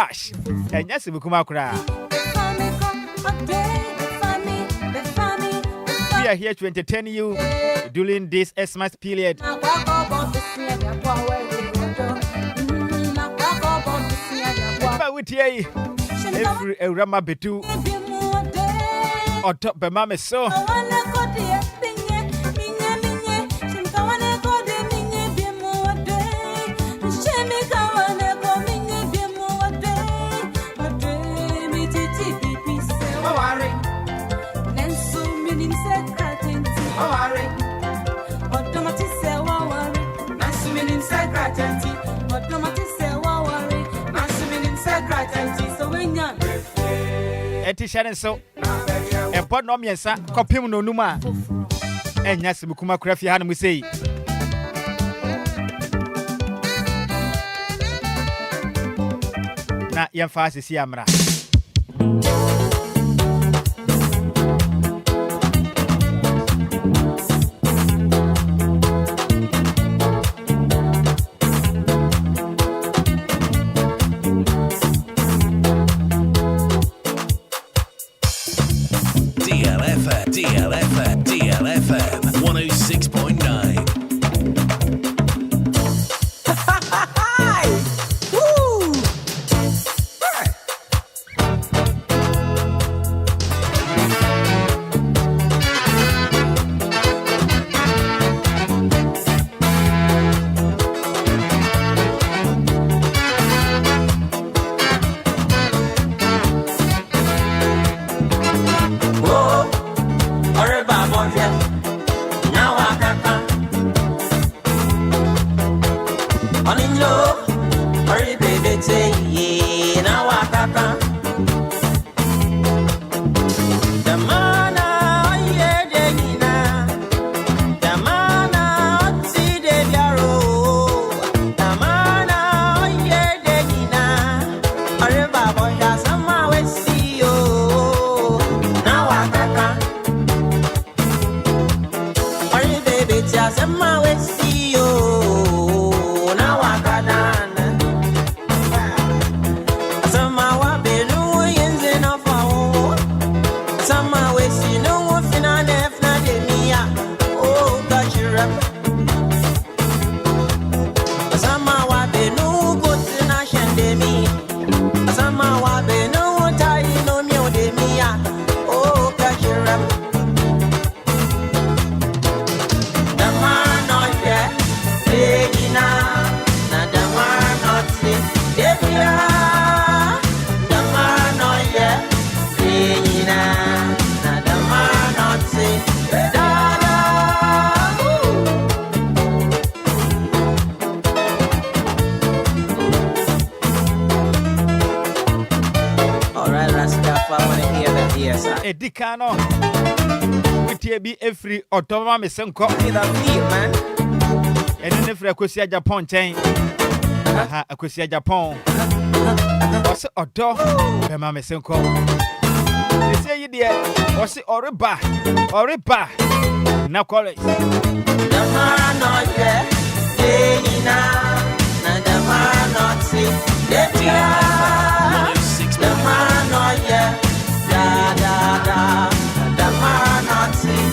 Cash. And yes, we come out. We are here to entertain you during this Xmas period. With ye, every Rama Betu or top by Mamma so. Etishan so e bod no miensa kopim no numa enya simukuma krafi ha no musei na yemfa asisi amra DLFM 106.9. Edikano with be every Ottoman Messenko man. And then if I could see a Japan chain, I could see a Japan. What's it Otto? Bema Messenko. They say you dear, what's it Oriba? Now call it. The man not yet, the man not see, the man not yet. The man not see,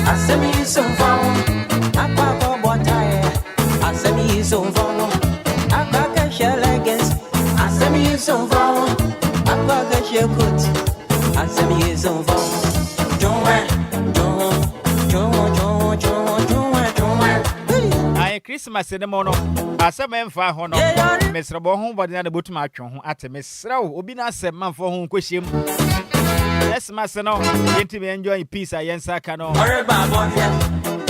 Asemi so fun, akwa botaye. Asemi so fun, akwa kashe leggings. Asemi so fun, akwa kashe coat. Asemi so fun. Aye Christmas in the mono. Asem fa ho no. Mesre bo ho body na de botum atwe ho ate mesre wo obi na asem man fo ho nkohyem. Xmas no, yenti me enjoy peace ayensa ka no.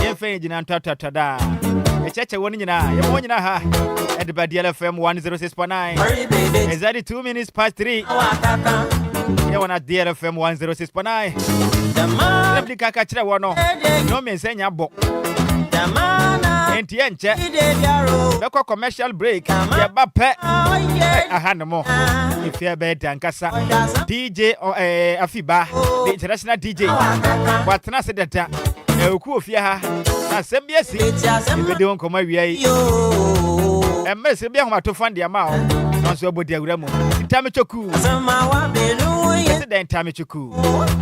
Yenfe gina ntatatada. Echeche woni nyina, ye mo nyina ha. At the DLFM 106.9. Exactly 2 minutes past 3. Ye wana DLFM 106.9. Lebdi kaka kire wo no. No me nsenya bo. Enti enche. Beko commercial break. Ye ba pe. Aha no mo. If you be dankasa. DJ Afiba, the international DJ. What na se data. Eku ofia ha. Na sembiesi. Ebede won koma wiai. Emese bia homa to fan dia ma o. Nonso abodi awura mu. Tame choku. President Tame choku.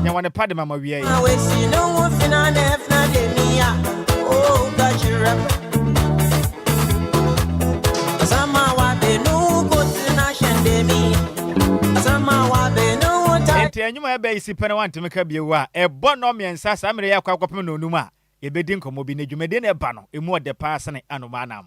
Nya wane pade mama wiai. Oh, got you rap. Asama wa be no go to nation de mi. Asama wa be no ta. Enti anyuma ebe isi pene wante meka biewu a ebo no miensa samre ya kwakopem no onum a ebedi nkomo bi na dwumede na eba no emu ode paase ne anoma anam.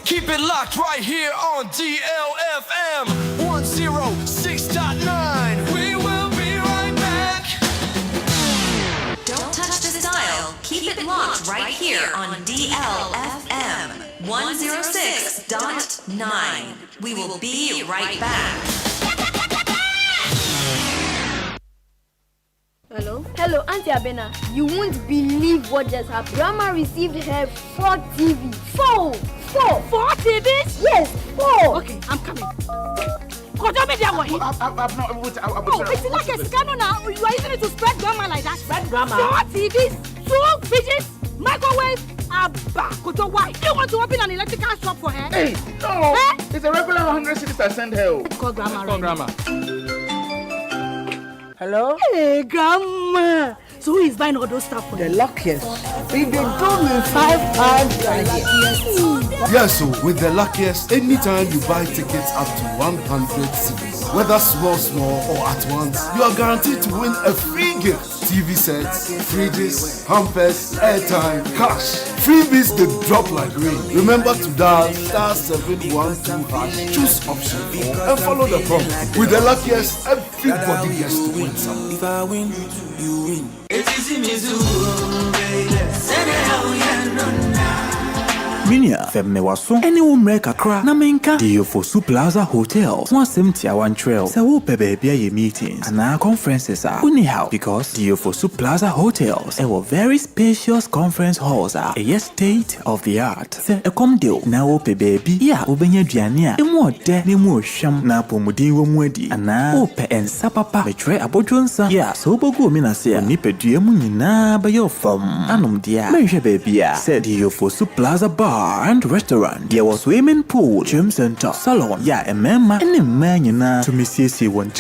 Keep it locked right here on DLFM 106.9. We will be right back. Don't touch the dial. Keep it locked right here on DLFM 106.9. We will be right back. Hello? Hello, Auntie Abena. You won't believe what just happened. Grandma received her 4 TV. 4 TVs? Yes, 4. Okay, I'm coming. I'm not it's like a scandal now. You are using it to spread grandma like that. Spread grandma? 4 TVs, 2 fridges, microwave, Abba. Koto, why? Do you want to open an electrical shop for her? Hey, no. Eh? It's a regular 100 cities I send her. Call grandma. Call grandma. Hello? Hey, grandma. So who is buying all those stuff for The you? luckiest. We've been doing 5 times a year. Yes, so with the luckiest, anytime you buy tickets up to 100 cities, whether small or at once, you are guaranteed to win a free gift. TV sets, fridges, hampers, airtime, cash. Freebies they drop like rain. Remember to dial *712#, choose option 4 and follow the prompt. With the luckiest, everybody gets to win something. If I win, you win. It's easy, Mizu, baby. Send it out, yeah, no. Minia Femne Waso anyone mreka kra na menka DLFM Plaza Hotels 171 Trail se wo pe baby ye meetings and our conferences are anyhow because DLFM Plaza Hotels a very spacious conference halls are a state of the art se e kom deal na wo pe baby ya obenya duane a emu ode na emu ohwam na pomudin wo mu adi ana wo pe ensa papa betre abodwonsa ya so bogu mi na se ni pedua mu nyina ba yo fam anom dia menhwe baby a se DLFM Plaza Bar and restaurant. There was swimming pool, gym center, salon. Yeah, a member and a man to Missy 1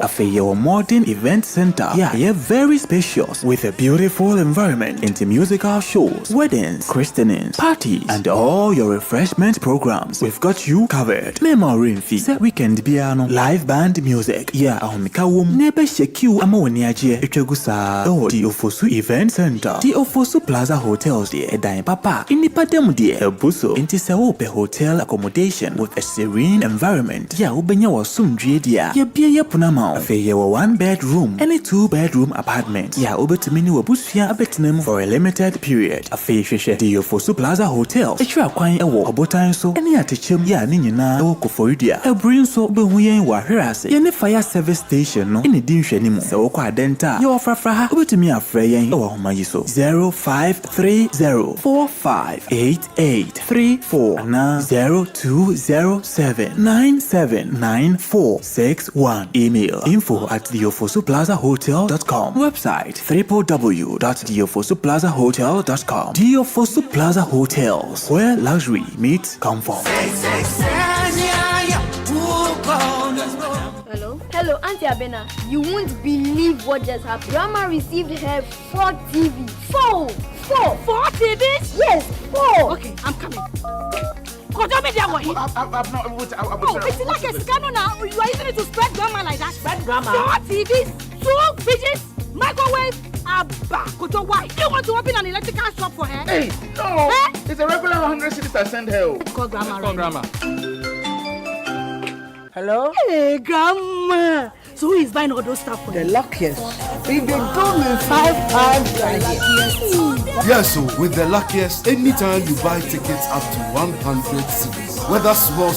a fair modern event center. Yeah, very spacious with a beautiful environment into musical shows, weddings, christenings, parties, and all your refreshment programs. We've got you covered. Memory fee, weekend piano, live band music. Yeah, Mikawum, neighbor shake you amoniaje, Echegusa, DLFM Event Center, DLFM Plaza Hotels, the Edine Papa, in the Premium dear Ebuso into Sewope hotel accommodation with a serene environment. Ya ubenya wa sumdrie dia. Ya bia ya punama. Afe ye wa 1-bedroom and a 2-bedroom apartment. Ya ubetumini wa busfia abetinemu for a limited period. Afe sheshe Diofosu Plaza Hotel. Echwa kwan ewo obotan so ene atechem ya ni nyina ewo koforidia. Ebrin so behuyen wa hwerase. Ye ne fire service station no ene di nhwanimu. Se wo kwa adenta ye ofrafra ha ubetumi afre yen ewo homa yi so 0530458834 na 0207979461. Email info@diofosuplazahotel.com. Website www.diofosuplazahotel.com. Diofosu Plaza Hotels, where luxury meets comfort. Hello, Auntie Abena. You won't believe what just happened. Grandma received her 4 TV. 4 TVs? Yes, 4. Okay, I'm coming. I'm not. It's like a scandal now. You are using it to spread drama like that. Spread drama. 4 TVs, 2 fridges, microwave. Abba, why? You want to open an electrical shop for her? Hey, no. Eh? It's a regular 100 cities I send her. Call Grandma. Hello? Hey, Grandma. So who is buying all those stuff for The luckiest. We've been told me 5 times right here. Yes, so with the luckiest, anytime you buy tickets up to 100 cities, whether small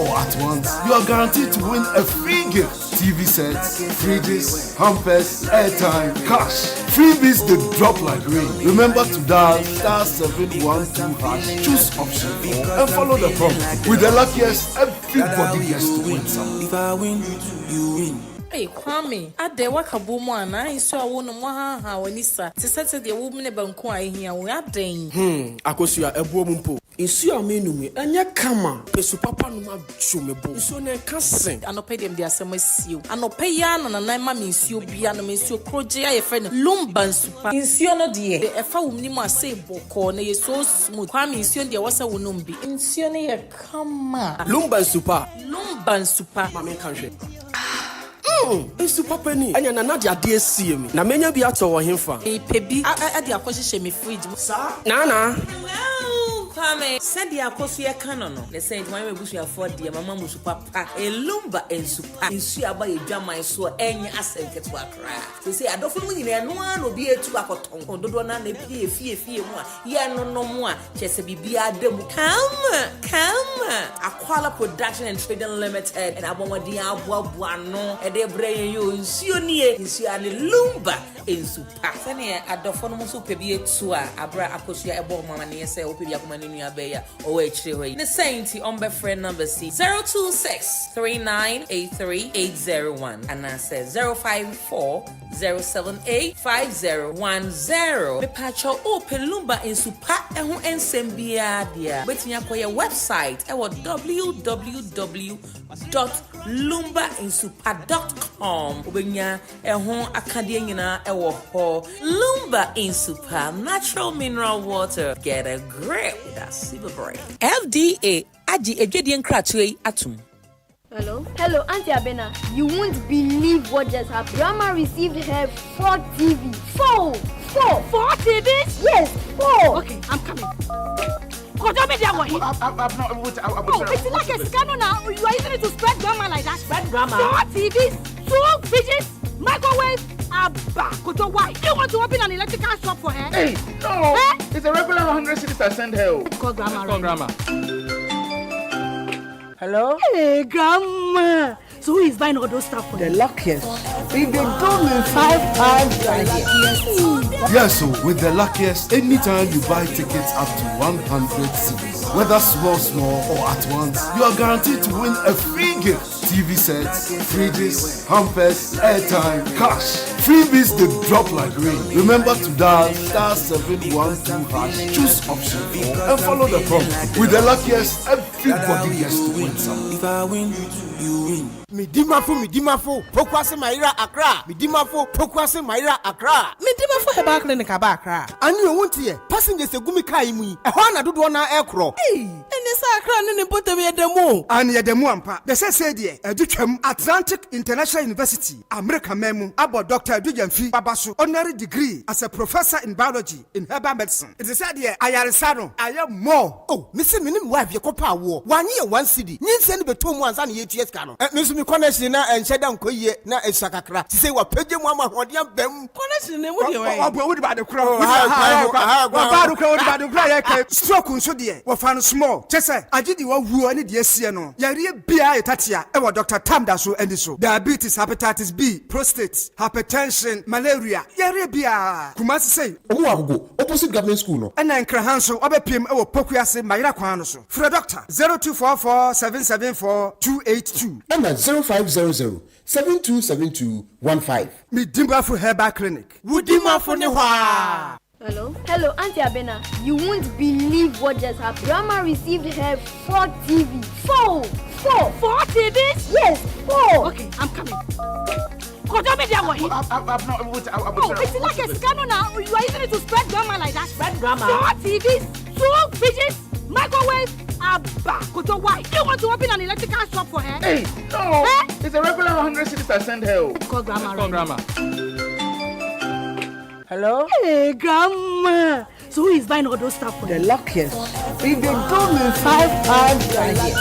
or at once, you are guaranteed to win a free gift. TV sets, fridges, hampers, airtime, cash. Freebies they drop like rain. Remember to dial *712#, choose option 4 and follow the prompt. With the luckiest, everybody gets to win something. If I win, you win. Hey, Kwame, ade wakabomu ana iso awo no ha wanisa. Te sete de wo mne banku a ehia wo aden. Akosu ya ebuo mumpo. Isu a menumi anya kama. Pesu papa no ma chomebo. Isu na kasen. Anope dem de asema siu. Anope ya na nan ma me nsuo bia na me nsuo kroje aye fe no Lumba nsupa. Nsuo no de e fa wumni mu ase boko na ye so smooth. Kwame nsuo de wasa wonom bi. Nsuo ne ye kama. Lumba nsupa. Ma me kanhwe. Isu papa ni anya na na de ade asie mi. Na menya bi ato wo hemfa. Pebi ade akohye me fridge mu. Sa? Na. Kwame, said the akosia canon. The saint my busu afford the mama musu papa. A Lumba and super. In see about a drama so any asset get to cry. They say I don't know no one will be a 2 akoton. Odo na na pie fie mo. Ya no more. Chese bibia demu. Come. Aquala Production and Trading Limited and aboma dia abuano. E de brain you nsuo nie. Nsuo ane Lumba and super. Sane adofo no so pebi etu a abra akosia ebo mama ne se opebi akoma Nhyiraba or the Sainty on my friend number C 026-3983-801 and I said 054-078-5010. Me pacho open Lumba in Supa and who ensembia dia. Waiting for your website www.lumbainsupa.com. Ubenya ehon akadiena ewo ho Lumba in Supa natural mineral water. Get a grip. That's super brain. FDA Aji Ejedian Kratwe Atum. Hello, Auntie Abena. You won't believe what just happened. Grandma received her 4 TV. 4 TVs? Yes, 4. Okay, I'm coming. I'm not. It's like a scandal now. You are using it to spread drama like that. Spread drama. 4 TVs, 2 fridges, microwave. Abba, why? You want to open an electrical shop for her? Hey, no. Eh? It's a regular 100 cities I send her. Call Grandma. Hello? Hey, Grandma. So who is buying all those stuff for The luckiest. We've been told me 5 times right here. Yes, so with the luckiest, anytime you buy tickets up to 100 cities, whether small or at once, you are guaranteed to win a free gift. TV sets, fridges, hampers, airtime, cash. Freebies they drop like rain. Remember to dial *712#, choose option 4 and follow the prompt. With the luckiest, everybody gets to win something. If I win, you win. Midimafo, Pokwase Maira Accra. Midimafo, Pokwase Maira Accra. Midimafo heba clinic aba Accra. Ani o wontie, passengers egumi kai mu. E ho na dodo na ekro. Hey, sa Accra ne botem ye demo. And ye demo ampa. The say there, Edutwam Atlantic International University, America memu, about Dr. Edujamfi Babasu, honorary degree as a professor in biology in herbal medicine. It is said here, Ayarisano, I am more. Oh, Mr. Minim wife, your copa war. 1 year, 1 city. Need send be 2 months and 8 years cano. Miss me connection and Shadam Koye, na Esakakra. To say what Pedium Mama, what you bem. Connection, what you what about the crowd? Stroke on so dear, what found small. Chessa, I did the one who any dear Siano. Yari Bia Tatia, ever Dr. Tamdaso and so. Diabetes, hepatitis B, prostate, hypertension, malaria. Yari Bia. Kumasi say, oh, go opposite government school. No. And then Krahanso, Obepim, or Pokuase, Mayra Kwanoso. For a doctor, 0244 774 282. And 0500 727215. Me Dimba for Herbal Clinic. Woodima for Newa. Hello, Auntie Abena. You won't believe what just happened. Grandma received her 4 TV. 4 TVs? Yes, 4. Okay, I'm coming. Oh, it's like a scandal now. You are using it to spread drama like that. Spread drama. 4 TVs, 2 fridges, microwaves. Abba, Koto, why? You want to open an electrical shop for her? Hey, no. Eh? It's a regular 100 cities I send her. Call Grandma. Hello? Hey, Grandma. So who is buying all those stuff for the luckiest? We've been told me 5 times a year.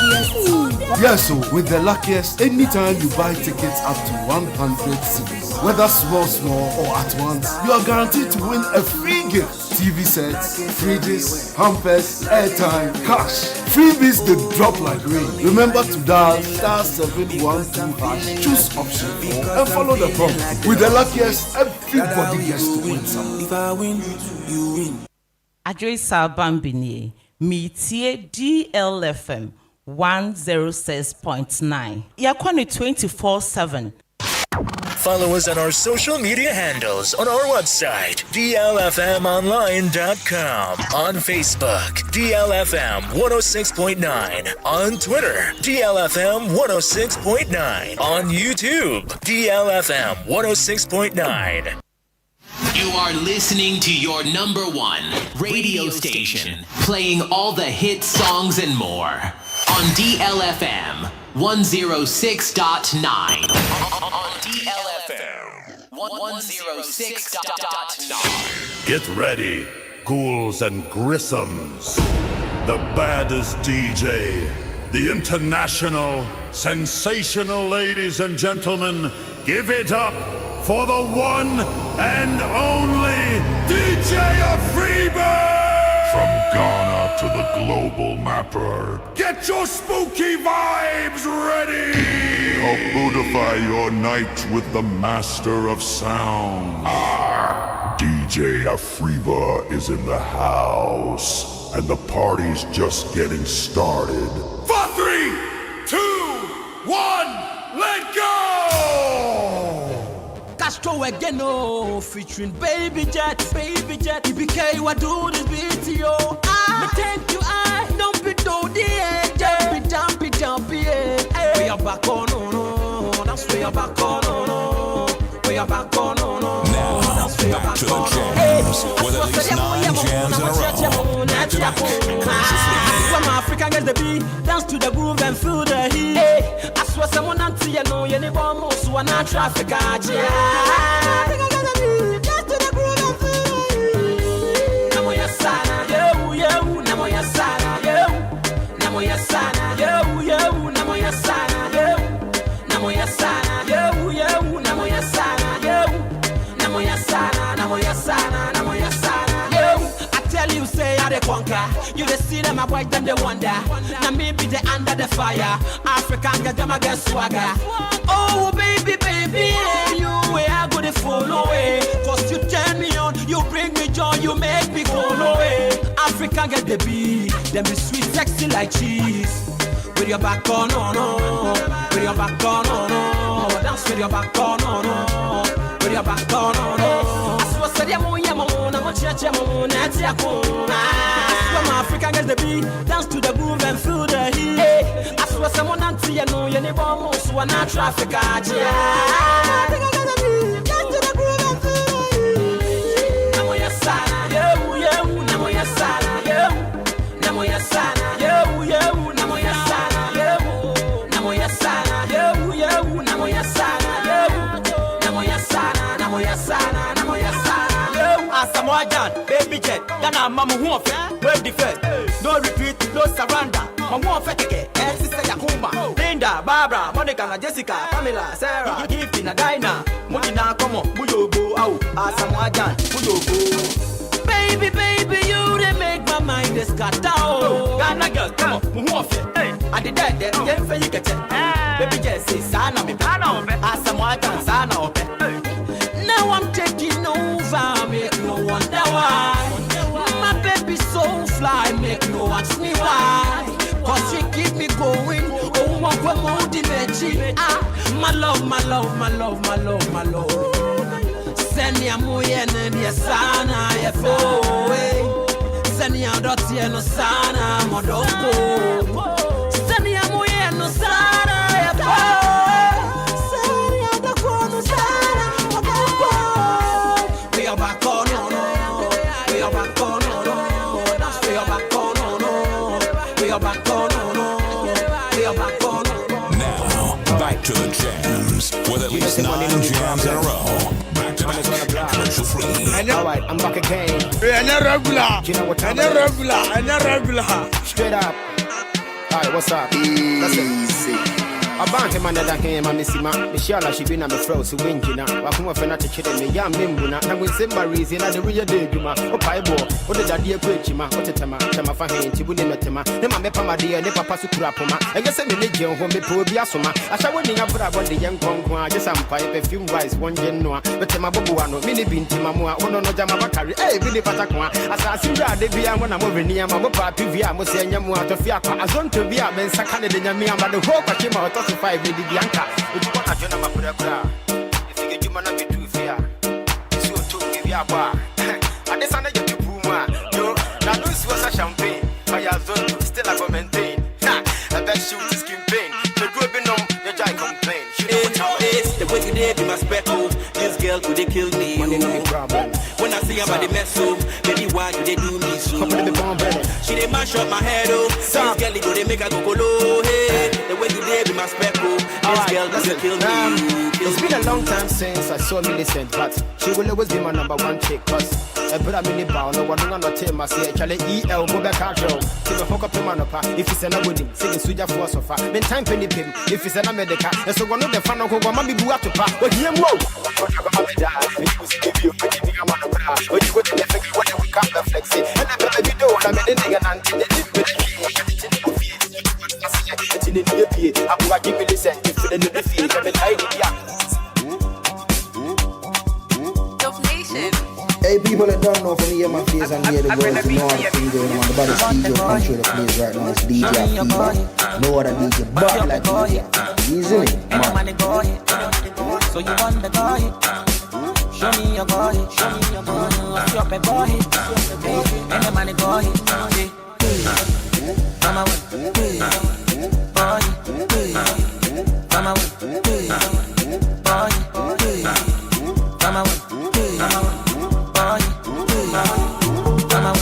Yes, so with the luckiest, anytime you buy tickets up to 100 cities, whether small or at once, you are guaranteed to win a free gift. TV sets, fridges, hampers, airtime, cash. Freebies they drop like rain. Remember to dial *712#, choose option 4 and follow the prompt. With the luckiest, everybody gets to win something. If I win, you win. Adjoy Sabambini, Metie DLFM 106.9. Yakwane 24/7. Follow us on our social media handles on our website, DLFMonline.com, on Facebook, DLFM 106.9, on Twitter, DLFM 106.9, on YouTube, DLFM 106.9. You are listening to your #1 radio station, playing all the hit songs and more on DLFM 106.9. On DLFM 106.9. Get ready, ghouls and grissoms. The baddest DJ, the international, sensational ladies and gentlemen, give it up for the one and only DJ Afiba! From Ghana to the global mapper, get your spooky vibes ready! Help beautify your night with the master of sound. DJ Afiba is in the house, and the party's just getting started. For 3, 2, 1, let go! Castro again, oh, featuring Baby Jet, EBK, what do this beat, yo? Me thank you, I don't be do jumpy, yeah. We are back on, no, that's we are back on, no. We are back on, no. Now, back to the jams, with at least 9 jams in a row. Back to back. When African gets the beat, dance to the groove and feel the heat. I swear someone until you know you need almost one traffic. Dance to the groove and feel the heat. Namoya sana, yo, namoya sana, yo. Namoya sana, yo, namoya sana, yo. Namoya sana, yo, namoya sana, yo. Namoya sana, yo. I tell you, say I the conquer. You the see them, I white them, they wonder. Now me be the under the fire. African get them against swagger. Oh baby, yeah, you way I go to follow it. Cause you turn me on, you bring me joy, you make me go away. African get the beat, them be sweet, sexy like cheese. With your back on, no. With your back on, no. Dance with your back on, no. With your back on, no. I swear, say I'm on your moon, I'm on church, I'm on African gets the beat, dance to the groove and feel the heat. I swear, someone until you know you need almost one traffic. Dance to the groove and feel the heat. Namoya sana, yo, namoya sana, yo. Namoya sana, yo. moya sana, na moya sana. Asamoah Gyan, baby jet, Ghana mama who offend, wave the first. No retreat, no surrender. Mama fetike, sister Yakuma, Linda, Barbara, Monica, Jessica, Pamela, Sarah, Gift in a diner. Mudina, come on, Muyogo, out. Asamoah Gyan, Muyogo. Baby, baby, you they make my mind scatter. Ghana girl, come on, who offend? I did that, then for you get it. Baby Jessie, sana me, Asamoah Gyan, sana open. Now I'm taking over, make no wonder why. My baby so fly, make no ask me why. Cause she keep me going, oh my God, my love, my love, my love, my love, my love. Send ya muye nene sana ya foe. Send ya doti no sana modoko. Send ya muye no sana ya foe. Send ya doko no sana modoko. We are back on, no. We are back on, no. We are back on, no. We are back on, no. We are back on, no. Now, back to the jams, with at least 9 jams in a row. Back to back, commercial free. Alright, I'm back again. And you're regular. You know what time And you're regular. And you're regular. Straight up. Alright, what's up? Easy. Abantu man that came and missy man. Michelle she been a me froze so wingy now. Wakuma fena to chide me yam nimbuna. Na we say reason na the real day ma. O paibo. O the daddy preach ma. O tetema. Chama fa hen tibu ne metema. Ne ma me pama de ne papa su kura poma. E gese me ne je ho me po bi asoma. Asha woni nya bra bo de yen konkon. Just am pa perfume wise one gen no. Betema bobo ano. Mini binti mamu a ono no jama bakari. Eh bi ne pata kwa. Asasi bra de bia mo na mo veni ama mo pa pi bia mo se nya mu atofia kwa. Azonto bia ben sakane de nya me ama de ho kwa chima 5 lady Bianca. If you want to join my brother, if you get you man be too fair. So to give you a bar. And this under your puma. Yo, now this was a champagne. I have done still I go maintain. I bet shoot is campaign. The group be no, the guy complain. It's the way you did be my speckle. This girl could they kill me. Money no problem. When I see about the mess up, baby why you they do me so? She they mash up my head oh. This girl go they make her go low. Hey, the way you did be my speckle. This girl could they kill me. It's been a long time since I saw Millicent, but she will always be my number one chick. Cause I put a mini bow, no one on the team. I say, Charlie EL, go back out. Keep a hook up in Manapa. If it's an wedding, singing Suja for so far. Then time penny pim. If it's an America, and so one of the fan of Mamma be up to pass. But here, whoa, and you see you putting a man of bra. But you go to the figure when we come the flexi. And I bet you don't. I'm in the auntie, the live with the key. I'm going to give me the cent if you the fee. I'm in idea. Hey people that don't know, for me hear my face and hear the words, you know all the things going on. The body's DJ control the place right now. It's DJ Afiba. No other DJ but like DJ. Easily, man. So you want the go hit? Show me your go hit. Show me your go hit. Show me go hit. And the money go hit. Come on, boy. Come on, boy. Come on.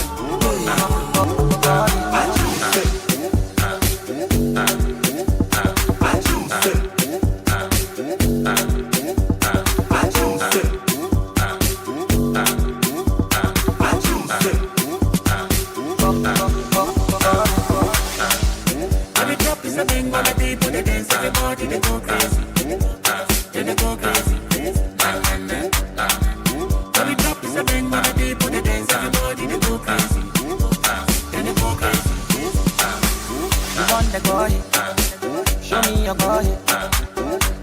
Everybody they go crazy. They go crazy. Every drop is a bang when the people they dance. Everybody they go crazy. They go crazy. You want the go hit? Show me your go hit.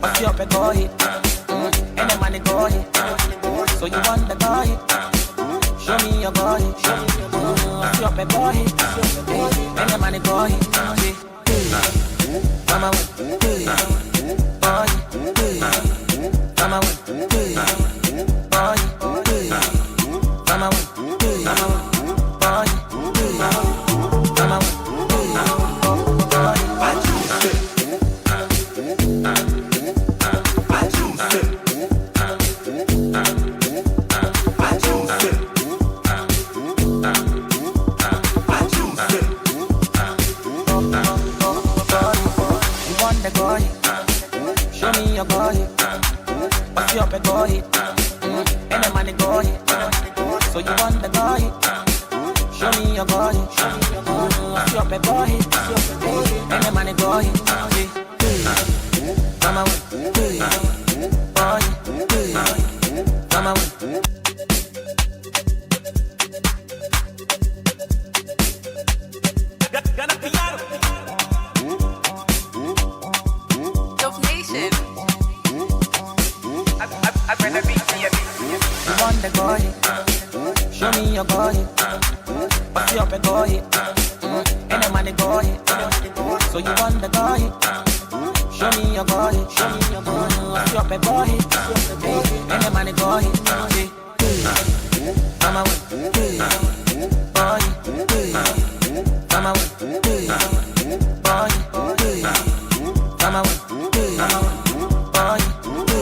What's up a go hit? And the money go hit. So you want the go hit? Show me your go hit. What's up a go hit? And the money go hit. Come on, boy. Come on, boy. Come on, Show me your go hit. What's up a go hit? up a boy, and the money boy. Mama, boy, mama. The boy, show me your boy, what's up a boy, and the money boy, so you want the boy, show me your boy, what's up a boy, and the money boy, mama, boy, mama, regular.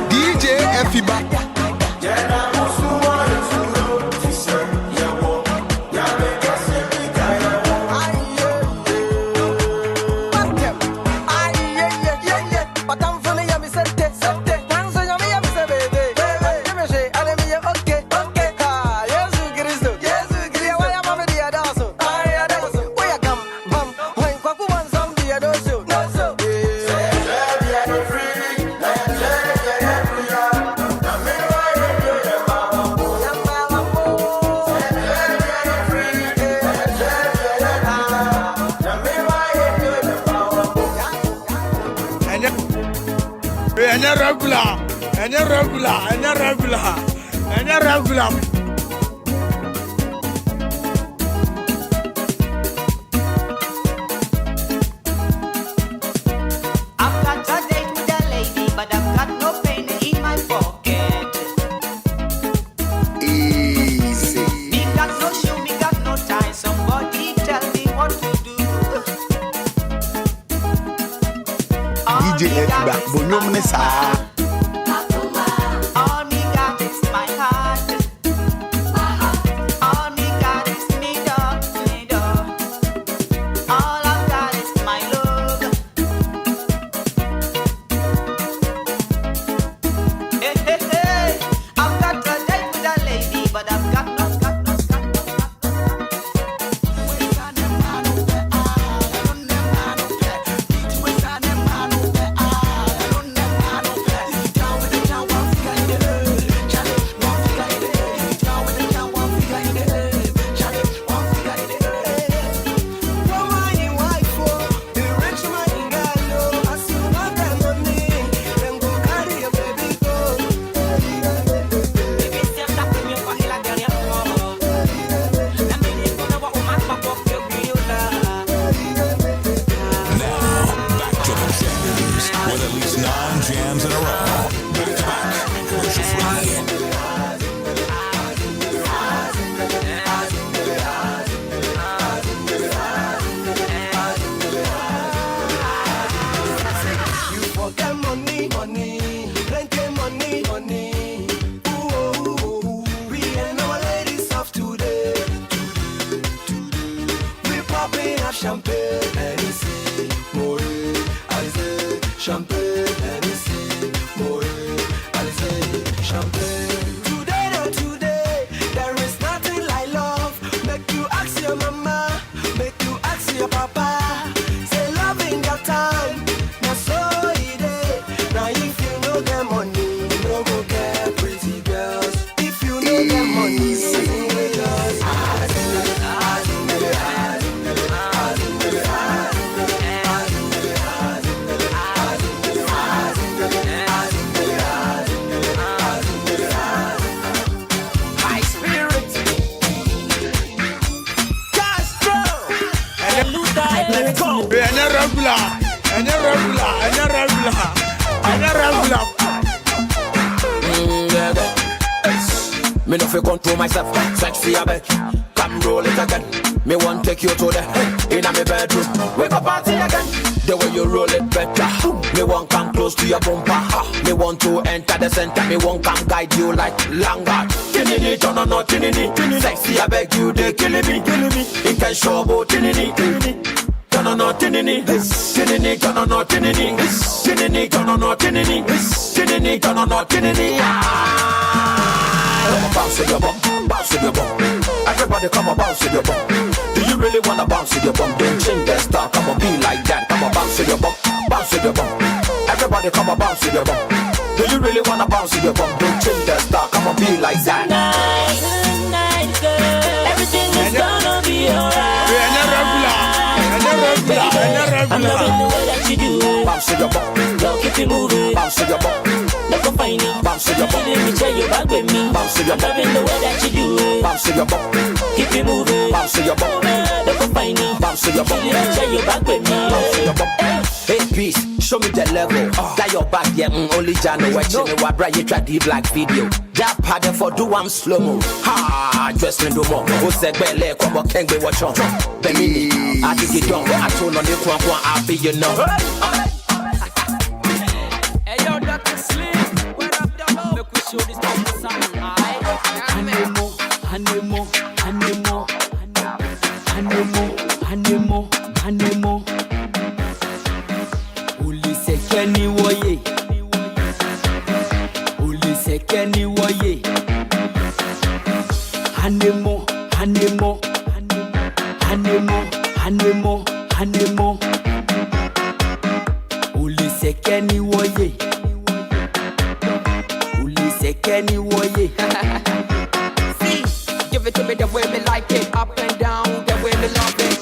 DJ Afiba, volume nessa. jams in a row. Back to back, commercial free. Champagne, Hennessy, Moe, Alizé, champagne, Hennessy, Moe, Alizé, champagne. Today, no today, there is nothing like love. Make you ask your mama, make you ask your papa. Say love in your time, now so it is. Now if you know the money, you no go get pretty girls. If you know the money, sing with us. Me no fi control myself, sexy a bit. Come roll it again. Me want take you to the inna me bedroom. Wake up party again. The way you roll it better. Me want come close to your bumper. Me want to enter the center. Me want come guide you like Langard. Tinini, turn on, tinini. Sexy a beg you, they killing me. It can show about tinini. Turn on, tinini. Tinini, turn on, tinini. Tinini, turn on, tinini. Tinini, turn on, tinini. Come on, bounce with your bum, bounce with your bum. Everybody come on, bounce with your bum. Do you really wanna bounce with your bum? Don't change that style, come on, be like that. Come on, bounce with your bum, bounce with your bum. Everybody come on, bounce with your bum. Do you really wanna bounce with your bum? Don't change that style, come on, be like that. Tonight, girl, everything is gonna be alright. I'm loving the way that you do it. Bounce with your bum, girl, keep it moving. Bounce with your bum. Never find it. Bounce with your bum. Let me tell you back with me. Bounce with your bum. Loving the way that you do it. Bounce with your bum. Keep it moving. Bounce with your bum. Never find it. Bounce with your bum. Let me tell you back with me. Bounce with your bum. Hey, peace, show me the level. That your back, yeah, only Jano watching it. What right, you try the black video. That pattern for do I'm slow mo. Ha, dress me do more. Who said belly, come on, can't be watch on. Bemini, I think it don't. I told on the one, I'll be, you know. Hey, yo, Dr. Slim, what up, dog? Look, we show this type of song, alright? Anemo. Ulisekeni woye. Anemo. Ulisekeni woye. See, give it to me the way me like it, up and down, the way me love it.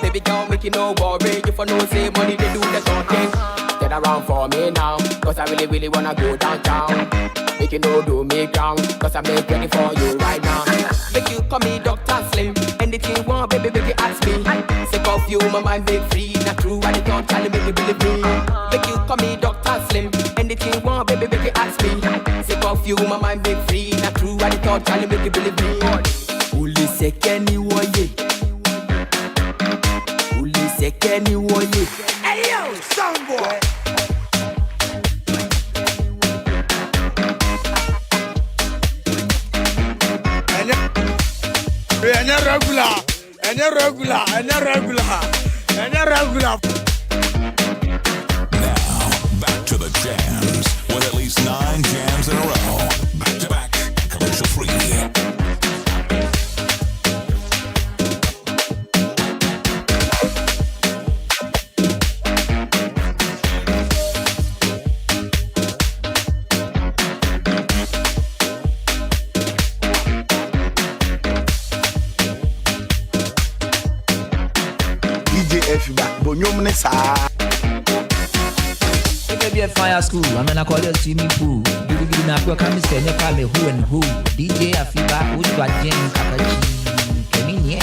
Baby girl, make you no worry, if I know say money, they do the talking. Get around for me now, cause I really wanna go downtown. Make you no do me ground, cause I make ready for you right now. Make you call me Dr. Slim, anything you want, baby, make you ask me. Sick of you, my mind make free, not true, I don't tell you, make you believe me. Make you call me Dr. Slim, anything you want, baby, make you ask me. Sick of you, my mind make free, not true, I don't tell you, make you believe me. Ulisekeni woye. Hey yo, soundboy. Any regular. Now, back to the jams with at least 9 jams in a row. Back to back, commercial free. Afiba, Bonyom Nessa. It may be a fire school, I mean, I call it a swimming pool. You will give me a come say, me who and who. DJ Afiba, who do I jam Kakachi? Come in here.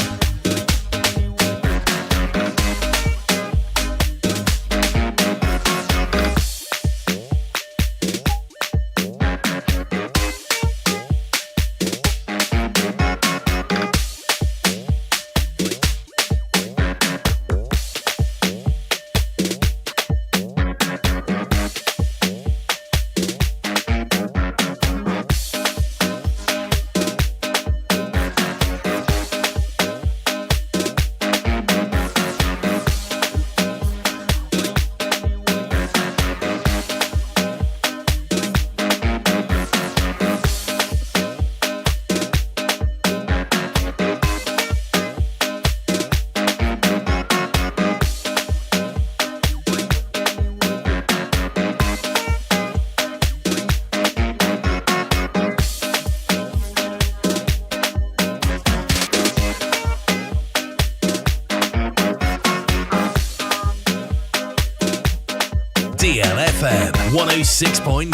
DLFM 106.9.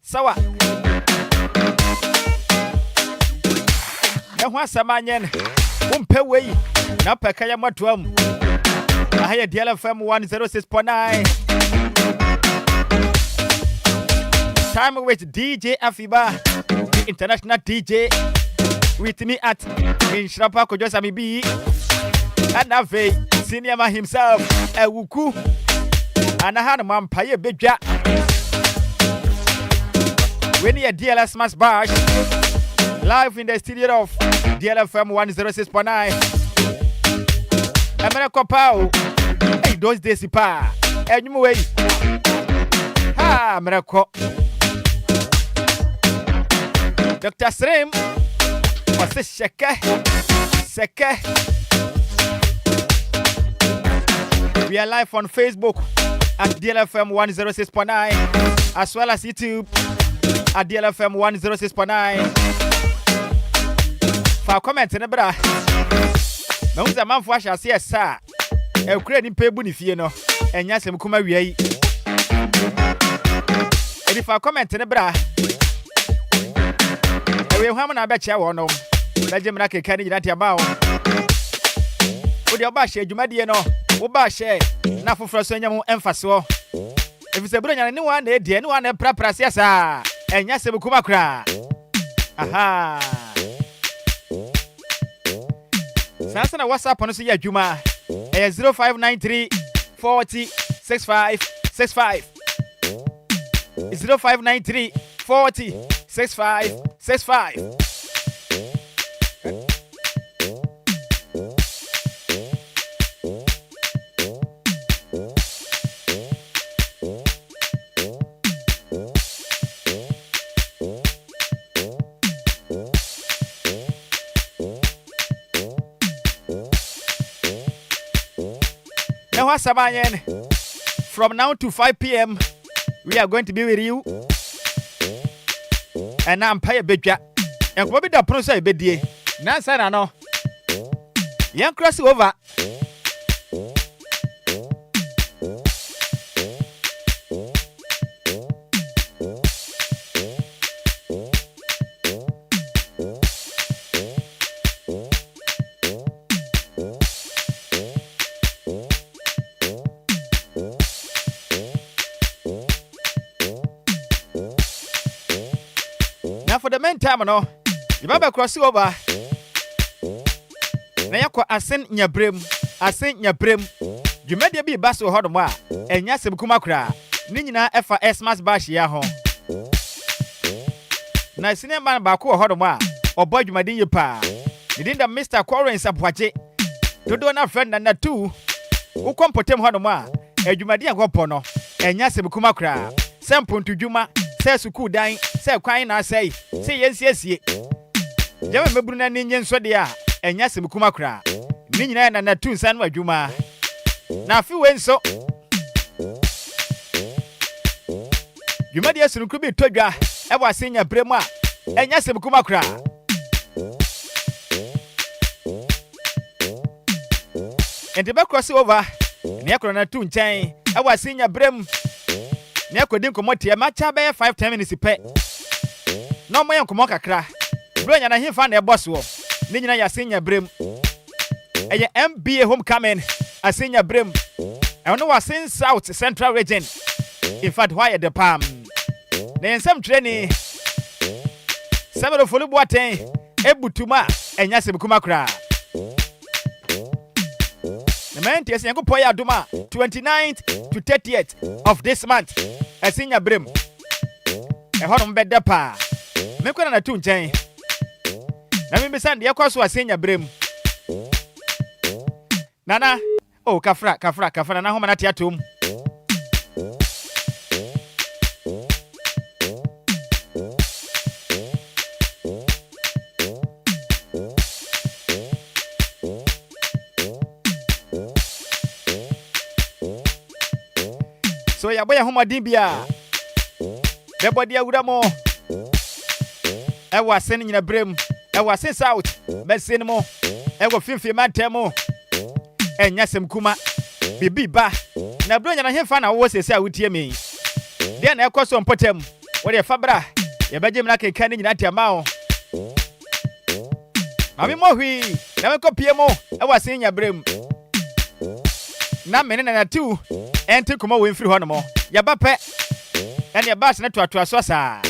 Sawa. Na ho asamanyen. Umpe wei. Na peka ya matuam. Ahaya DLFM 106.9. Time with DJ Afiba, the international DJ. With me at Nhyiraba Kwadwo Sammy B. And Ave, senior man himself, Ewuku. And I had a man pay a big jack. We need a Xmas bash live in the studio of DLFM 106.9. America Pow. Hey, those days pa. Anyway. Ha, America. Dr. Srim. What's this Seke? We are live on Facebook at DLFM 106.9 as well as YouTube at DLFM 106.9. For comment in the bra. No one's a man for us, yes, sir. A creating payable if you know, and yes, I'm coming away. And if I comment in the bra, I will have an bet you or no. Let him like a candy that about. With your bash, you might know, or bash, not for Frosanian emphasis. If it's a brilliant new one, they didn't want a preparation, yes, sir. And yes, we come across. Aha. Sasa na WhatsApp on siya Juma. 0593 40 65 65. 0593 40 65 65. From now to 5 p.m. we are going to be with you. And I'm pay a bit. And what be the process a bit? Nansa, I know. Young cross over. For the meantime, no, you better cross over. Now you ascend your brim, you may be basso hodoma, and yasim kumakra, Nina Efa Xmas bash yaho. Now, senior man Baku hodoma, or boy, you might in your pa. You didn't Mr. Quarren Sapwache. You don't have friend and that too. Who come put him hodoma, and you might be a gopono, and yasim kumakra, Sampun to Juma. Say suku dying, say crying, I say yes. Jama Bruna Ninjan Sodia, and Yasim Kumakra. Nina and the two son were Juma. Now, few went so. You might yes, could be Toga, I was seeing a Brema, and Yasim Kumakra. And the back cross over, Nekrona Toon Chain, I was seeing a Brem. Nyako din komoti e macha be 5-10 minutes pe. No mo yanko mo kakra. Bro nya na himfa na e boss wo. Ni nyina ya senya brem. Eye MBA homecoming asenya brem. E no wa sin South Central region. In fact, why the palm. Na ensem training. Samero folu boaten ebutuma enya se bukuma kra. The man ties yango poya aduma 29th to 30th of this month. Asinya brim. E hono mbedda pa. Me kwena na tu nchen. Na me besande yakwaso asinya brim. Nana, oh kafra na homa na tiatum. So ya boy homodin bia. Be body awura mo. E wa sen nyina brem. E wa sen south. Be sen mo. E wo finfin mantem mo. Enya sem kuma. Bibi ba. Na bro nya na hemfa na wo sese a wotie me. De na ekoso mpotem. Wo de fabra. Ye beje mna kenkan nyina tiama o. Mami mo hwi. Na me kopie mo. E wa sen nya brem. Na mene na tu. Enti kuma wo mfiri ho no mo. Ya ba pe. Ene ba se na to so sa.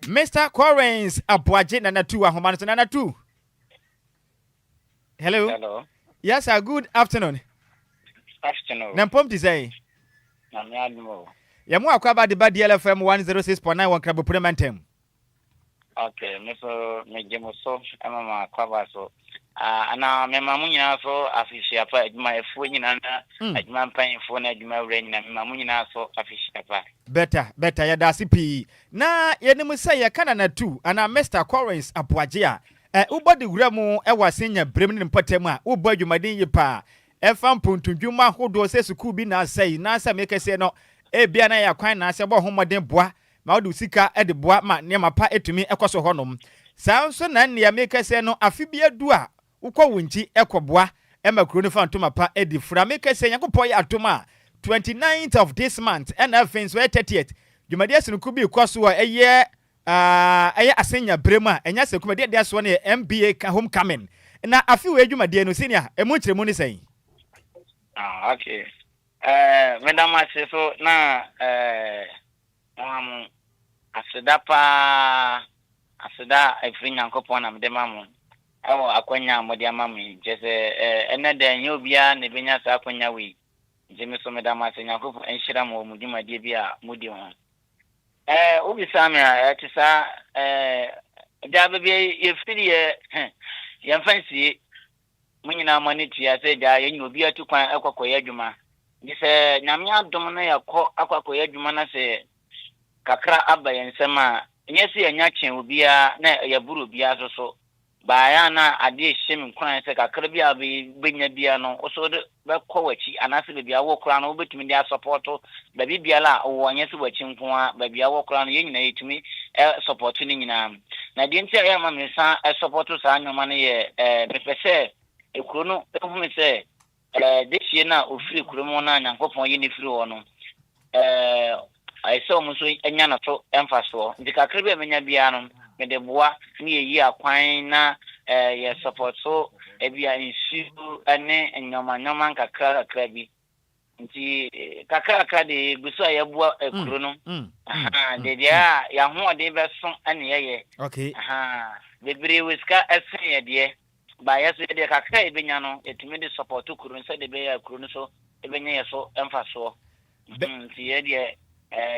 Mr. Enquires Abuaje na tu ahoma no na tu. Hello. Hello. Yes, sir. Good afternoon. Afternoon. Nampom ti say. Na me admo. Ya mu akwaba de ba DLFM 106.9 won krabo premantem. Okay, me so me gemo so ama ma akwaba so. Ana me mamu nyina so afishia pa adwuma efu nyina na adwuma mpan efu na adwuma wura nyina me mamu nyina so afishia pa. Better ya dasi pi. Na ye nim say ya kana na tu ana Mr. Enquires Abuaje a ubodi wura mu e wasenya brem ne mpatem a ubo adwumaden yi pa. Efa mpontundwuma hodo se suku bi na sai na sa mekese no e bia na ya kwan na se bo homoden boa ma wodu sika e de boa ma ne mapa etumi ekoso honom. Sa so na ne ya mekese no Afiba du a ukọ wunchi ekoboa e makro ne fa ntoma pa e di fura mekese yakopọ ya atoma 29th of this month and events were 30th. Jumadi sinuku bi kwaso a eye asenya brema enya sekumadi de aso ne MBA homecoming. Na Afiba jumadi no senior emu kyeremu ni sɛn. Okay. Madam so na aseda efri nyankopon na mede mamu awo akwanya mode amamu jese enede nya obia ne benya sa akwanya wi jemi so madam nyankopon enhyira mo mudwumade bia mudi ho obi sami a tisa da bebe yefiri ye fancy munyina maniti ya se da yenyu obi atukwan akwakoye adwuma ni se nyame adom na yakọ akwakoye adwuma na se kakra abayensema nyesi enya chen obi a na yaburu obi asoso baaya na ade hyem kwan se kakra bi abenya bia no oso de bekọ wachi anase be bia wo kra no obetumi dia support ba bibia la wo nyesi wachi nko a ba bia wo kra no yenyina yetumi support ni nyina na de ntia ya ma mensa support sa anyoma no ye bepese ekuro no ehumi se dehie na ofiri kuro mo na nyankopon ye ne firi ho no aise omuso enya na to emfaso ndi kakra bi amenya bia no me de boa ni yi akwan na ye support so ebia insu ane nyoma kakra bi nti kakra de guso ya boa ekuro no de dia ya ho de be so ane ye okay bebre wiska esen ye de ba yeso de kakra ebenya no etimi de support kuro nse de be ya kuro no so ebenya ye so emfaso nti ye de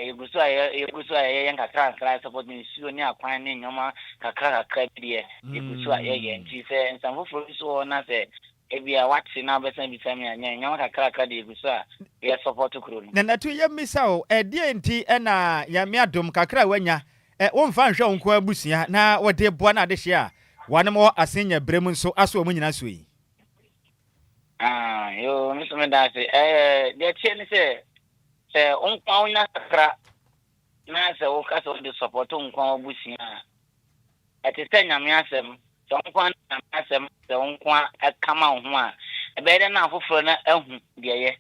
yeguso aye kakra support ni sio ni akwan ni nyoma kakra de yeguso aye nti se nsamfo so na se ebia watsi na besan bi sami anya nyoma kakra de yeguso a ye support kuro no na tu ye misao die nti na ya me adom kakra wanya wo mfa nhwe onko abusia na wode boa na de hye a wane mo asenya brem nso aso mu nyina so yi yo miso me da se de tie ni se onkwa onya kakra na se wo ka so de support onkwa obusia ati se nyame asem se onkwa na asem se onkwa akama ho a ebe de na afoforo na ahu de ye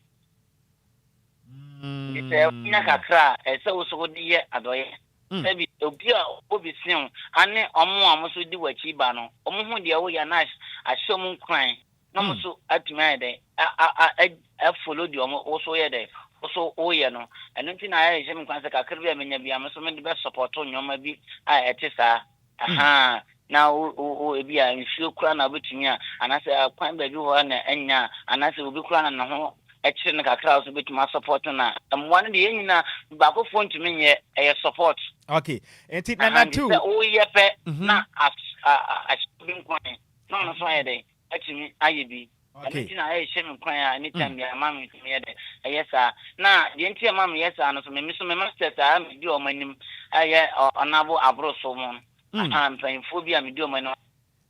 se onya kakra se wo so de ye adoye sebi obi a obi sin ane omo amoso di wachi ba no omo hu de wo ya na ahyom nkran na mo so atuma de a follow di omo wo so ye de so oye no eno nti na ya jem kwanse kakra bi amenya bi am so me de be support nyoma bi a etisa na o ebi a nsuo kura na betumi a anase kwan ba bi ho na enya anase obi kura na ho ekire ne kakra so betumi support na amwane de yenyina ba ko phone tumi nye support okay enti na tu o ye pe na a bin kwan no so ye de etumi ayebi okay na I shame kwan ya anytime ya mama tumi ye de yesa na de nti mama yesa no so me so me master sa me di o manim aye onabo abro so mo pan phobia me di o manim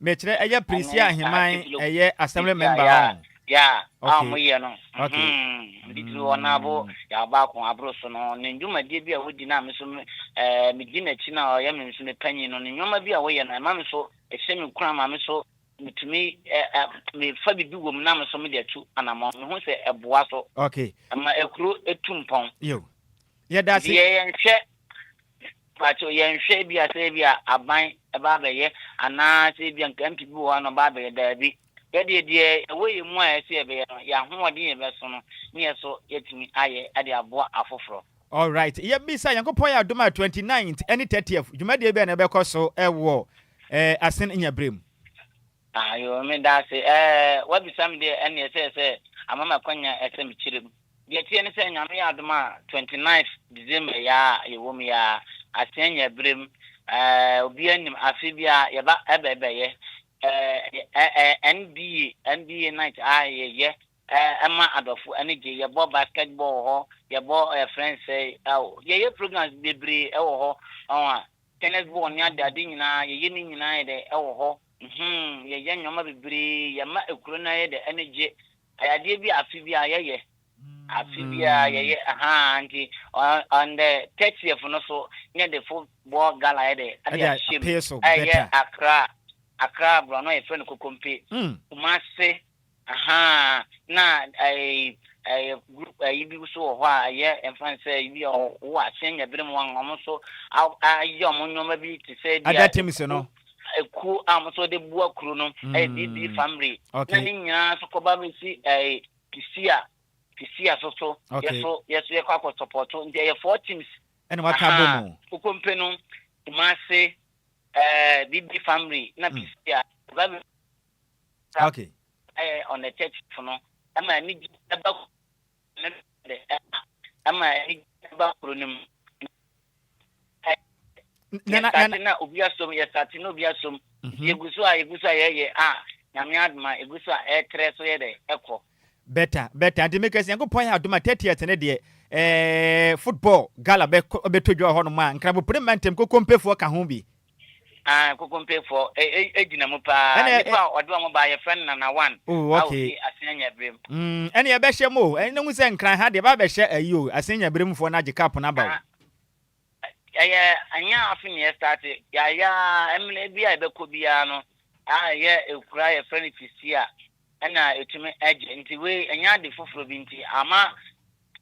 me kire eye prisia heman eye assembly member Yeah, okay. No. Okay. Did you want abo ya ba ko abro so no ne ndwuma die bia wodi na me so me di na chi na o ya me so me panyi no ne ndwuma bia wo ye na ma me so e hye me kura ma me so mitumi me fa bibi wo mu na me so me de tu anamo me hu se eboa so. Okay. Ama ekuro etumpon. Yo. Yeah, that's it. Ye nhwe pacho ye nhwe bia se bia aban e ba be ye ana se bia nka mpibi wo no ba be da bi. Yedi away mu a ese be ya hoodin e be so no ne so yetimi aye ade aboa afoforo. All right. Yeah, bisa yankopon ya doma 29th any 30th. Jumade be na be koso wo asen nyabrem. Ayo me da se what be some day any say amama kwanya ese mi chirem. Ye tie ne se nyame ya doma 29th December ya yewo mi ya asen nyabrem obi anim Afiba ya ba ebebe ye NBA night ye Emma Adofu energy ye bo basketball ho ye bo friends say ye programs bebre ho tennis ball nya dade nyina ye ni nyina de ho ye nyoma bebre ye ma ekuro na ye de energy ayade bi Afiba ye Afiba ye anti on the 30th no so near the football gala ye de ade Accra bro no e friend kokompe Kumase na group ibi so ho a ye enfan say ibi o asenya bere mo wan so ayo mo nyoma bi ti say dia adatemse no eku so de bua kru no bibi family na ni nya so ko ba mi si kisia so yes ye kwa support nti ye 4 teams ene waka bomu kokompe no Kumase BB family na pisia okay on the church for no ama ni aba ama ni aba kronim na obiasom ya starting obiasom yeguso ye nyame adma eguso tre so ye de ekọ better and make us yango point aduma 30th ne de football gala be todwa ho no ma nkra bo prementem kokompefo ka ho bi kokompe for ejina mu pa nipa odo mo ba ye friend na 1 okay asenya brem ene ye be hye mo ene hu se nkran ha de ba be hye ayo asenya brem fo na je cap na ba anya afin ye start ya emle bia be ko bia no ye ekura ye friend fisia ena etumi eje nti we anya de foforo bi nti ama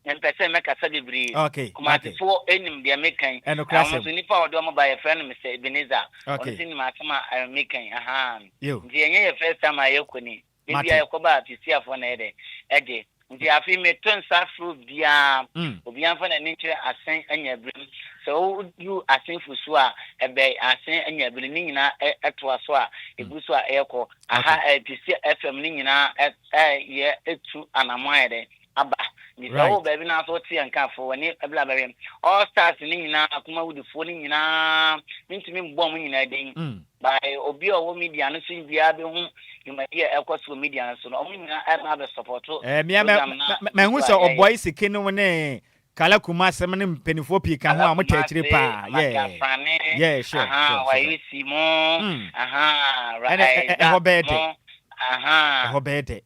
empese meka sabibri kumati fo enim dia mekan amuso nipa odo mo ba ye friend me say Ebenezer onti ni matama mekan nti enye ye first time ayekoni bia yakoba fisia fo na ede eje nti afi me ton safru bia obi anfa na ni kire asen anya brim so you asen fusu a ebe asen anya brim ni nyina eto aso a ebusu a eyeko fisia FM ni nyina ye etu anamwa ede aba ni so baby na so ti anka fo wani abla baby all stars ni nyina akuma wudi fo ni nyina mintimi mbom nyina den by obi owo media no sin bia be hu yumadia ekoso media so no nyina na be support me hu so oboy sike no ne kala kuma asem ne mpenifo pi ka ho a mota akire pa sure wa yisi mo right hobede hobede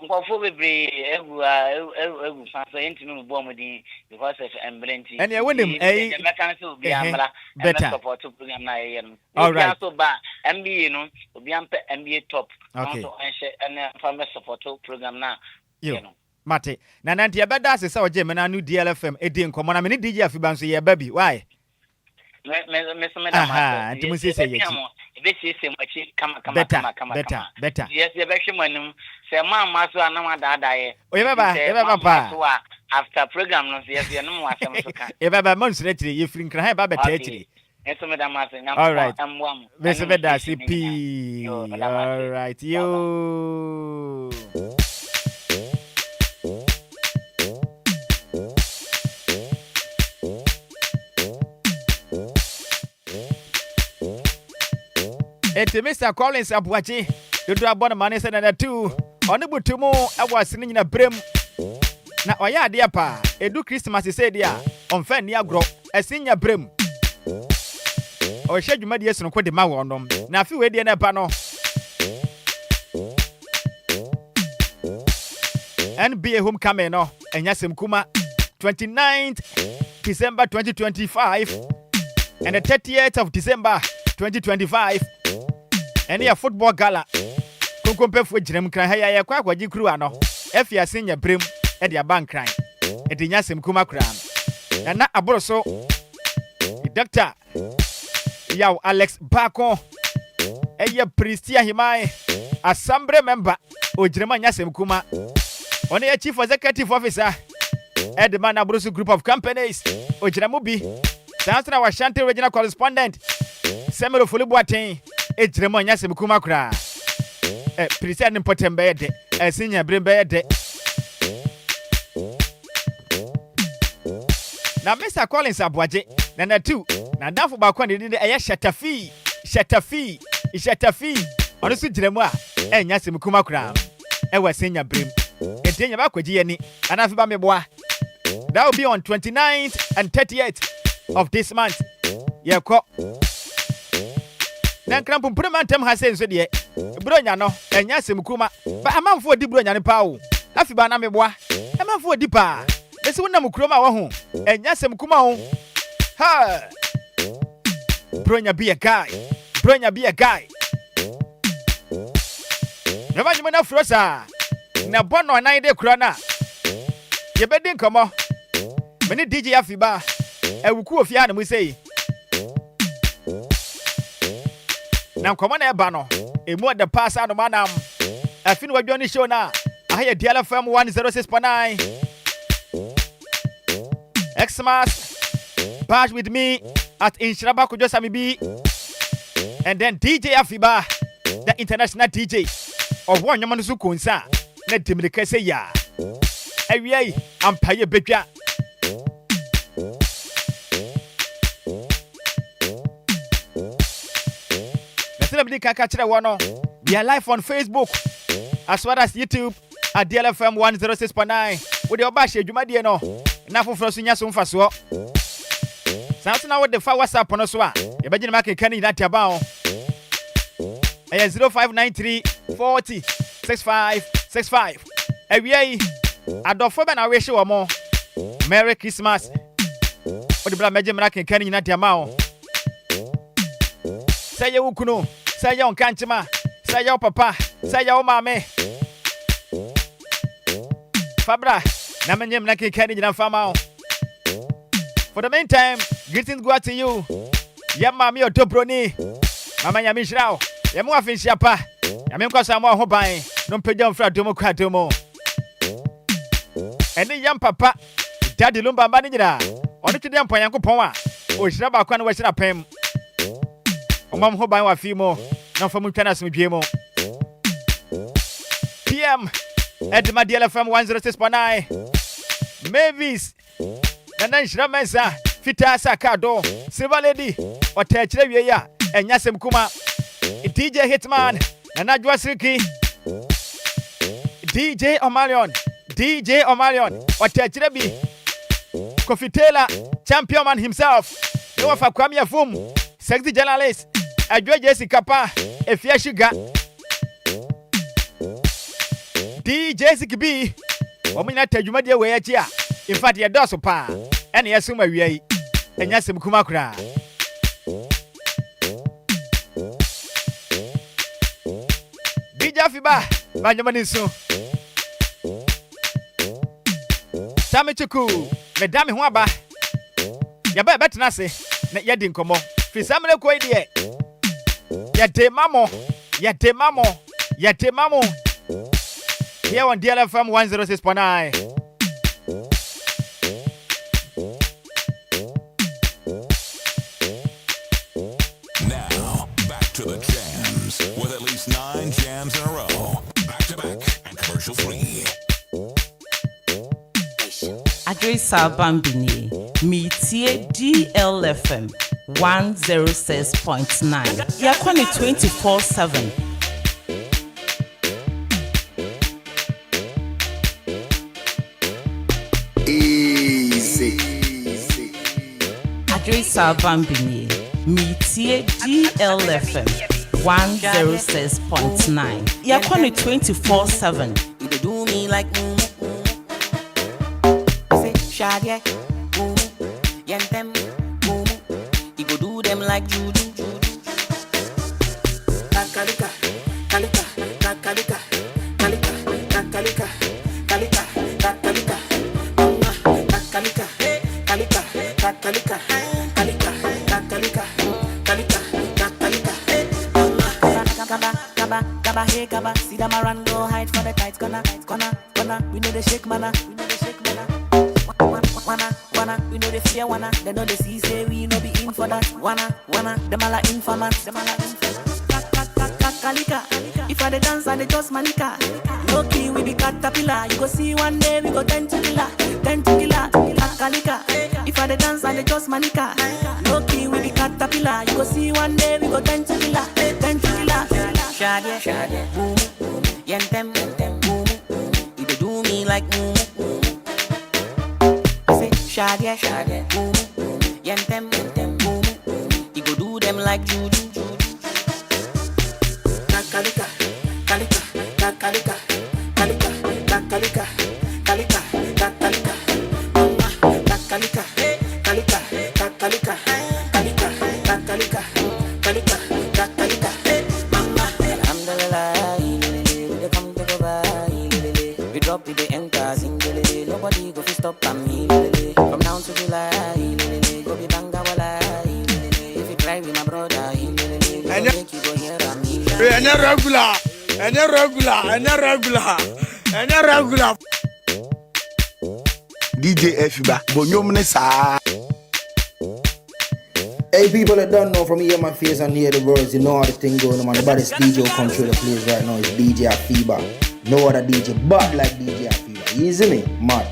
ngofo bebre egu fanso entimi mbo modin because of embrenti and you win me kan so bi amra better support program na ye no all right so ba MBA no obi ampe MBA top so enche and farm support program na you know mate na nanti ya beda se sa oje me na nu DLFM edi nkomo na me ni DJ Afiba nso ye baby why me so me da ma nti musi se yechi ebe se machi kama better yes ye be hwemanum se ma so anama daada ye ye beba pa after program no yes ye no asem so ka ye beba mon sire tire ye firi nkran ha ba beta tire eso me da ma se nyam amwam me se beda se pi all right yo Mr. Collins Abuachi, you do a bon man is another 2. On the butumo, I was singing in a brim. Now, oya dear pa, edu Christmas is said ya, on fan near grow, a senior brim. Or shed you made yes and quit the maw on them. Now, few way in a panel. NBA homecoming no enyasem kuma 29th December 2025 and the 30th of December 2025 and a football gala konkompe fu girem kran ha ya kwa kwaji kru ano efia senya brem e dia bank kran e de nyasem kuma kran na aboroso doctor yaw Alex Bako eye Pristia Himai assembly member o girem nyasem kuma on a chief executive officer at the Manabrusu group of companies o girem bi Sansra Washanti regional correspondent Semero Fulubuaten e girem nyasem kuma kra Pristia important bed senior brem bed. Na Mr. Collins Abwaje na 2 na danfo ba kwa ne eye Shatafi ono su giremu a enya sem kuma kura e wasenya brem etenya ba kwaji yani ana Afiba meboa. That will be on 29th and 30th of this month. Yeko na krampo premantem ha senso de bronya no enya sem kuma ba amanfo di bronya ne pa o Afiba na meboa amanfo di pa esi wona mukroma wa ho enya sem kuma ho ha bronya be a guy Never you na frosa na bono na ide kura na ye bedin komo meni DJ Afiba ewuku ofia na mu sei na komo na eba no emu the pass anu manam afini wadwo ni show na ahaye DLFM 106.9 Xmas bash with me at Nhyiraba Kwadwo Sammy and then DJ Afiba the international DJ of one yaman su konsa na dimrika say ya awie ampaye bedwa na celebrity kaka kire wono we are live on Facebook as well as YouTube at DLFM 106.9 with the oba shedwumade no na foforo so nya so mfaso Samson na with the WhatsApp no so a ye begin make kan ina tiaba o 0593 40 6565 awie adofo be na we hye wo mo Merry Christmas o de bla meje mra kan ina tiaba o say you kuno say you kanchima say you papa say you mama Fabra na menye mra kan ina fama o. For the meantime, greetings go out to you. Ya mami otobroni. Mama ya mishrao. Ya mu afin siapa. Ya me nkwa samu ho ban. No mpegya mfra domo kwa domo. Eni yam papa. Daddy Lumba mani nyira. Ono twede ampa Yankopon a. O hira ba kwa na wa hira pem. Omam ho ban wa fi mo. Na fa mu twana asomdwe mo. PM Edma DLFM 106.9. Mavis Nana Nhyiraba Fita Sakado Silver Lady Otechire wie ya enyasem kuma DJ Hitman Nana Dwasriki DJ Omarion Otechire bi Kofitela champion man himself no fa kwame afum sexy journalist Adwo Jessica pa Efia Sugar DJ Sikibi Omina tadwumade we yachi a in fact ya doso pa ene yesuma wiai enyasem kuma kura DJ Afiba banyamani so Sammy chuku medami ho aba ya ba betena se na yedi nkomo fi samre ko ide ya temamo here on DLFM 106.9 to the jams with at least 9 jams in a row, back to back and commercial free. Adresa Bambini, Meetie DLFM 106.9. Yakoni 24/7. Easy. Adresa Bambini, Meetie DLFM 106.9. Yakoni 24/7. You do me like Shadye, boom, yentem, boom. You go do them like juju. Kakalika, kalika, kakalika, kalika, kakalika, kalika, kakalika, kakalika, kalika, kakalika, kalika, kakalika, kalika, kakalika. Kaba, hey kaba, see them around go hide for the tights, gonna. We know the shake mana, Wanna, we know the fear wanna, they know the see say we no be in for that. Wanna, them all are informants, Kalika, if I the dance and the just manica, low key we be caterpillar. You go see one day we go 10 to killer. Kalika, if I the dance and the just manica, low key we be caterpillar. You go see one day we go 10 to killer. Shadye, boom, yentem, boom. You go do me like boom. Say shadye, boom, yentem, boom. You go do them like juju. Kalika, kalika, kalika, kalika, kalika, kalika, kalika, kalika, kalika, kalika, kalika, kalika, kalika, kalika. Alhamdulillah, they come to go by. We drop it, they enter, sing. Nobody go fi stop me. From now to July, go be banga wala. If you cry with my brother, make you go hear me. And a regular. DJ Afiba, Bonyomnesa. Hey, people that don't know, from hear my face and hear the words, you know how the thing going on. The baddest DJ who come through the place right now is DJ Afiba. No other DJ but like DJ Afiba. Easy me, mad.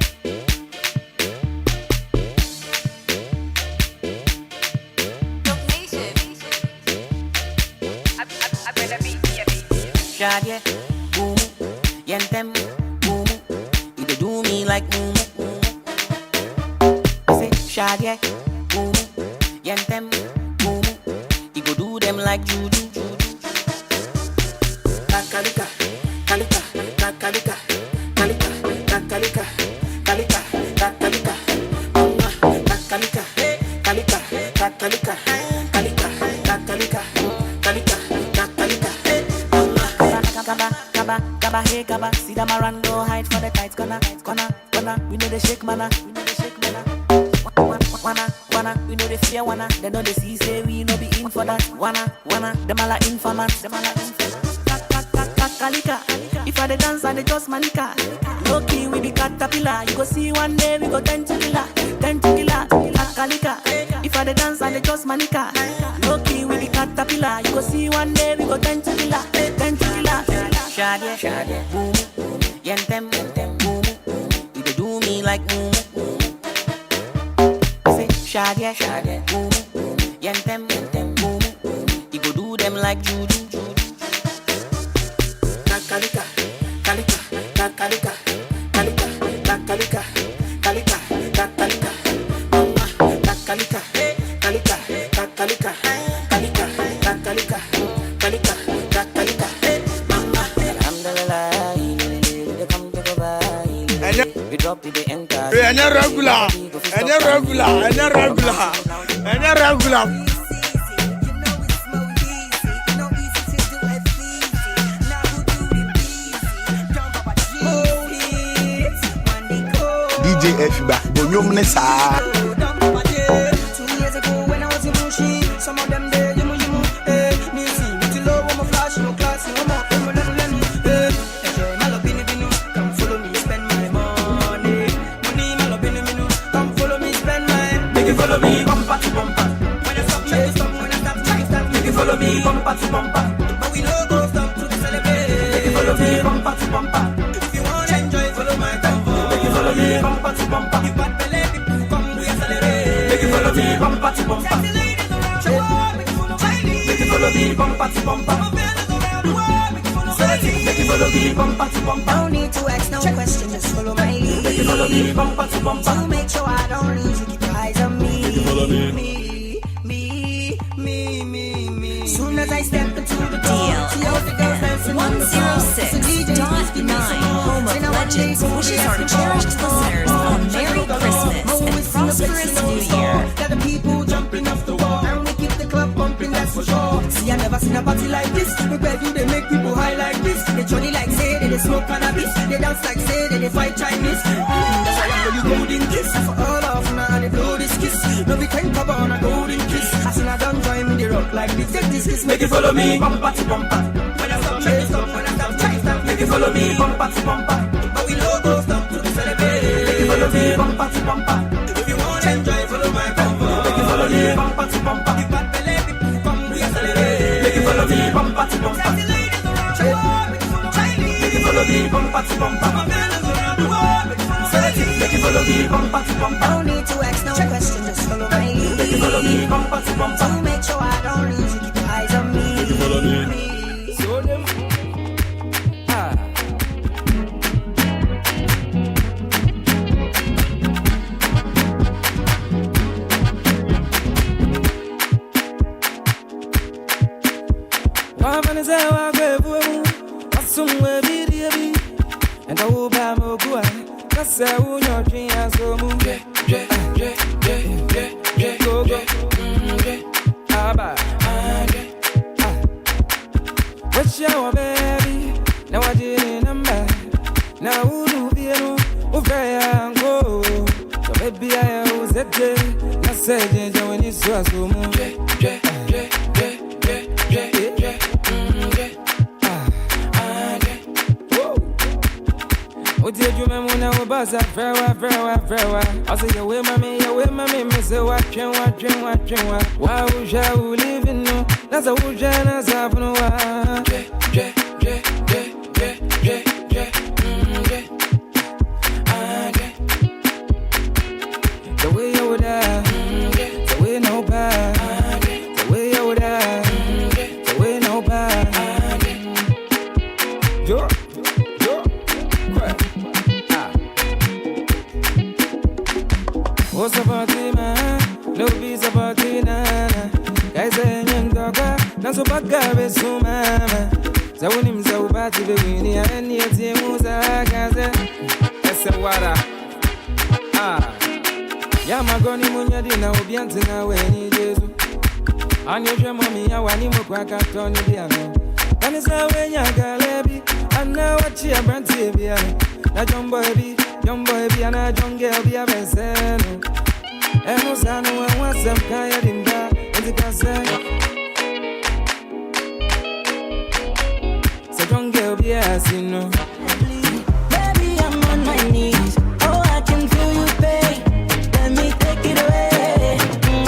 Shadye, boom, yentem, boom. You dey do me like boom. Say shadye, boom, yentem, boom. You go do them like juju. Kakalika, kalika, kakalika, kalika, kakalika, kalika, kakalika, kakalika, kalika, kakalika, kalika, kakalika, kalika, kakalika. Kaba, hey kaba, see them around go hide for the tights, gonna. We know the shake mana, Wanna, we know the fear wanna, they know the see say we no be in for that. Wanna, them all are informants, Kalika, if I the dance and the just manica, low key we be caterpillar. You go see one day we go 10 to killer. Kalika, if I the dance and the just manica, low key we be caterpillar. You go see one day we go 10 to killer. Shadye, boom, yentem, boom. You dey do me like boom. Say shadye, boom, yentem, boom. You go do them like juju. Kalika, kalika, kalika, kalika, kalika, kalika, kalika, kalika, kalika, kalika, kalika, kalika, kalika, kalika. Alhamdulillah, they come to go by. We drop it, they enter. And a regular. DJ Afiba, Bonyomnesa. 2 years ago when I was in Mushi, some of them there, you see, with the low, I'm a flash, no class, no more, enjoy my love, come follow me, spend my money, my love, come follow me, spend my, make you follow me, bumper to bumper, when I stop, when I stop, make you follow me, bumper to bumper, but we no go stop to celebrate, make you follow me, bumper to bumper, if you want to enjoy, follow my tempo, make you follow me, bumper to bumper, you bad belly, people come, we accelerate, make you follow me, bumper to bumper, make you follow me, bumper to bumper, make you follow me, bumper to bumper, don't need to ask no question, just follow my lead, make you follow me, bumper to bumper, to make sure I don't lose, you keep your eyes on me, make you follow me. Soon as I step into the door, DLFM 106.9, home of legends, wishes our cherished listeners a Merry Christmas. Cause in a party like this, we beg you, they make people high like this. They jolly like say, they smoke cannabis. They dance like say, they fight Chinese. That's why I call you golden kiss. For all of now, they blow this kiss. No, we can't cover on a golden kiss. As soon as I don't join me, they rock like this. Take this kiss, make it follow me, bumper to bumper. When I stop, make it stop. When I stop, try stop. Make it follow me, bumper to bumper. But we no go stop to celebrate. Make it follow me, bumper to bumper. If you want to enjoy, follow my combo. Make it follow me, bumper to bumper. If bad belly, people come, we are celebrate. Make it follow me, bumper to bumper. Make it follow me, bumper to bumper. Make it follow me, bumper to bumper. Don't need to ask no question, just follow my lead. Make it follow me, bumper to bumper. To make sure I don't lose you, keep your eyes on me. Make it follow me. So them. And I will buy more good. That's how you know dream as so move. Go go. Abba. What's your baby? Now I didn't number. Now who do be no? Who very go? So baby I was a day. I said you when you saw so move. What did you remember when I was buzz up very well? I say, you with mommy, me say, what dream. Why would you live in no? That's a wood, that's a no. The way you would have, the way no bad, the way you would have, the way no bad. What's about the man? No peace about the nana. Guys, I ain't dogga. That's what I got with so mama. So when him so bad to the winning, I need to move a gaza. That's a water. Yamagoni Munya dinner will be until now when he is. And your dream of me, I want him to crack at Tony Piano. And it's how when you're galabi. And now what you are brand TV. Now, young boy, and a young girl be a vessel. And no son, no one wants some kind of in bar, and the castle. So, young girl be a sinner. Baby, I'm on my knees. Oh, I can feel you, babe. Let me take it away.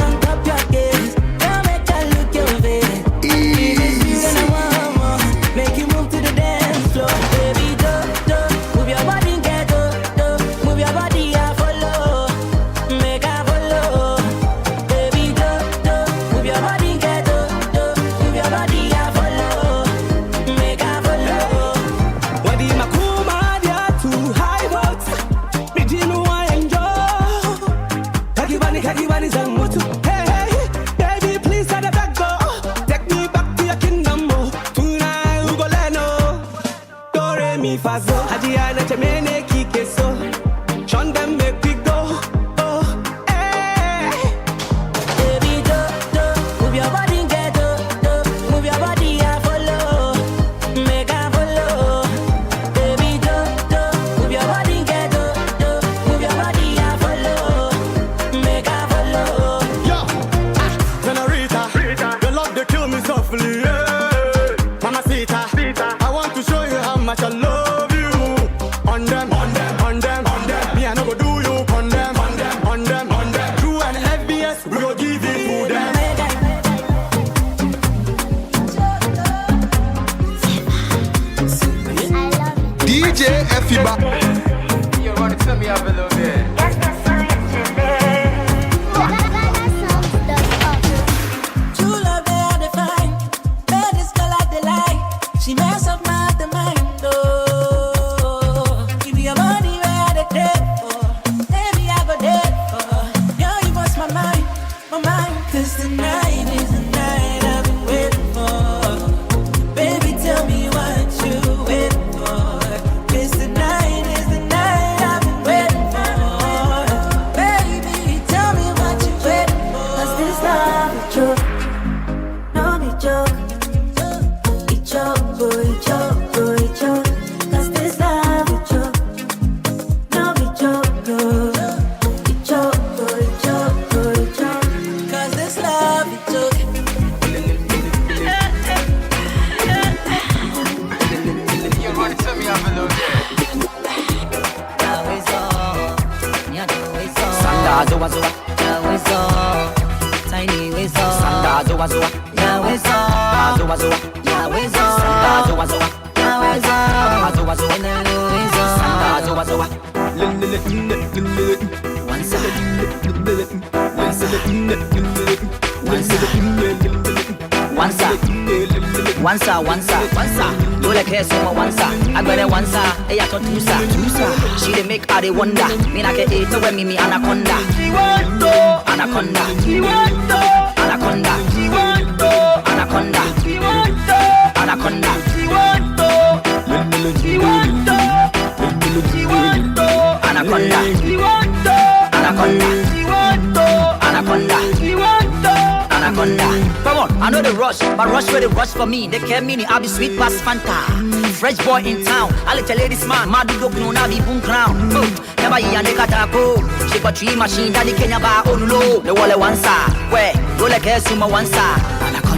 On top your gaze. Now make I look your face. Easy. And I want more. Make you move to the dance floor. Baby, do. Move your body, get do. Move your body, I follow. Make I follow. Baby, do. Move your body, get do. Move your body, I follow. Make I follow. What do you call my dear too high votes? Me do know I enjoy. Kakibani zangutu. Hey, baby, please let the back go. Take me back to your kingdom, oh. Tonight we go leno. Do re mi fa so. Adiana chemene kike so. Shun them make we go. Oh, hey. Baby, do. Move your body, get do. Move your body, I follow. Make I follow. Baby, do. Move your body, get do. Move your body, I follow. Make I follow. Yo, Senorita, your love they kill me softly. Yeah. Mamacita, I want to show you how much I love you. On them. Me I no go do you on them. True and FBS, we go give it to them. DJ Afiba. You want to tell me up a little bit? True love, they are defined. Bad is color like the light. She mess up my mind, oh. Give me your money where they dead for. Baby, I go dead for. Girl, you bust my mind. 'Cause tonight is the night I've been waiting for. Baby, tell me what you waiting for. 'Cause tonight is the night I've been waiting for. zoa zoa, yeah we so. Tiny we so. Sanda zoa zoa, yeah we so. Zoa zoa, yeah we so. Sanda zoa zoa, yeah we so. Zoa zoa, yeah we so. Sanda zoa zoa. One side, one side, one side, one side, one side. You like hair so one side. I got it one side. Hey, I thought two side. She dey make all they wonder. Me like a eat when me anaconda. Anaconda. Anaconda. Anaconda. Anaconda. Anaconda. Anaconda. Anaconda. Come on, I know the rush, but rush where they rush for me. They care meaning I'll be sweet past Fanta. Fresh boy in town, I let a ladies man, Madu Dok no na be boom crown. Never ya ne katako. She got 3 machine daddy Kenya ba olulo. The wall one side, where you like hair suma one side.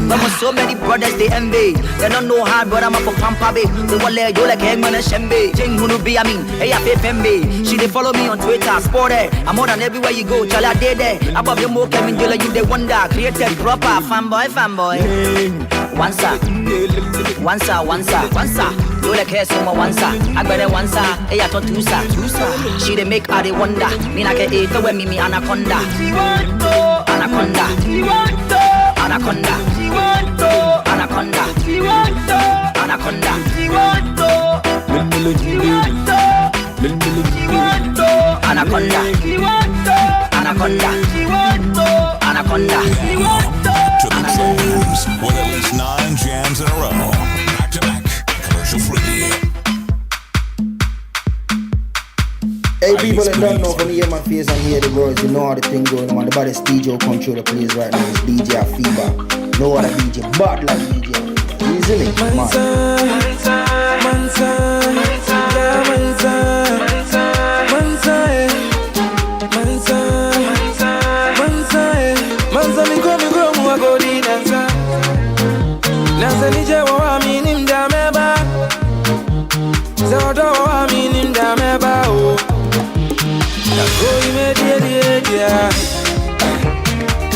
But so many brothers they envy. They don't know how, but I'm up for Pampa Bay. The wall you like Hangman and Shembe. Jing Hunu be, I mean, hey, I pay Pembe. She they follow me on Twitter, sport it. I'm more than everywhere you go, Chala Dede. Above the more Kevin Dilla, you they wonder. Created proper, fanboy. One side, one side, one side, one side. You like hair so one side. I got it one side, hey, I thought two side. She they make all they wonder. Me like a eater when me anaconda. Anaconda. Anaconda. Anaconda. Anaconda. Anaconda. Anaconda. Anaconda. To the jams with at least 9 jams in a row. Back to back, commercial free. Hey people that don't know, when you hear my face and hear the words, you know how the thing going on. The baddest DJ who control the place right now is DJ Afiba. No other DJ, but like DJ. Easily, man.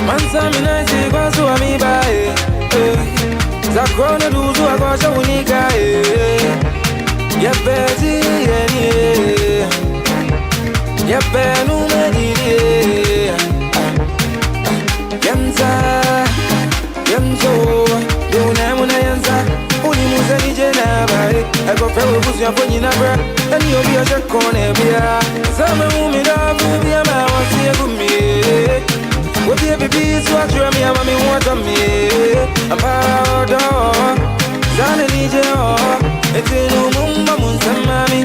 Mansa mina si kwa suwa mi ba Zakona duzu akosha unika Yepeti yeni Yepenu mediri Yemza Yemzo Muna yanza Uni muze nije na bae Eko fewe kusu ya fonyi na bra Eni obi ya shakone bia Zame umida fubi ya mawasi ya gumi What the baby is what you me and me want on me. I'm proud of Zane nije It's no mumba munsa mami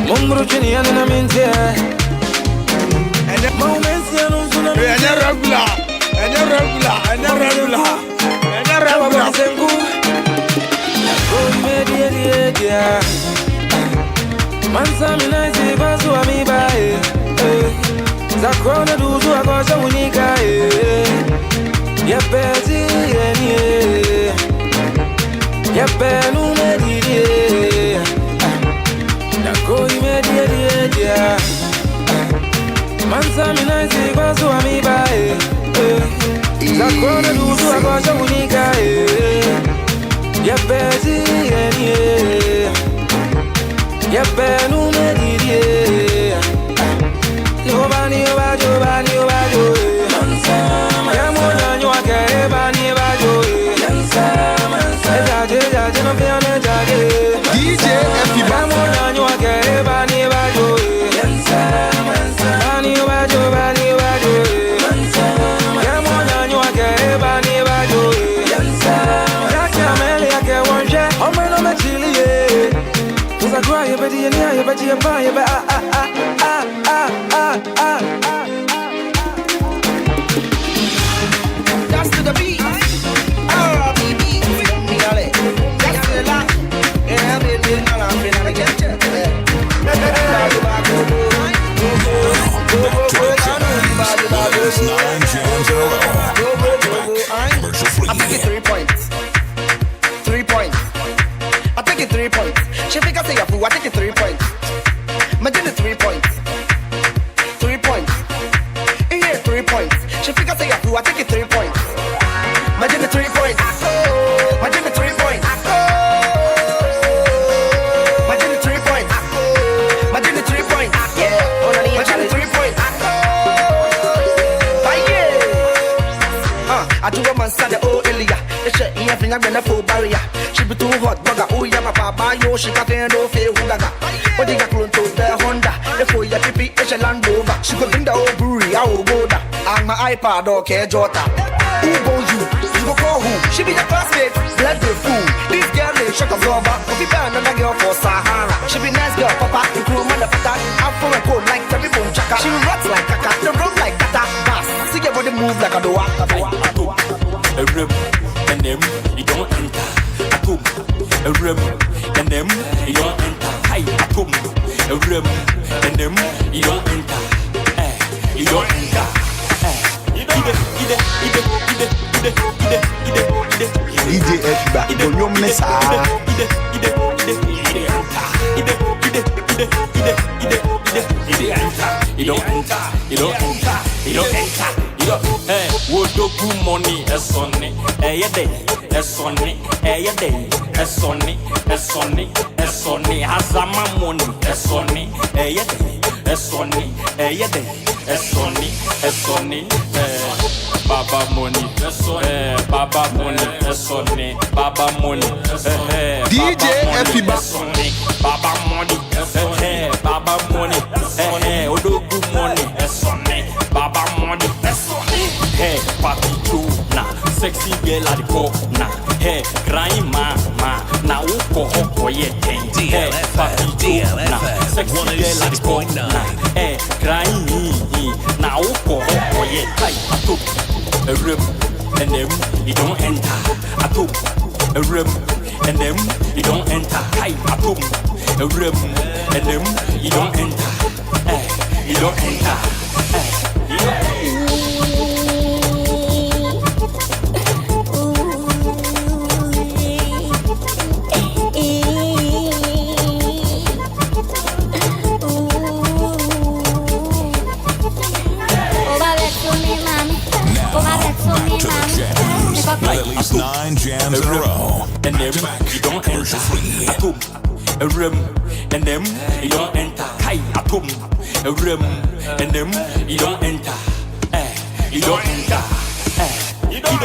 Mumbru chini yana na mintia Moments ya nunzuna mintia Enya regular Sengu Go media Mansa mina isi kwa suwa mi bae Zakona duzu akosha unika Yepeti yeni Yepenu mediri Nako imediri Mansa mina isi kwa suwa mi bae Zakona duzu akosha unika Yepeti yeni Yepenu mediri Bani obajo Yamuna nyuake bani obajo Jaje no fiane jaje DJ Afiba Yamuna nyuake bani obajo Bani obajo Yamuna nyuake bani obajo Yaka mele yake wonje Ome no me chili ye Uza kwa yebedi yenia yebedi yeba yeba That's to the beat. R.B.B. That's to the lot. Yeah, I'm in the get you. I take it 3 points. 3 points. I take it 3 points. She think I say a fool. I take it 3 points. Imagine the 3 points. She figure say I take it 3 points. Imagine the 3 points. Imagine the 3 points. Imagine the 3 points. Imagine the 3 points. Yeah, imagine the 3 points. I do a man sad oh Elia. It's a thing I'm gonna full barrier. She be too hot, bugger. Oh yeah, my papa, yo, she can't no fail who gaga. But they got clone to the Honda. If we are pipi, it's a Land Rover. She could bring the old brewery, I will go down. And my iPad, okay, Jota. Who go you? You go call who? She be the classmate, blood the fool. This girl is shock absorber. If you ban another girl for Sahara. She be nice girl, papa, you cool motherfucker. Afro and cold like Terry Bone Chaka. She rots like Kaka, the room like Kata. Bass, see your body move like a doa. A rib and them, you don't enter. A boom, a rib and them, you don't enter. Hi, a boom, a rib and them, you don't enter. You don't enter. DJ Afiba, Bonyo Mesa. You don't enter. You don't enter. You don't enter. Hey, would you good money? A sonny, a day, a sonny, a day, a sonny, a sonny, a sonny, has a money, a sonny, a day, a sonny, a day, a sonny, a sonny, Baba money, Baba money, a sonny, Baba money, DJ Afiba, Baba money, Baba money, Odo good money, a sonny, Baba money. Hey, papi too, na sexy girl at the corner. Hey, crying mama, na uko hoko ye ten. Hey, papi too, na sexy girl at the corner. Hey, crying na uko hoko ye. Hey, I took a rib and them you don't enter. I took a rib and them you don't enter. Hey, I took a rib and them you don't enter. Hey, you don't enter. Hey, With at least 9 jams in a row. And them you don't enter. Atum, a rim, and them you don't enter. Kai, atum, a rim, and them you don't enter. You don't enter.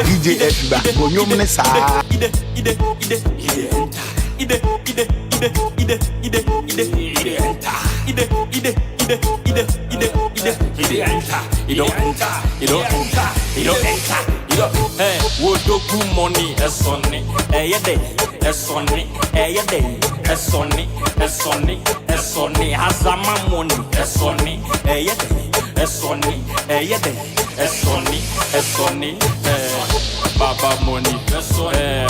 DJ Afiba, Bonyo Mesa. You don't enter. You don't enter. You don't enter. Hey, would you good money? A sonny, a day, a sonny, a day, a sonny, a sonny, a sonny, has a money, a sonny, a day, a sonny, a day, a sonny, a sonny, Baba money,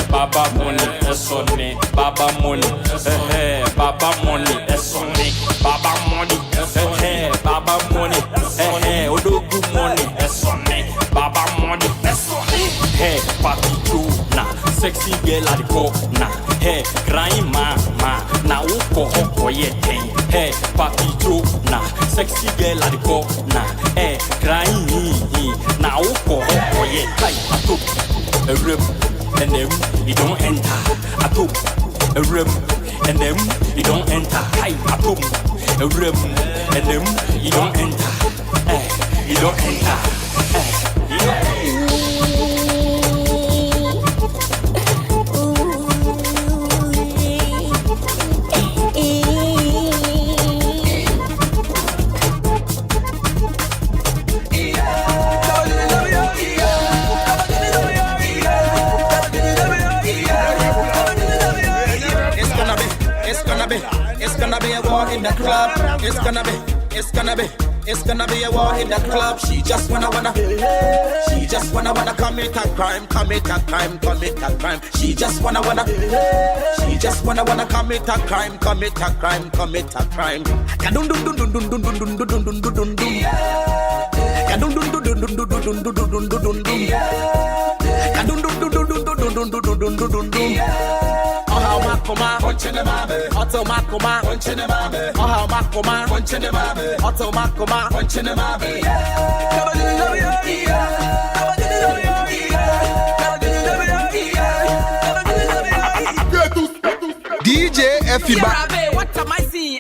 Baba money, a sonny, Baba money, Baba money, a sonny, Baba money, Baba money, Odo good money, a sonny, Baba money, a sonny. Hey, papi too, na sexy girl at the corner. Hey, crying mama, na uko hoko ye ten. Hey, papi too, na sexy girl at the corner. Hey, crying na uko hoko ye. Hey, I took a rib and them you don't enter. I took a rib and them you don't enter. Hey, I took a rib and them you don't enter. Hey, you don't enter. Hey, you don't enter. In the club, it's gonna be a war in the club. She just wanna commit a crime. She just wanna commit a crime. Dun dun dun dun dun dun dun dun dun dun dun dun dun. Dun dun dun dun dun dun dun dun dun dun dun dun. Dun dun dun dun dun dun dun dun dun dun dun. Oha makoma, ponchene mabe. Otto makoma, ponchene mabe. Oha makoma, ponchene mabe. Otto makoma, ponchene mabe. DJ Afiba. What am I seeing?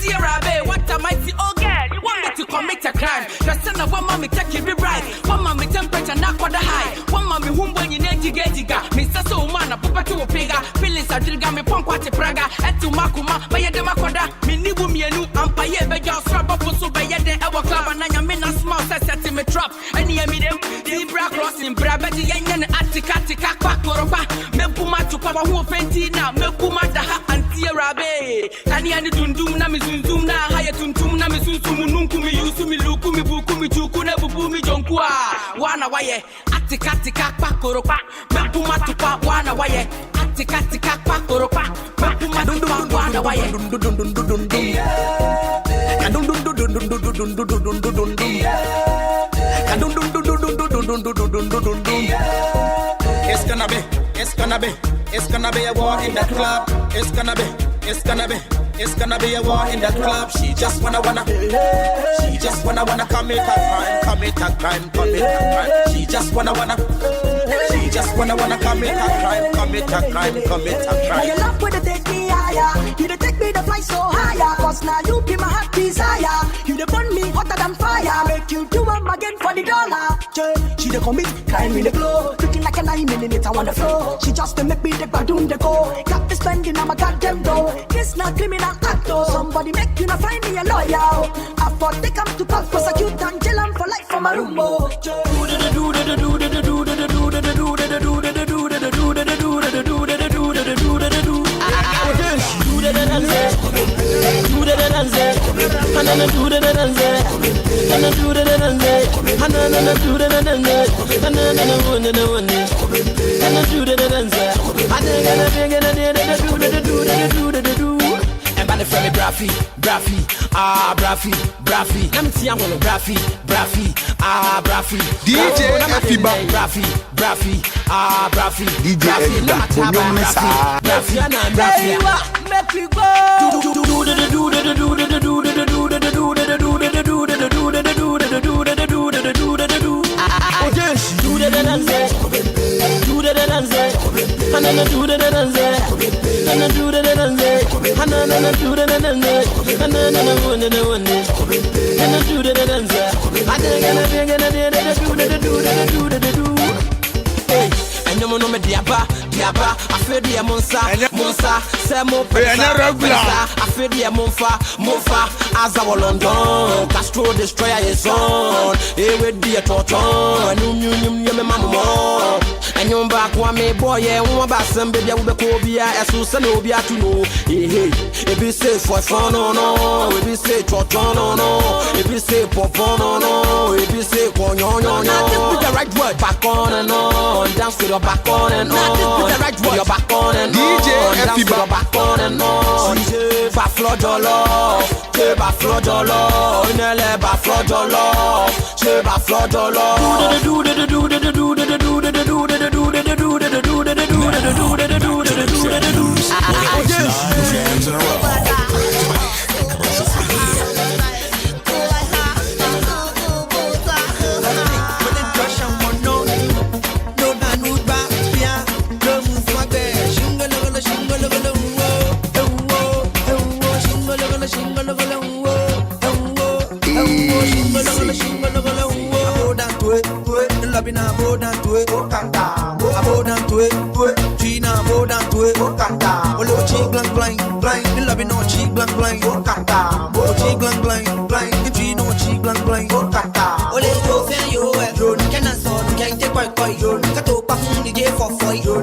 Nhyiraba, what am I seeing? Oh girl, you want me to commit a crime? The son of one mommy take it right. One mommy temperature not quite high. One mommy whom when you need to get jiga. Mr. So man, a papa to a pega. Phyllis a drink me pump what praga. Etu makuma, by a demakoda. Minibu mienu, ampaye be just rub up so by a day our club and I am in a small set me trap. And you meet them, the bra crossing, brabati and attika, quackoropa. Mepuma to cover who fenty now, Mepuma daha Nhyiraba. Can you dundum na mizunzum na haya tuntum na mizunzum nunkumi yusumi lukumi bukumi chukune bubumi jonkua. Wana waye, attika quackoropa. Mepuma tupa, wana waye, attika quackoropa. Mepuma tupa, wana waye. It's gonna be a war in the club. It's gonna be a war in the club. She just wanna commit a crime. She just wanna commit a crime. You love when they take me higher. You they take me to fly so higher. Cause now you be my heart desire. You they burn me hotter than fire. Make you do them again for the dollar. She they commit crime in the glow. Looking like a 9 minute on the floor. She just to make me the badoon the go. Got me spending on my goddamn dough. This not criminal act though. Somebody make you not find me a lawyer. I thought they come to court, prosecute and jail them for life from a room. Braffy, let me see I'm gonna Braffy, Braffy. DJ Afiba. Braffy, DJ Afiba. Braffy. Make we go. No me diaba, I feel the monsa, Samo Pesa, I feel the Monfa, as our London, Castro destroyer is on, it would be a torton, and you mamma, and you back one me boy, and one about some baby, I will be Cobia, as Susan Obia to know, if you say for fun, no, if you say torton, no, if you say popon, no, if you say conyon, no, the right word, back on and on, dance to the back on and on, the right word, you're back on and on, DJ Afiba, back on and on, ba flodolo, ba flodolo, inele ba flodolo, ba flodolo,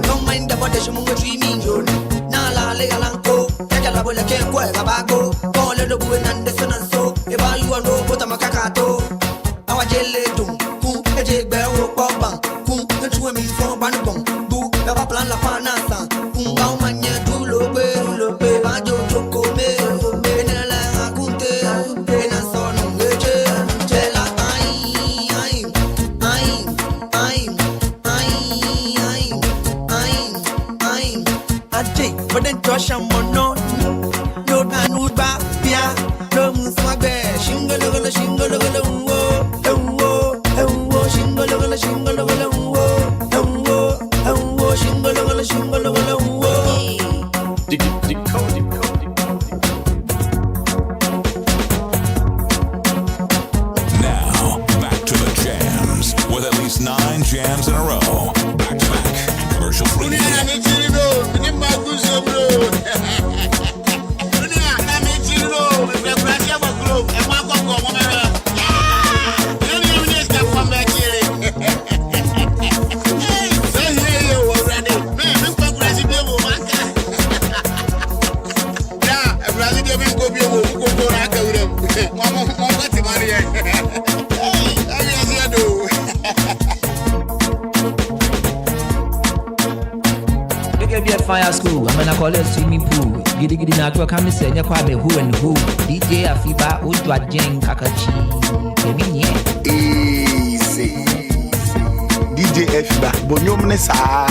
don't mind the body, she move dreaming. Nala legalanco, Takalabula can't quite abago. Call it the woman and the son and so. If I you are no put a macacato, our jelly doom, who a jig bell, papa, who the two me for Banabon, boo, the plan la panasa, who bow mania to lobe, bajo choco, Benella Kunte, Benason, Jella, I'm. J, but then Tosha Mono. No, no, Bia, no, Muswabe, Shingle, Shingle, Shingle, Now, back to the jams, with at least 9 jams in a row. Back to back, commercial free. Fire school, I'm gonna call it swimming pool. Giddy giddy na kwa kami se nya kwa be who and who. DJ Afiba, Udwa Jen Kakachi. Kemi Easy. DJ Afiba, bonyom ne sa.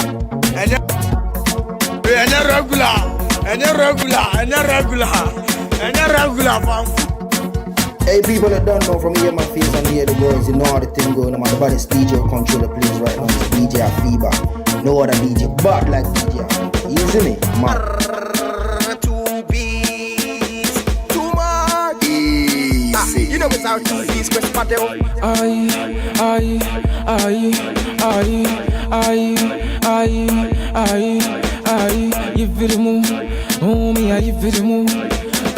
Enya regular fam. Hey people that don't know from hear my face and hear the words, you know how the thing going on. The baddest DJ control the place right now is DJ Afiba. No other DJ, but like DJ Afiba. Easy me, man. 2 beats, too much. Easy. You know it's our 2 beats, Chris Patel. You feel the move, oh me, you feel the move.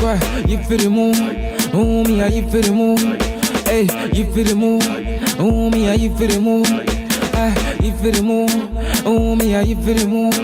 Why you feel the move, oh me, you feel the move. Hey, you feel the move, oh me, you feel the move. You feel the move, oh me, you feel the move.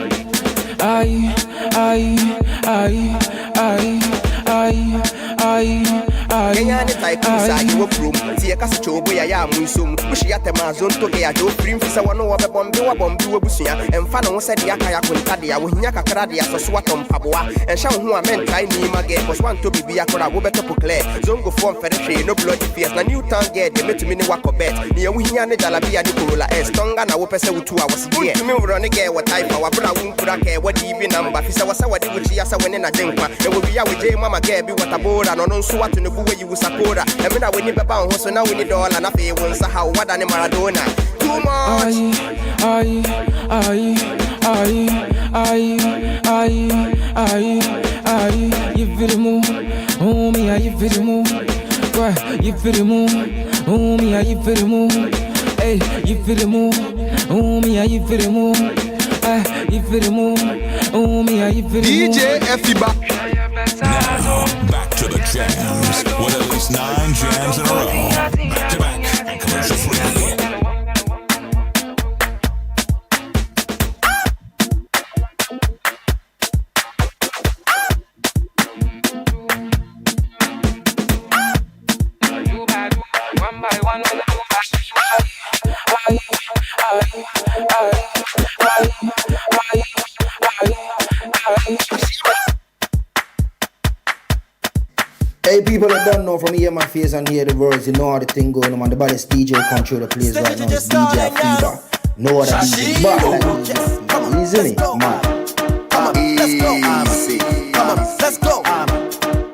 Kenya ni tycoon sa you from tie ka se chobo ya munsum mushi ya tema zon to ke ya do prim fisa wano wa be bombi wa busua emfa no se de aka ya konta de ya wo hinya kakra de asoso atom paboa enhya ho a men try ni mage cause want to bibia kora wo beto clear zongo form fere hwe no blood fierce na new town get de metumi ni wakobet ni ya wo hinya ne dalabia ni korola s tonga na wo pese wo tu a wose de tumi wro ne ge wo type wa bra wo nkura ke wo di bi number fisa wasa wade wo chi ya sa wene na denkwa e wo bia wo je mama ge bi watabora no no nso wato ne buwe you sakora e me na we ni beba ho so na we ni dollar na fe won sa how wada ni Maradona too much you feel the move, oh me, you feel the move. Why you feel the move, oh me, you feel the move. Hey, you feel the move, oh me, you feel the move. You feel the move, oh me, you feel the move. DJ Afiba. Now, back to the jams, with at least 9 jams in a row. Back to back, commercial free. Hey people that don't know from hear my face and hear the words, you know how the thing going on. The baddest DJ control the place right now is DJ Afiba. No other DJ, but like DJ Afiba. Easy me, man. Come on, let's go. Come on, let's go.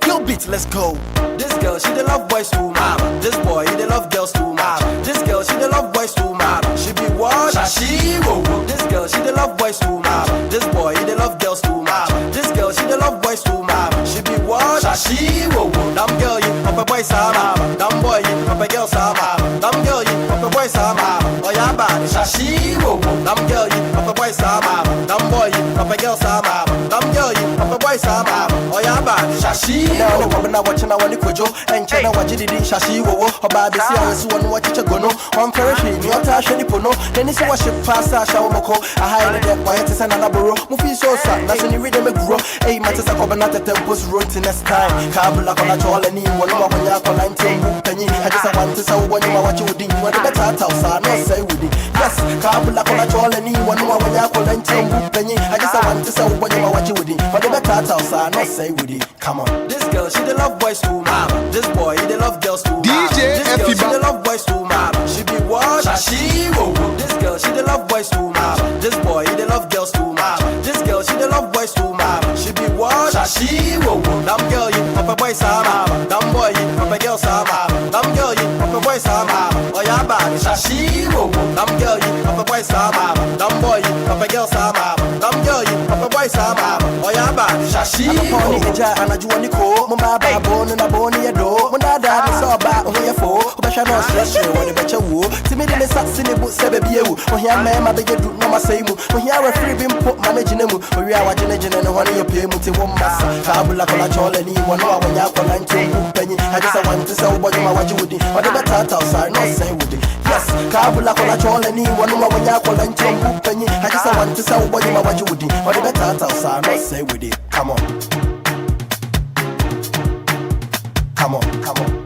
Kill beats, let's go. This girl, she the love boys too much. This boy, he the love girls too much. This girl, she the love boys too much. She be what? She whoa. This girl, she the love boys too much. This boy, he the love girls too much. This girl, she the love boys too much. She be what? She whoa. Damn girl, you up a boy sama. Damn boy, you up a girl sama. Damn girl, you up a boy sama. Oh yeah, bad. She whoa. Damn girl, you up a boy sama. Damn boy, you up a girl sama. Damn girl, you up a boy sama. Oh yeah, bad. She now the woman watching I want to kojo and chana wajidi di shashi wo. Oba be see I see one watch gono. One perish ni ota sheni pono. Then is what she pass a show moko. I hide the quiet is another borough. Mufi so sad. That's when you read them grow. Hey, matters are coming at the tempos road to next time. Kabla kola chola ni one more when you call 19 penny. I just want to say when you watch you ding. When the better house I not say with it. Yes, kabla kola chola ni one more when you call 19 penny. I just want to say when you watch you ding. When the better house I not say with it. Come on. This girl, she the love boys too much. This boy, he the love girls too much. DJ This girl, she the love boys too much. She be what? She whoa. This girl, she the love boys too much. This boy, he the love girls too much. This girl, she the love boys too much. Sama, dumb boy, Papa girl Sama, dumb girl, Papa boy Sama, Oyaba, Shashi, Pony, and a Juanico, Mumba, Bone and a bony do, Mundada, Soba, Oyafo, Bashano, when the better woo, Timid in the Satsini boot, Sebebu, or here, ma'am, I begin to know my same, or here a free beam put managing him, or we are watching and one of your payment in 1 month, Kabula, Colachol, and 1 hour when you're going to penny. I just want to sell what you want you with it, or the better outside, not say with it. Yes, Kabula, Colachol, and 1 hour when you're going to penny. I just want to sell what you want you with it, or the better outside, not say with it. Come on. Come on, come on.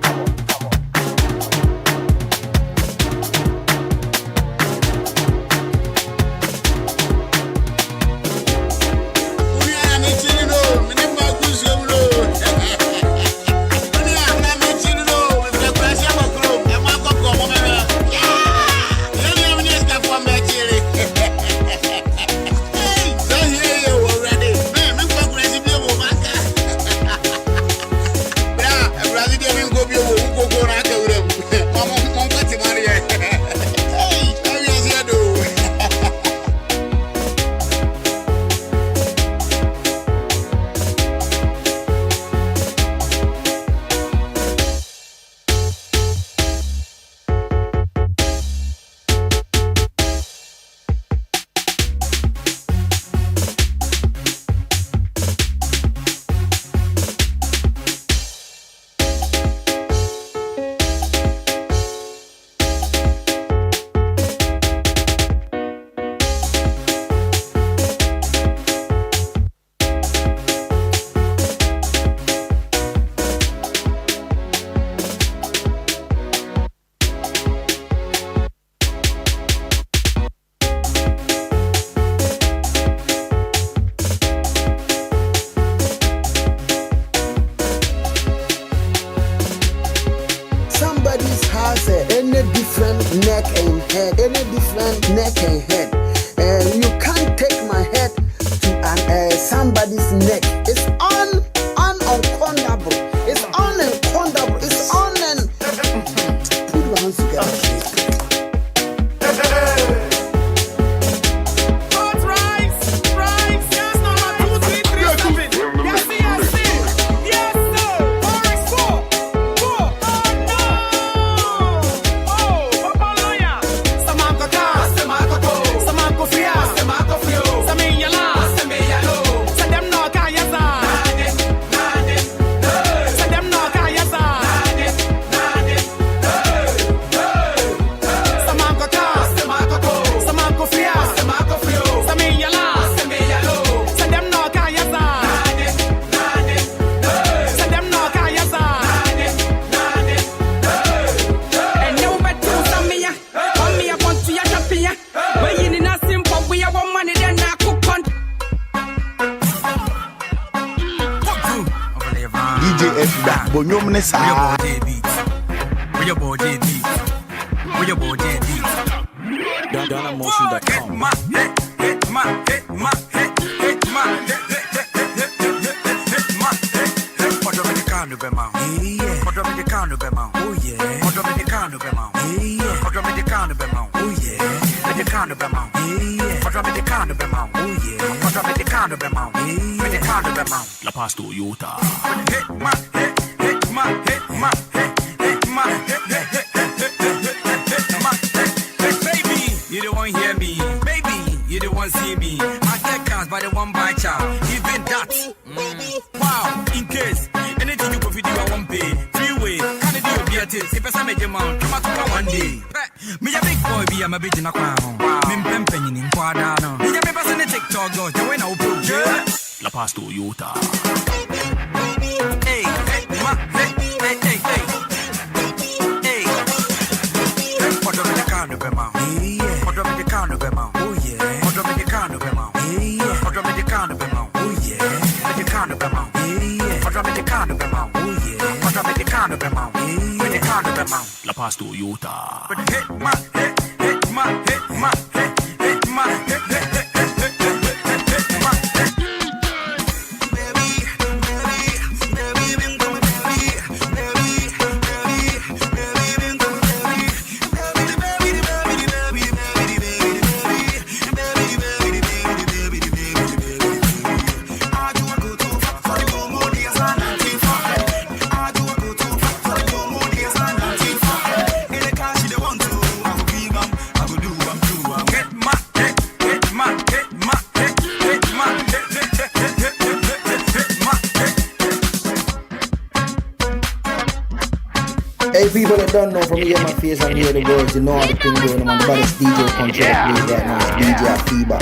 Hey, people that don't know from hear my face and hear the words, you know how the thing going on. The baddest DJ country that plays right now is DJ Afiba.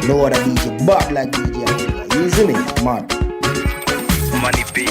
No other DJ, but like DJ Afiba. You see me? Man. Money B.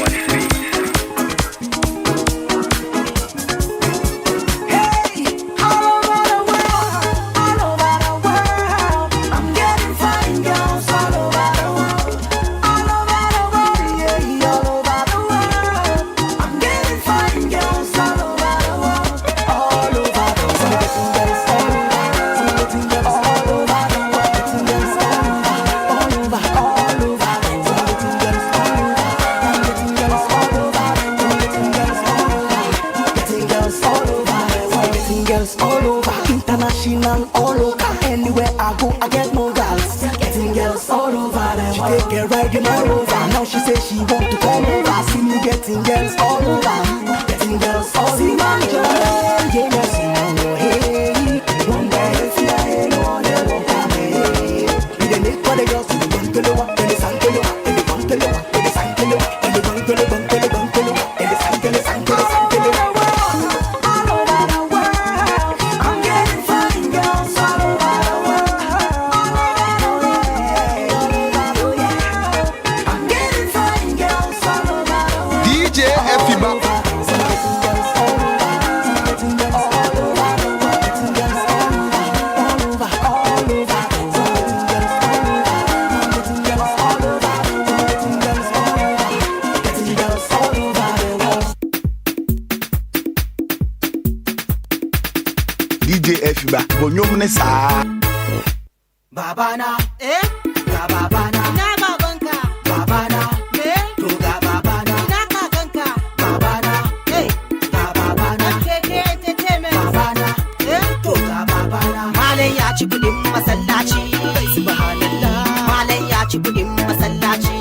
Now she says she want to come over. See me getting girls all over. Getting girls all over. See my joy, yeah, yes, hey. One day if you ain't no one that won't come hey. You dey make for the girls to the bungalow, and the sankelo, and the bungalow, and the sankelo, and the bungalow, and the sankelo. All over the world, I'm getting fine girls all over the world. All over the world, I'm getting fine girls all over the world. DJ Afiba. DJ Afiba. Bonyom ne sa. Babana, ga babana. Ina babanka? Babana, to ga babana. Ina kakanka? Babana, ga babana. Keke entertainment. Babana, to ga babana. Malam ya ci kudin masallaci. Subhanallah. Malam ya ci kudin masallaci.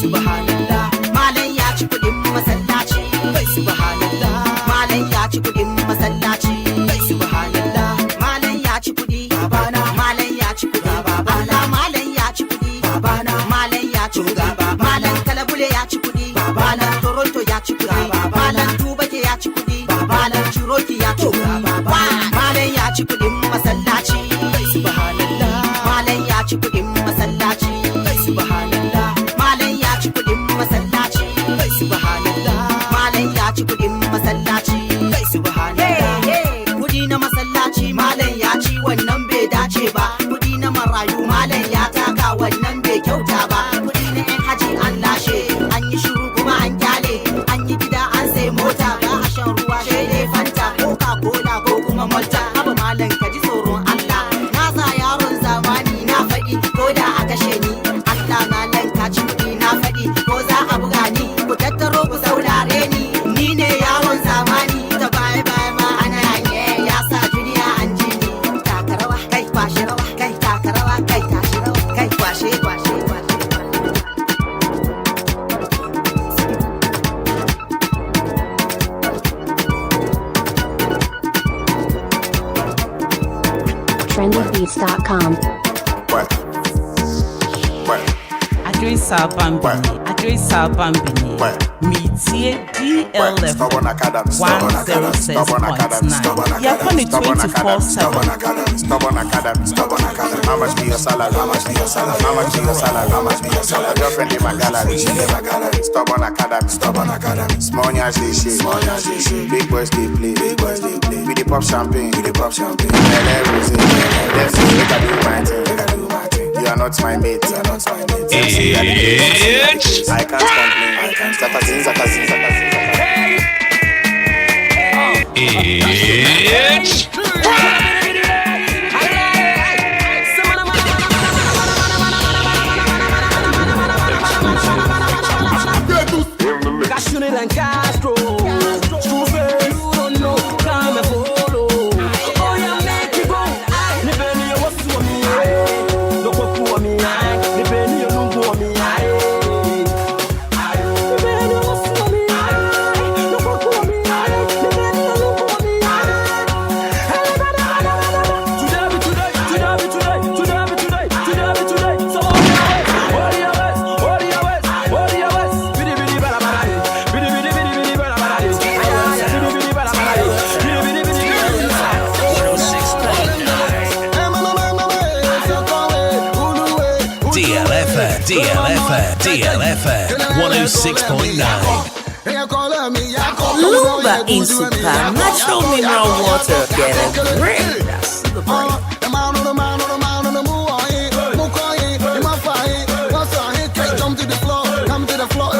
Subhanallah. Malam ya ci kudin masallaci. Subhanallah. Malam ya ci kudin masallaci. Subhanallah. Malam ya ci kudi. Babana. Malam ya ci kudi. Babana. Malam ya ci kudi. Babana. Malam ya ci kudi. Malam Kalabule ya ci kudi. Babana. Toronto ya ci kudi. Malam Tubake ya ci kudi. Malam Chiroki ya ci kudi. Malam ya ci kudin masallaci. Subhanallah. Malam ya ci kudin masallaci. Subhanallah. Malam ya ci kudin masallaci. Subhanallah. Malam ya ci kudin masallaci. Subhanallah. Kudi na masallaci malam ya ci wannan bai dace ba. Kudi na marayu malam ya taka wannan bai kyauta ba. Kudi na yan haji an lashe, an yi shiru kuma an kyale, an yi gida an sai mota ba a shan ruwa shede fanta coca-cola ko kuma malta. Abu malam ka ji tsoron Allah, na sa yaron zamani na faɗi ko da a kashe ni. Allah malam ka ci kudi na faɗi ko za a buga ni. Ku tattaro ku saurare ni ne yaron zamani. Ta baya baya ma ana yanye ya sa duniya an ji ni. Taka rawa kai kwashe rawa kai taka rawa kai tashi rawa kai kwashe. trendybeats.com. Adresa Bambini. Meetie DLFM 106.9. You're on it 24/7. Stubborn academy. How much be your salary? How much be your salary? Your girlfriend in my gallery. Stubborn academy. Small nyash they shake. Big boys they play. We dey pop champagne. LA Rose. Let's see, make I do my thing. You are not my mate. I can't complain. It's Cashunit and Castro. True face, you don't know. Come and follow. Oh, yeah, make it go. Nibeni, you was to me. Look what for me. Nibeni, you don't go me. Nibeni, you was to me. Look what for me. Nibeni, you don't go me. DLFM 106.9. Lumba in super natural mineral water. Get a break. That's the break. Jump to the floor, come to the floor.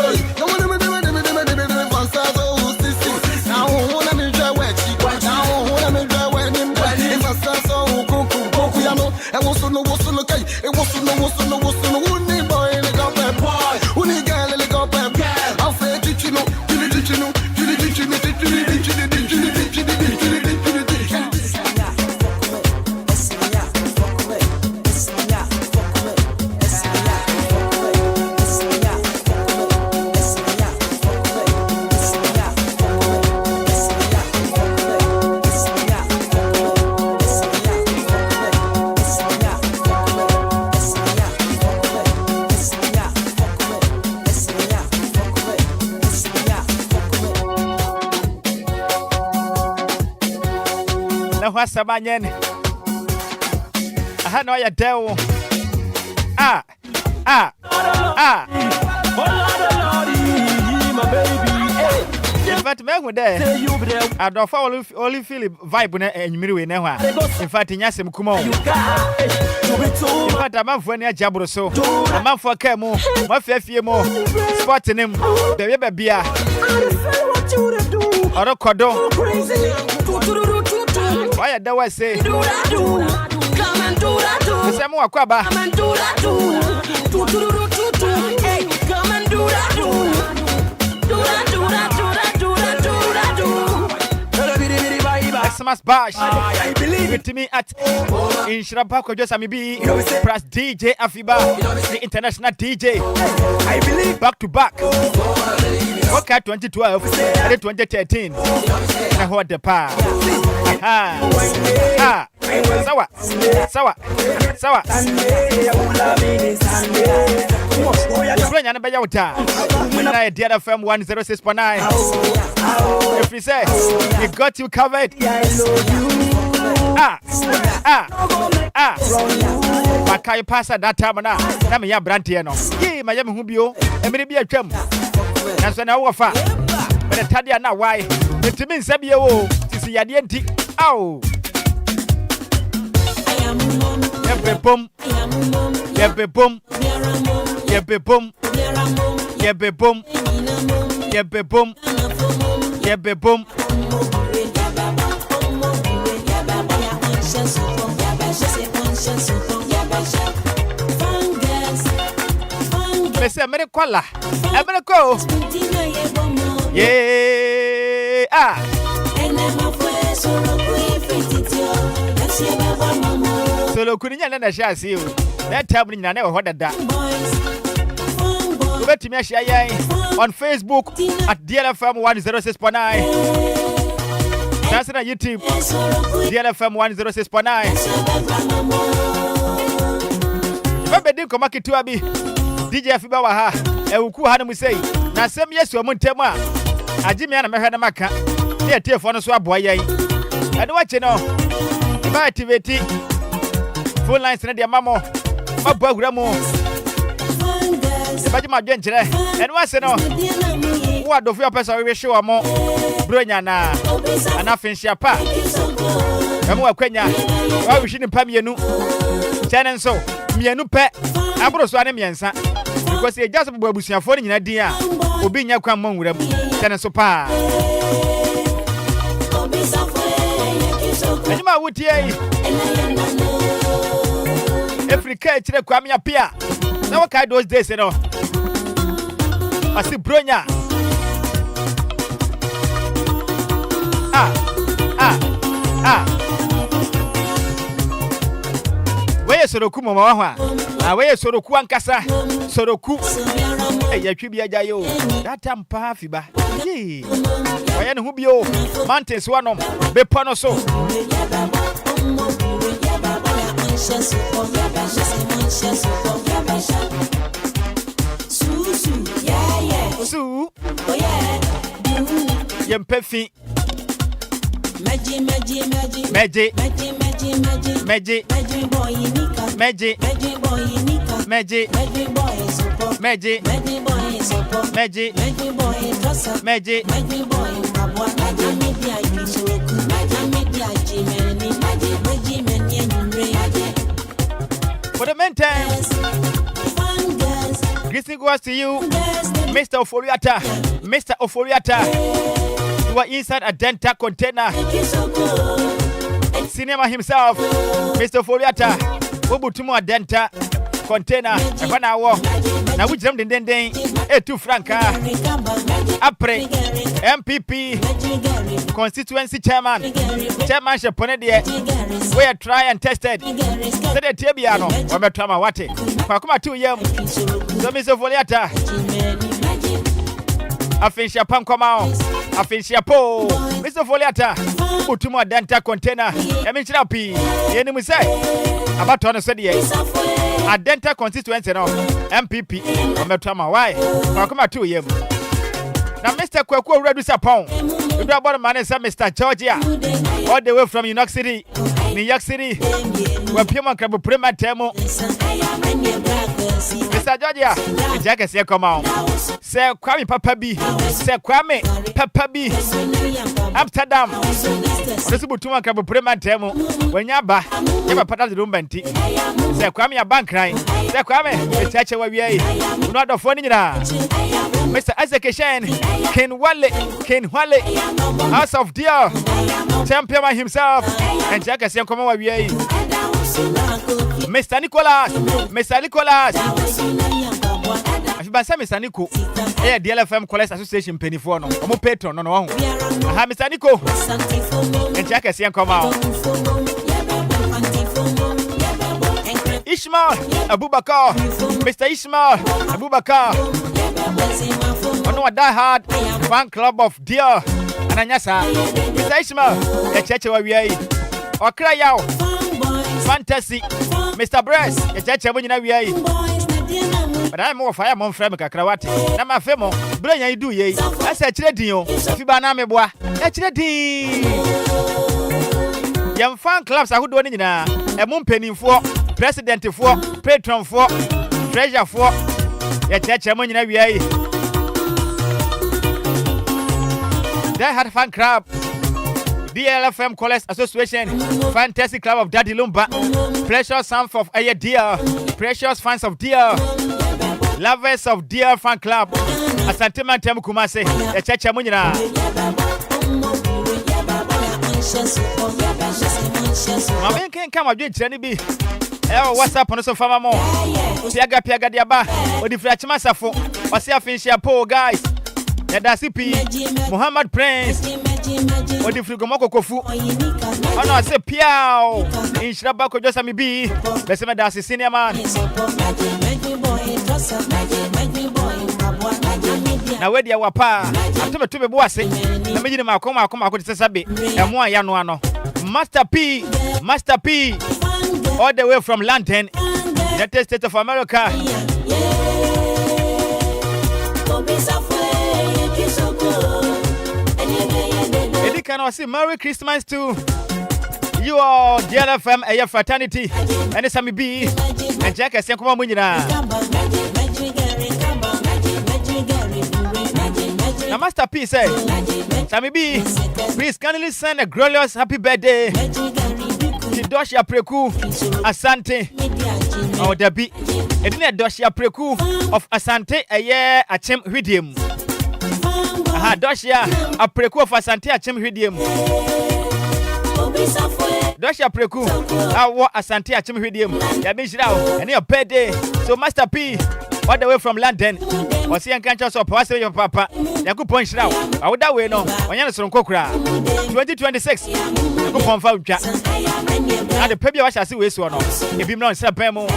Sabanyen. I know your devil. Ah. In fact, me go there. I don't follow only feel vibe na enyimiri na ho. In fact, nyasem kuma. In fact, amanfo na jabro so. Amanfo ka mu, mafefie mu. Sport nim. Bebe bia. Oro kodo. Why do I say? Do that, come and do that, do. Come and do that, do. Hey, come and do that, do. Do that, do. Xmas bash. With me at Nhyiraba Kwadwo Sammy B. Plus DJ Afiba, the international DJ. I believe back to back. Okay, 2012 and 2013. I hold the power. Sawa. Bring an abayota. I DLFM 106.9. If we say we got you covered. Makai passa that time now. Na me ya brantiano. Ye my yam hubio. E me be a twam. Na so na wo fa. But the tadia na why? It means sabi o. Sisi yade enti. Ow. Yebebom. Mese amere kwala. Amere ko. Yeah. Solo kuninya na share see you. That time ni na ho dada. Ubeti me share yan on Facebook at DLFM 106.9. That's on YouTube. DLFM 106.9. Bebe din ko makitu abi. DJ Afiba wa ha. Ewuku ha na mu sei. Na sem yesu omo ntem a. Agimi na mehwe na maka. E tiefo no so aboa yan. Ade wache no. Ba activate phone lines na dia mamo. Mabo agura mu. Baji ma dwen kire. Ene wase no. Wo adofu ya pesa we show amo. Bronya na. Ana finshia pa. Emu akwanya. Wa wishi ni pa mienu. Chane so. Mienu pe. Abro so ane miensa. Because e just bo abusuafo ni nyina din a. Obi nya kwan mo nwura mu. Chane so pa. Anyuma wutie. Africa chire kwa me apia. Na what kind those days, you know? I see Bronya. Where Soroku Mama? Where Soroku Ankasa? Soroku. Hey, ya tribia jayo. That time Afiba. Yee. Why and Hubio? Mountains one of Bepono so. Su, Yempefi, Magic, Magic. Magic. Magic. Magic. For the meantime, greeting goes to you, Mr. Oforiata. Mr. Oforiata, you are inside a dental container. Cinema himself, Mr. Oforiata, Obutumo dental container. Now we jump in den two franca. Apre MPP constituency chairmanship ponedia. We are try and tested. Said the Tibiano, or Metama Wate. Pakuma 2 years. So Mr. Oforiata. I finish your pump come out. I finish your po. Mr. Oforiata. Utumo dental container. Eminchirapi. Yenemu say. About to said yes. A dental constituency no MPP Ometama why Pakuma 2 years. Now Mr. Kwekwo reduce pound. You do about man is Mr. Georgia. All the way from New York City. New York City. Where Pima Krabu Prima Temo. Mr. Georgia, the jacket say come on. Say Kwame Papa B. Say Kwame Papa B. Amsterdam. This is Butuma Krabu Prima Temo. When Yaba, you have a part of the Lumba. Say Kwame a bank crying. Say Kwame, the church where we are. Not the funny. Mr. Isaac Shen, Ken Wale, House of Deer, champion by himself, and Jack as come over here. Mr. Nicholas, Afiba Mr. Nico, DLFM College Association Penny for no, Petron, no, Mr. Nico, and Jack as come out. Ishmael Abubakar, Mr. Ishmael Abubakar. I know a die-hard fan club of Deer and Anyasa. Mr. Ishmael, the church where we are. Or cry out. Fantasy. Mr. Bress, the church where we are. But I'm more fire, mon frère, Kakrawati. I'm a femo. Bring you do ye. I said, Chedio. Fibana me bois. Echedi. Young fan clubs are who doing it now. A moon penny for, president for, patron for, treasure for. The church where we are. They had fan club, DLFM College Association, Fantasy Club of Daddy Lumba, Precious Sons of Aye Deer, Precious Fans of Deer, Lovers of Deer Fan Club, Asantema Temu Kumase, the Church Munina. My man can't come up with Jenny B. What's up on the sofa more? Piaga Diaba, or the Frachmasafo, or see a finish your poor guys. Yadasipi, Muhammad Prince, or the Frigomoko Kofu. Oh no, I say Piao, in Nhyiraba Kwadwo Sammy B, Besema Dasi senior man. Now where dia wapa, atome to be boase, na meji ma akoma ko tsasabe, emo ayano ano. Master P, all the way from London, United States of America. Eddie can I say Merry Christmas to you all, DLFM, a fraternity, and it's Sammy B, and Jack as Yankuma Munina. Now, Master P said, Sammy B, please kindly send a glorious happy birthday to Doshia Preku Asante. Oh, there be a dinner Doshia Preku of Asante a year at Chem Hidium. Aha, Doshia a Preku of Asante at Chem Hidium. Doshia Preku, I want Asante at Chem Hidium. Yabishao, and your birthday. So, Master P, all the way from London. Was he unconscious of your papa? Yaku point now. I would that way no. When you're from Kokra 2026, you go confirm. And the baby was as we saw no. If you not Sapemo,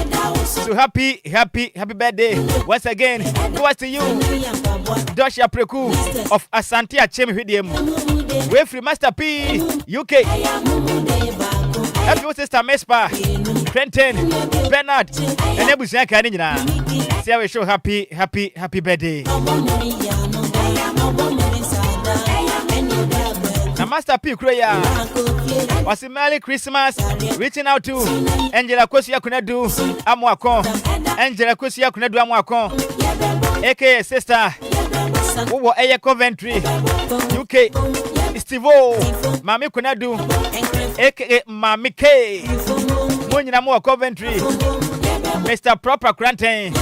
so happy birthday once again. Goes to you, Doshia Preku of Asante Achem Hidium. Way free Master P, UK. Happy sister Mespa, Quentin, Bernard, and Ebusia Kanina. See how we show happy birthday. Now Master P Kroya was a Merry Christmas reaching out to Angela Kosia Kunadu Amwako Angela Kusia Kunedwa Mwakon, aka Sister, who were a Coventry, UK, Stivo, Mami Kunadu, aka Mami K, Munamo Coventry, Mr. Proper Crantain,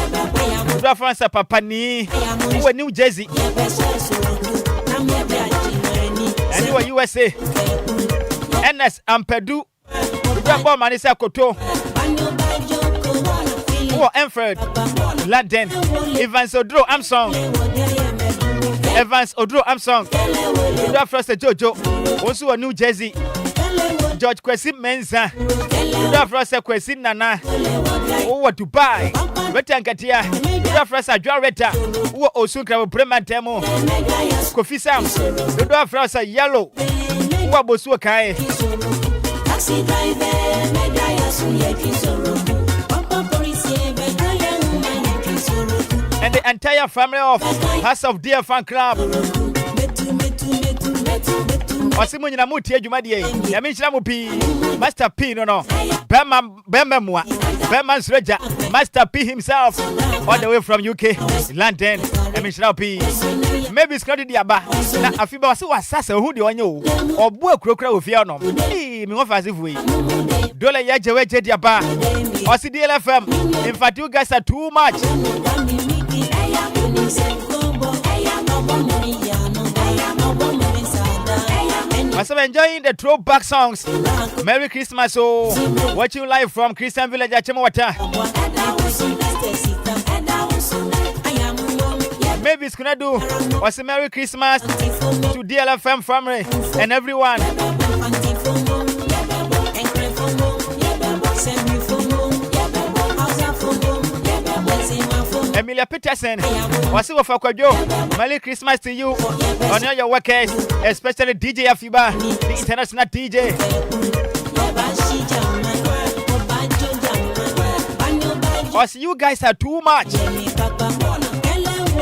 Reference Papani, who were New Jersey, and you were USA, NS Ampedu, Grandpa Manisa Koto, who were Enfield, London, Evans Odro Armstrong, Evans Odro Armstrong, Reference Jojo, also a New Jersey, George Kwesi Mensa, Reference Kwesi Nana, who were Dubai, Retankatia, Reference Jarretta, who were also Bremen Temo, Kofi Sam, Reference Yellow, who were Bosuakai. And the entire family of House of Dear Fan Club. Osimu nyina muti adwumadie ya menhyira mu pi Master P no Bema Mwa Bema Sreja Master P himself all the way from UK London ya menhyira pi maybe it's not the aba na Afiba wase wasasa hu de onye obu akurokura ofia no me ho fazifu yi dole ya jewe di aba osi DLFM in fact you guys are too much. I'm enjoying the throwback songs. Merry Christmas, oh, watching live from Christian Village at Chemawata. Maybe it's gonna do was a Merry Christmas to DLFM family and everyone. Emilia Peterson, what's up for Kwadwo? Merry Christmas to you on all your workers, especially DJ Afiba, the international DJ. Cause you guys are too much.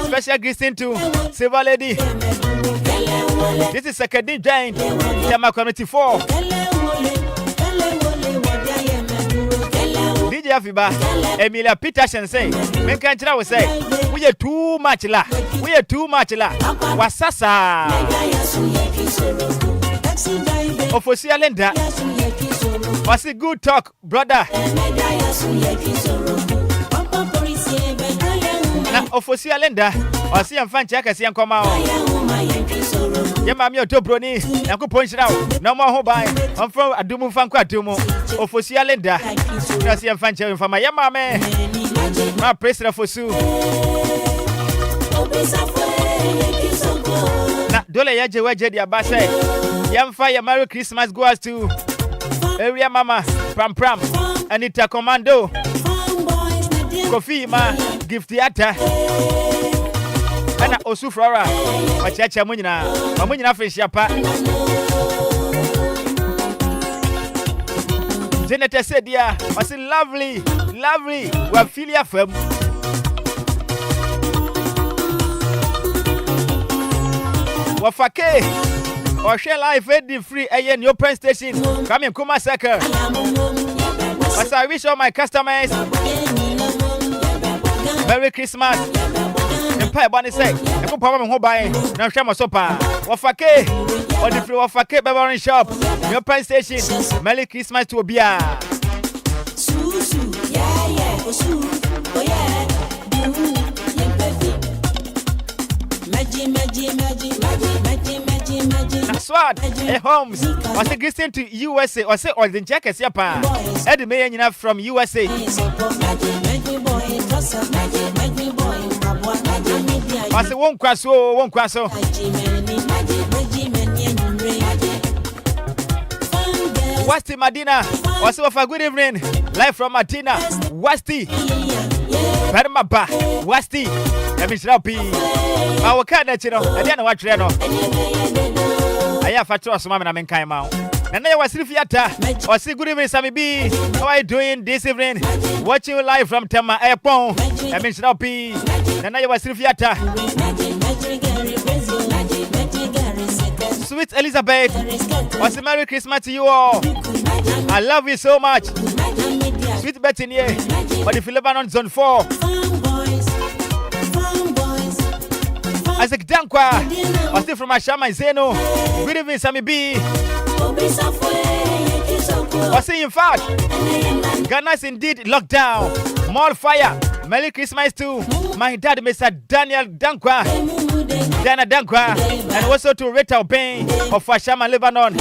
Special greeting to Silver Lady. This is Second Giant, Tema Community 4. DJ Afiba, Emilia Peterson say, men can't tell us say, we are too much la, wasasa. Ofosia Lenda, was a good talk, brother. Na Ofosia Lenda, was a fan check as young come out. Yamami Otobroni, Naku punch out, no more home by. I'm from Adumu Fanquatumo, Ofosia Lenda. Nasi fan check for my Yamame. My president for Sue. Na dole yaje waje dia base. Yamfa ya Merry Christmas goes to Area Mama Pram Anita Commando Kofi Ma Gift Theater Ana Osufrara wachacha munyina fresh yapa Janet said yeah was lovely we feel ya fam Wafake or share life ready free in your press station. Come in Kuma Saka. As I wish all my customers Merry Christmas. Empire Bonnie say, I put power home by now Shama Sopa. Wafake or the free Wafake Beverly Shop. Your press station. Merry Christmas to Obia. Swat, Holmes, was a Christian to USA, or say, or the jackets, yapa. Eddie May enough from USA. Was a won't cross. Wasti Madina, was of a good evening. Live from Martina, Wasti. Permaba, Wasti. Let me stop. Our candidate, you know, I didn't watch Reno. I have a trust, Mamma, and came out. And I was Rifiata, or see good evening, Sammy B. How are you doing this evening? Watching you live from Tema Airport. I mean, Snappy. And I was Rifiata. Sweet Elizabeth, was a Merry Christmas to you all. I love you so much. Sweet Betty, But if you Lebanon Zone 4, Isaac Dankwa, or still from Ashama Zeno. Good evening, Sammy B. Or say, in fact, Ghana is indeed locked down. Mall fire. Merry Christmas to my dad, Mr. Daniel Dankwa, Dana Dankwa, and also to Rita Bain of Ashama, Lebanon.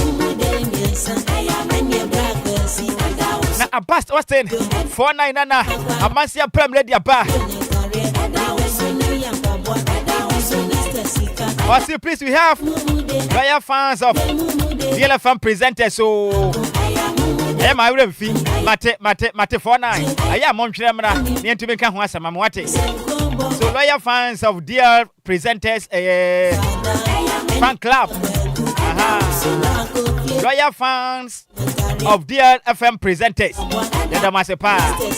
Now, Abbas Austin, 499, Amasia Prem Lady Abba. Also, please, we have loyal fans of DLFM presenters. So, I am my fee, Mate 49. I am Montreal, near to make a Mamwate. So, loyal fans of DL presenters, fan club. Loyal fans of DLFM presenters.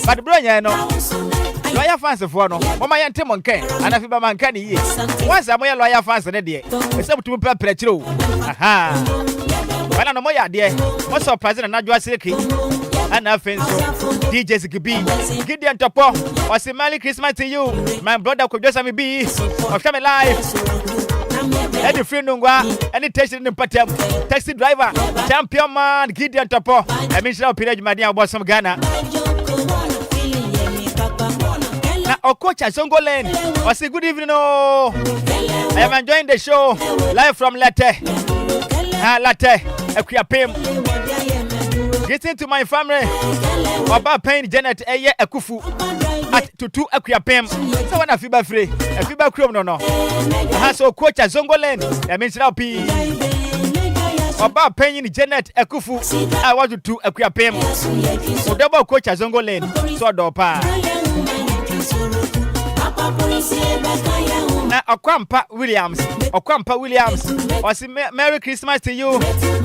But, bro, no. Loyal fans of one, Mama and Timon Ken, and Afiba man can ye. Once I'm a loyal fans in a day, except to be petro. Aha. When I'm a moya dear, what's up, President Najwa Silky? And nothing so. DJs Gibi, Gideon Topo, or say Merry Christmas to you, my brother could just be of coming live. Any free nungwa, any testing in Patem, taxi driver, champion man, Gideon Topo, I mean, shall period, my dear, about some Ghana. Now, coach at Zongolen, or say good evening. Oh, I am enjoying the show live from Latte. Latte, Equiapim. Getting to my family. About paying Janet Eye Ekufu at Tutu Equiapim. So when Afiba free, Afiba Chrome no. So coach at Zongolen, I mean, shall be about paying Janet Ekufu. I want to do Equiapim. So double coach at Zongolen, so dopa. Now, Okwampa Williams, or say Merry Christmas to you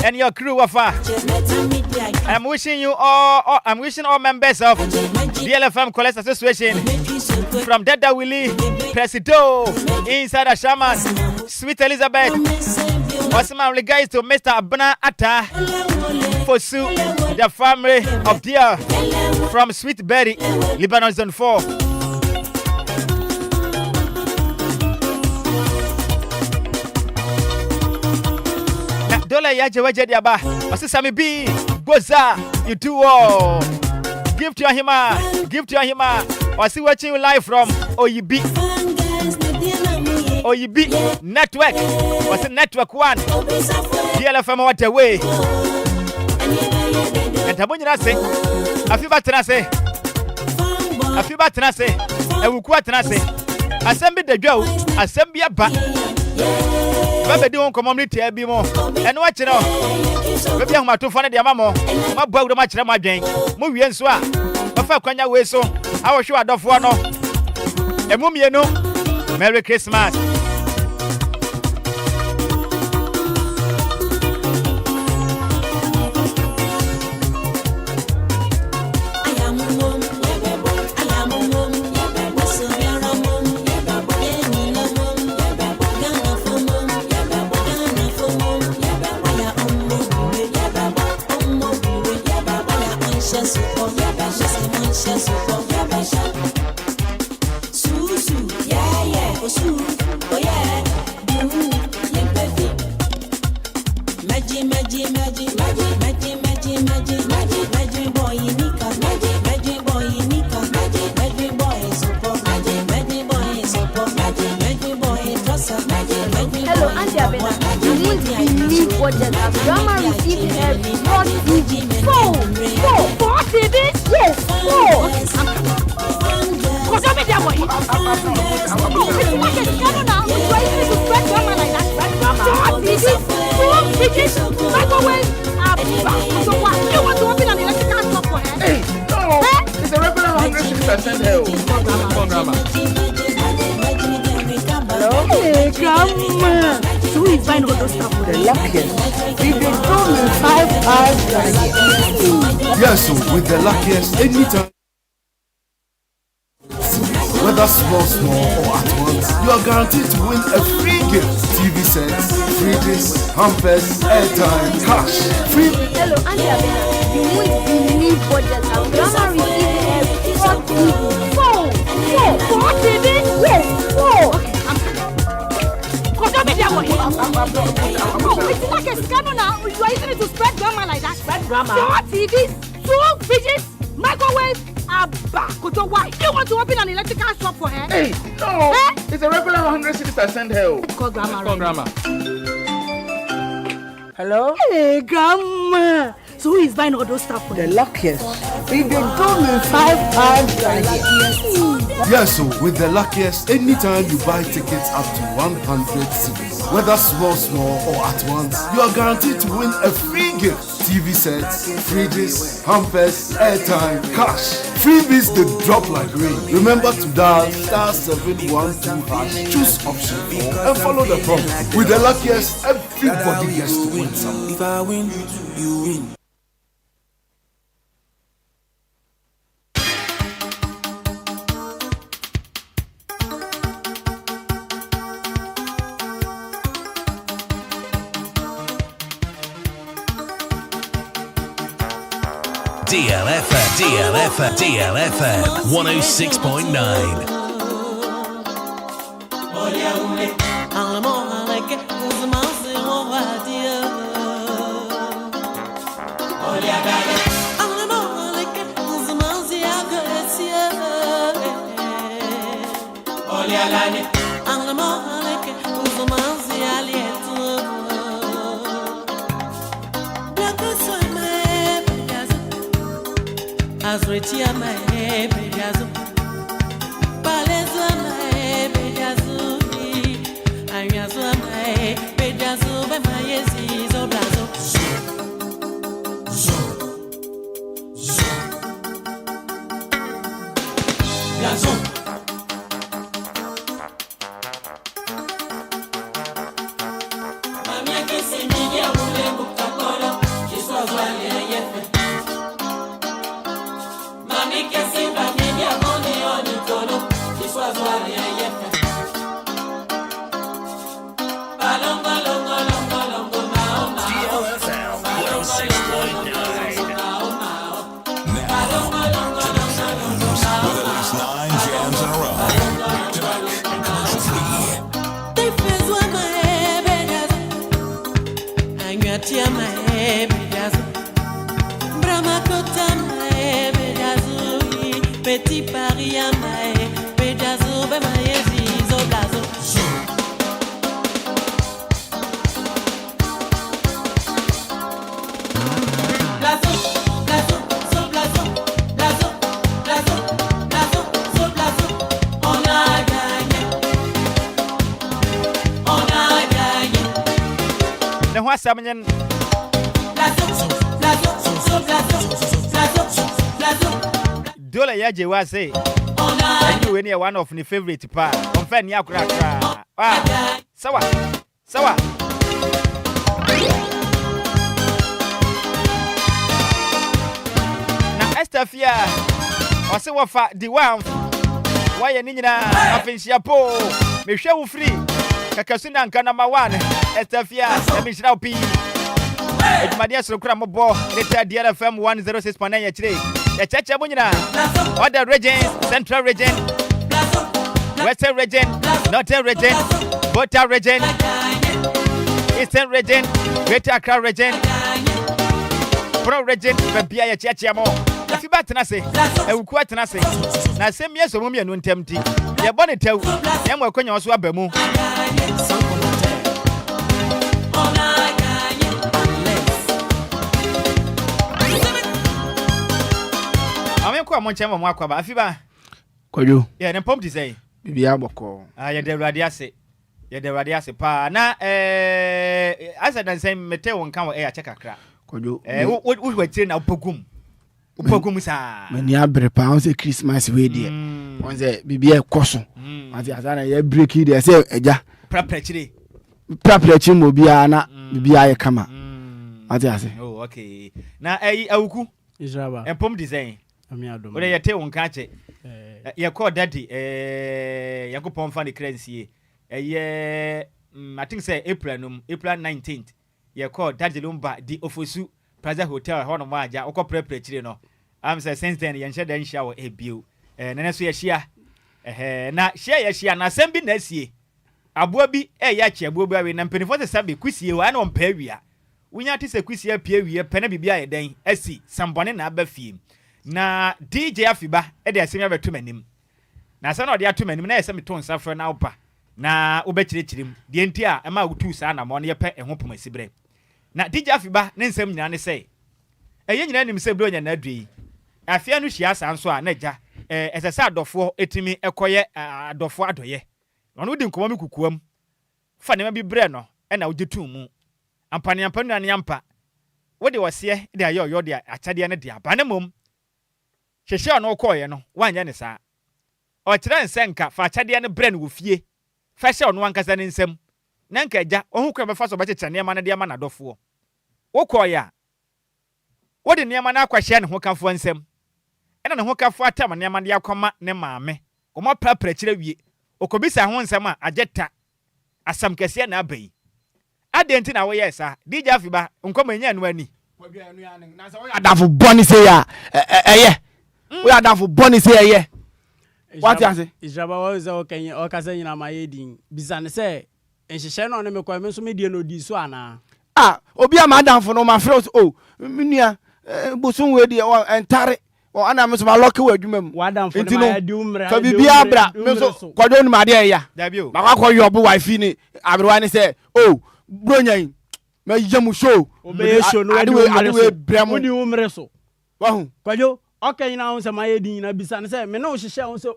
and your crew of I'm wishing all members of DLFM College Association from Dada Willie, Presido, Inside a Shaman, Sweet Elizabeth, also my regards to Mr. Abna Atta, Fosu, the family of Dia from Sweet Berry, Lebanon Zone 4. Dola yaje waje diaba. Wasi Sammy B. Boza. You do all. Give to your hima. Wasi watching you live from Oyibi Network. Wasi Network 1. DLFM what away. And Tamunyi nase. Afiba tenase. Ewukua tenase. Asembi de dwa. Asembi aba. Baby do community be more. And watch it out. Baby I'm too funny the mama. My boy the match my gang. Move yen so. Bafa kwanya we so. I was sure I don't want no. E mum ye no. Merry Christmas. Hello, Auntie Abena. You won't believe what just happened. Grandma received a broad TV. Four TV? Yes, 4. What's up with that boy? It's what is going on? Why is this spread grandma like that? Microwave. So what? You want to open an electrical shop for her? Hey, no. It's a regular 106% hell. Grandma. Hey, Grandma. So we find all those stuff for the luckiest. We've been going 5 hours. Yes, so with the luckiest anytime. Whether small or at once, you are guaranteed to win a free gift. TV sets, fridges, hampers, airtime, cash, free. Hello, Auntie Abena. You won't believe what just happened. Grandma received a 4 Four TV? Yes, four. Okay, I'm coming. It's like a scandal now. You are using it to spread drama like that. Spread drama? 4 TVs, 2 fridges, microwave, Abba. Kojo, why? You want to open an electrical shop for her? Hey, no. Eh? It's a regular 100 cities I send her. It's called grandma. It's called grandma. Hello? Hey, grandma. So who is buying all those stuff for the luckiest? We've been told me 5 times a year. Yes, so with the luckiest, anytime you buy tickets up to 100 cities, whether small or at once, you are guaranteed to win a free gift. TV sets, fridges, hampers, airtime, cash. Freebies they drop like rain. Remember to dial *712#, choose option 4 and follow the prompt. With the luckiest, everybody gets to win something. If I win, you win. DLFM 106.9. Azretia mae bedazo Baleza mae bedazo Ayazo mae bedazo Be mayezi zo blazo Blazo Mamia kesi midia ule bukakolo Kiswa zwali ayefe Petit Paris à Maé, Pédazo, Bemaïezi, Zoblazo. Blazo, Blazo, Zoblazo, Blazo, Blazo, Blazo, Zoblazo. On a gagné. On a gagné. Ne ho asamnyen. Blazo, Blazo, Zoblazo, Blazo, Blazo. Dola ya je wa say anyway near one of my favorite pa on fan ya kura sawa na estafia o se wo fa di one why ni nyina afinhia po me hwe wo free kakasuna nka number 1 estafia me hira opi edumade so kura mobo reta DLFM 106.9 ya chire ya chacha bunyina other regions, central region, western region, northern region, border region, eastern region, greater Accra region, pro region, bebia ya chacha mo Afiba tenase ewuku tenase na asem yeso mo mienu ntemti ye bone tew ye mo akonya so abamu Amenko amonche mo akwaba Afiba Kwadwo ye ne pom ti say bibia boko ye de awrade ase pa na asa dan say mete won kan wo check akra Kwadwo wo wetire na upogum sa mani abre pa on say Christmas we there on say bibia ekoso ati asana ye break there say eja prapre mo bia na bibia ye kama ati ase oh okay na awuku Israba empom design amiadom ore yete won kan che ye call daddy yakopon fa the currency I think say April 19th ye call daddy Lumba di Ofosu Plaza Hotel hono ma aja okọ prepare chire no am say since then ye nche den shower ebio nene so yehia na yehia na asem bi na asie aboa bi ya chi aboa bi awe na mpenifo se sabe kusie wa na ompa awia wonya te se kusie pia awie pene bibia ye den asi sambone na aba fie na DJ Afiba de asem ya beto manim na sa na ode ato manim na yese meto nsafro na opa na obekyirekyirem de enti a ema wotu sa na mo ne yepe eho poma sibre na DJ Afiba ne nsem nyina ne sei eye nyina nim se bro nya na adui afia no hia sa nso a na gya esesa adofo etimi ekoye adofo adoye ono di nkomo mikukuam fa ne ma bi bre no na wogetu mu ampane ampanu ane ampa wode wose de ayo de achade ne de abane mom hwehwe ono koye no wanya ne saa o kire nsenka fa achade ne bre no wo fie fa hye ono ankasa ne nsem na nka gya ohu kwa be fa so ba kyekyere ne ma ne de ama na adofo wo koye wode ne ma na akwahye ne ho kafo nsem ena ne ho kafo atam ne ma de akoma ne maame omo prapra kire wie okobisa ho nsem a ageta asam kese na abai adenti na wo yesa DJ Afiba nkoma nya anu ani na so adafo boni say ya we adafo boni say ye what you say Nhyiraba wa ze okenye okasa nyina ma yedin bisane say enhyehyɛ no ne mekɔ me so me die no di so ana obi a ma adafo no ma froze menua bosun we die entare ana me so ma lock we adwuma mu wadamfo ne ma di umra so bibia abra me so kwadwo no ma de ya ma kwa yo bo wifi ni abrewa ni say bronyan ma yamu show obeye show no ade bremo di umre so wahu kwadwo okay na won se ma yedin na bisane say me no hyehyɛ won say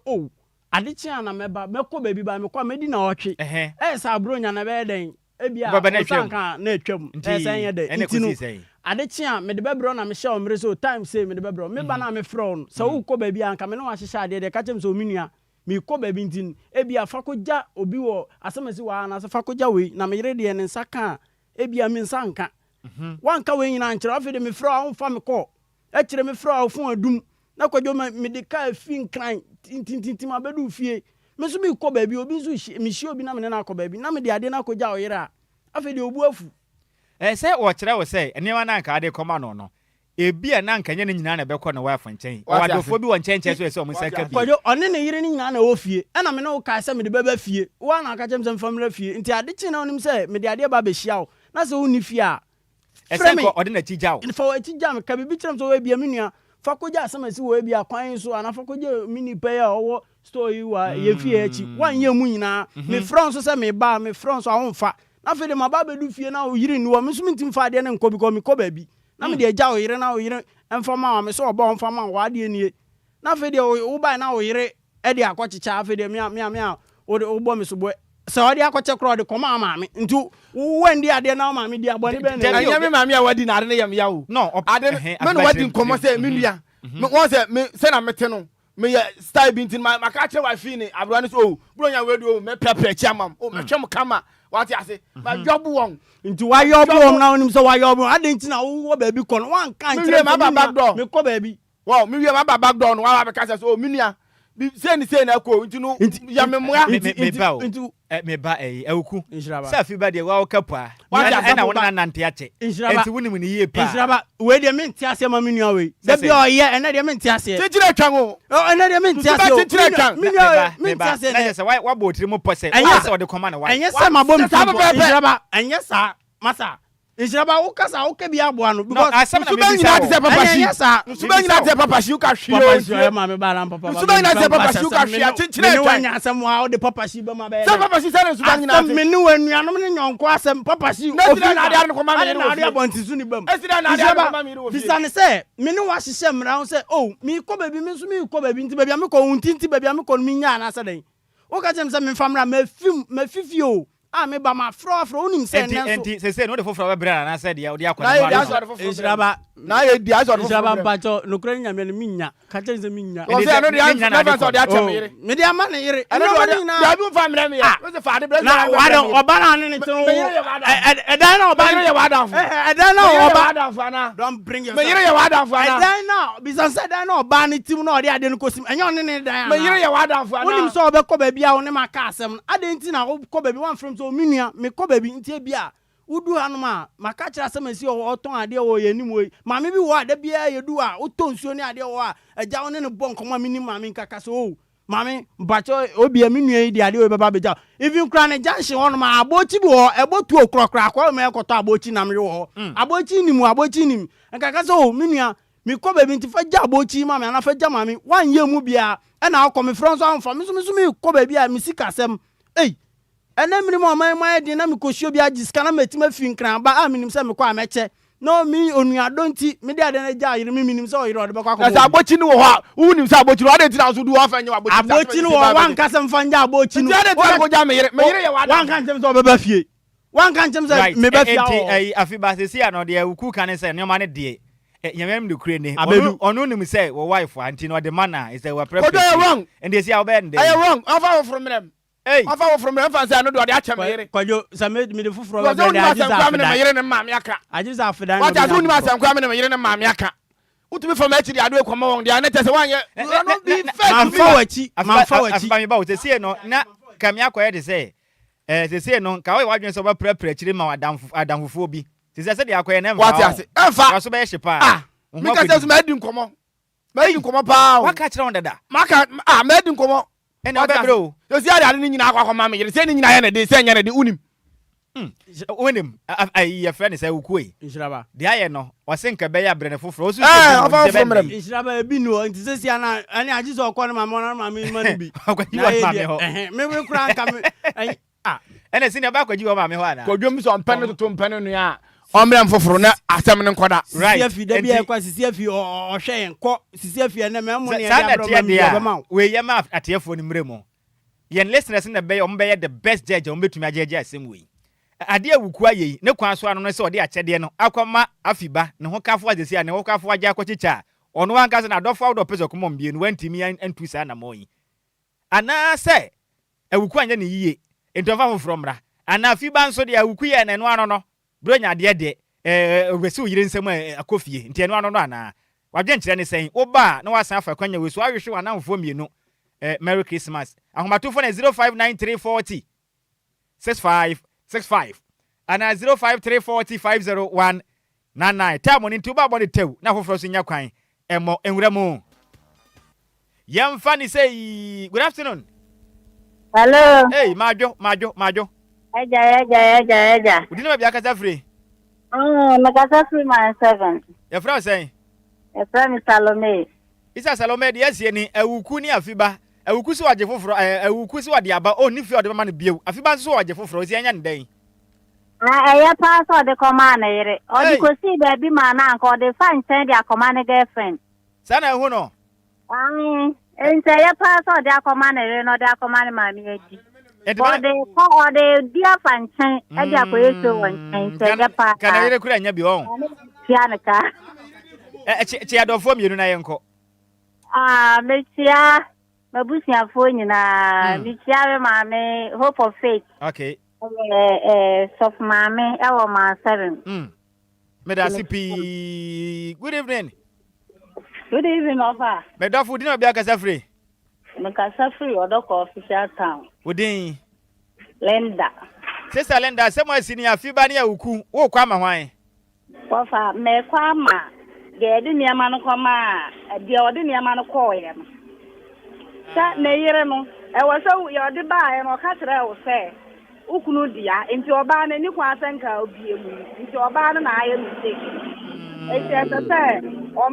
ade kye na meba mekɔ baby ba mekɔ medi na ɔtwe sa bronya na be den ebia sanka na atwam sen ye de intinu ade kye a mede bebro na me hye omre so time say mede bebro me ba na me frɔ so wo kɔ baby anka me no ahyehyɛ ade de ka kyem so minua me kɔ baby ntin ebia fa kɔgya obi wo asemasi wa na fa kɔgya we na me yere de ne nsaka ebia me nsanka wanka we nyina nkyerɛ afede me frɔ a wonfa me kɔ ekyerɛ me frɔ a wofon adum na kwadwo me de ka fin kran tintintintim abedu fie me so me kɔ baby obi so me hye obi na me na akɔ baby na me de ade na kɔgya o yere a afede obu afu sɛ wo kyerɛ wo sɛ enema na nka ade kɔma no no ebia na nka nye ne nyina na bɛkɔ no wife nkyɛn wadofo bi wɔ nkyɛn so ɔmo sɛ ka bi kwadwo ɔne ne yere ne nyina na wɔ fie ɛna me ne wo ka sɛ me de bɛba fie wo na aka kyem sɛ family fie nti ade kye na onim sɛ me de ade ba behia wo na sɛ wo ni fie a ɛsɛ ko ɔde na kigya wo fa wo kigya me ka bibi kyerem sɛ wo ebia me nua fa kɔgya asemasi wo ebia kwan so ana fa kɔgya mini pay a ɔwɔ store yi wa ye fie achi wan ye mu nyina me front so sɛ me ba me front so a wo mfa na fe de ma ba bedu fie na wo yiri ni wo me so mintim fa ade na nkɔ bi kɔ me kɔ baabi na me de agya wo yire na wo yire emfa ma me so ɔbɔ mfa ma wo ade nie na fe de wo ba na wo yire e de akɔkyecha fe de me wo bɔ me so bɔ sɛ ɔde akɔkye kro de kɔma ama me nti wo wandi ade na ma me di abɔne bɛ ne anya me ma me a wadi na ade ne yam yawo no ade me no wadi nkɔmɔ sɛ me nua me won sɛ me sɛ na mete no me style bi ntin ma ka kye wifi ni abro ne so bronya we do me prepare chiamam me twem kama wati ase ma jobu won nti wa yobu won na onim sɛ wa yobu ade nti na wo baabi kɔ no wan kan kyerɛ me ba back door me kɔ baabi wow me wie ma ba back door no wa ba ka sɛ so me nua bi say na ko nti no ya me moa nti me ba awuku sɛ Afiba de wa okapa ɛna wona nante ache nti woni ni yie pa Nhyiraba we de me nte ase ma me nua we da bi ɔyɛ ɛna de me nte ase kyerɛ twan o ɛna de me nte ase o me nua me nte ase na sɛ wa bo tiri mo pɔsɛ wa sɛ ɔde kɔma na wa ɛnyɛ sɛ ma bom Nhyiraba ɛnyɛ sa masa Nhyiraba wo kasa wo ke bi aboa no because suba nyina te papa shi suba nyina te papa shi ka hwe papa shi ma me ba ran papa suba nyina te papa shi ka hwe akyekere twa nya asɛm a wo de papa shi ba ma ba sɛ papa shi sɛ suba nyina te me ne wanuanom ne nyɔnko asɛm papa shi ofi na ade ko ma me na ade abɔntisu ni bam esira na ade ko ma me ro bisane sɛ me ne wa hyehyɛ mmra ho sɛ me kɔ baabi me so me kɔ baabi nti baabi a me kɔ untinti baabi a me kɔ no me nya na sɛ den wo ka kyem sɛ me famra ma fifi o me ba ma fro unim se nenso enti se no de foforo be bra na se de odi akwa Nhyiraba na ye di aso foforo Nhyiraba pacho no kra nya me no minya ka kyem se minya o se no de anya na so de acha me yire me de ama ne yire no da bi mfa mra me ya o se fa de bra na wa oba na ne tin edan na oba yire ye wa danfo edan na oba danfo ana don't bring yourself me yire ye wa danfo ana edan na bisan se edan na oba ne tim na ode ade no kosim enya one ne dan me yire ye wa danfo ana unim so obekɔ baabi a wo ne maka asɛm ade nti na wo kɔ baabi wan from so minua me kɔ baabi nti bia Udu anuma makachira semesi oton ade o yenim we maame bi wo ade bia yedu a uton nsuo ni ade wo a eja won ne bon komo mini maame nkaka so maame bacho obi emi nua yi de ade we baba beja even kra ne junction won ma abochi bi wo ebotu okrokra kwa me ekoto abochi na me wo abochi nim nkaka so minua mi ko bebi nti fa ja abochi maame ana fa ja maame wan ye mu bia e na akọ me front so amfa mi ko bebi a mi sikasem ene mini mo mai de na me kohio bia giska na metima finkran ba a minim se me kwa meche no mi onuado nti me de ade na ja yire mi minim se o yire o de bakwa ko asa abochi ni wo ha unim se abochi ro ade ti na so du wa fa nya abochi ni wo wan ka se mfa nya abochi ni ade ti ko ja me yire ye wa wan kan tem se o beba fie wan kan tem se me ba fie enti Afiba se sia no de wuku kan se ne ma ne de yamem de kure ne onu nim se wo wife anti no de mana is we prepare wrong and they see how bad they are wrong afa from them hey afa from them fancy no do ade acha me yire kwajo same me de fufuro ba de ajiza me yire ne maame aka ajiza afidan what azu ni ma san kwa me ne yire ne maame aka utumi from actually ado ekoma won de ane tese wanye no be fair man fawachi Afiba me ba o tese no na kam yakoye de se tese no ka we wadwen so ba prepare chire ma adamfufo bi tese de akoye na what ase enfa so be hye pa me ka se so ma di nkomo pa waka chire on dada maka ma di nkomo ene obebro yo si ade ni nyina akwa ma me yire se ni nyina ye na de se nya na de unim unim ai friend say ukue Nhyiraba de aye no wasenka be ya brene foforo osu Nhyiraba ebi no nti se sia na ani ajizo okọ na ma me bi akwaji wa ma me ho me kura nka me ene sini ba akwaji wa ma me ho ana kodwom so mpene to mpene no ya omrem foforo na asem ne nkoda right sisi afi da bia kwa sisi afi ohwe enko sisi afi ene me mo ne ya bro ma we ye ma atefo ni mremo yen listeners na be ombe the best judge ombetumi ajeje asem we ade awuku ayi ne kwan so ano no se ode achede no akoma Afiba ne ho kafo agesi ne ho kafo agya akwachicha ono anka se na adofo awdo peso komo mbie no wantimi antu sa na moyi ana se awuku anya ne yiye entofa from ra ana Afiba nso de awuku ye ne no ano no bronya de de obesi uyire nsem akofie nti eno ano no ana wadwen kire ne sen oba na wasan afa kwanya wesu ahwehwe wanamfo mienu Merry Christmas ahomatofo na 059340 6565 ana 0534050199 time ni ntuba body tew na foforo so nya kwan emo enwuramu yamfa ni say good afternoon hello hey majo eja udini ma bia kasa free na kasa free man 7 ya fra say ya fra mi Salome isa Salome de yasie ni awuku ni Afiba awuku so waje foforo awuku so wade aba oni fi ode ma no bieu Afiba so waje foforo si anya ndai na eya pa so de koma na yire o di ko si da bi ma na nko de fan chen dia koma na girlfriend sana hu no ente ya pa so de koma na yire no de koma na ma mi edi o de dia fan chen e dia ko yeso won chen se ya pa kana yire kura nya bi on tia na ka chi adofo mienu na yenko me tia mabusia fo nyina me tia we ma me hope of faith okay soft mame ewo ma 7 Medasi pi good evening offer medafu dina bia kasa free me kasa free odoko official town udin Lenda sister Lenda semo asini Afiba ne awuku wo kwa ma hwan offer me kwa ma ge de niama no kwa ma de ode niama no kwa ye no sa ne yire no ewo so ye ode ba ye no ka kire wo se ukunu dia enti oba na ni kwa asenka obie mu enti oba na aye mistake ese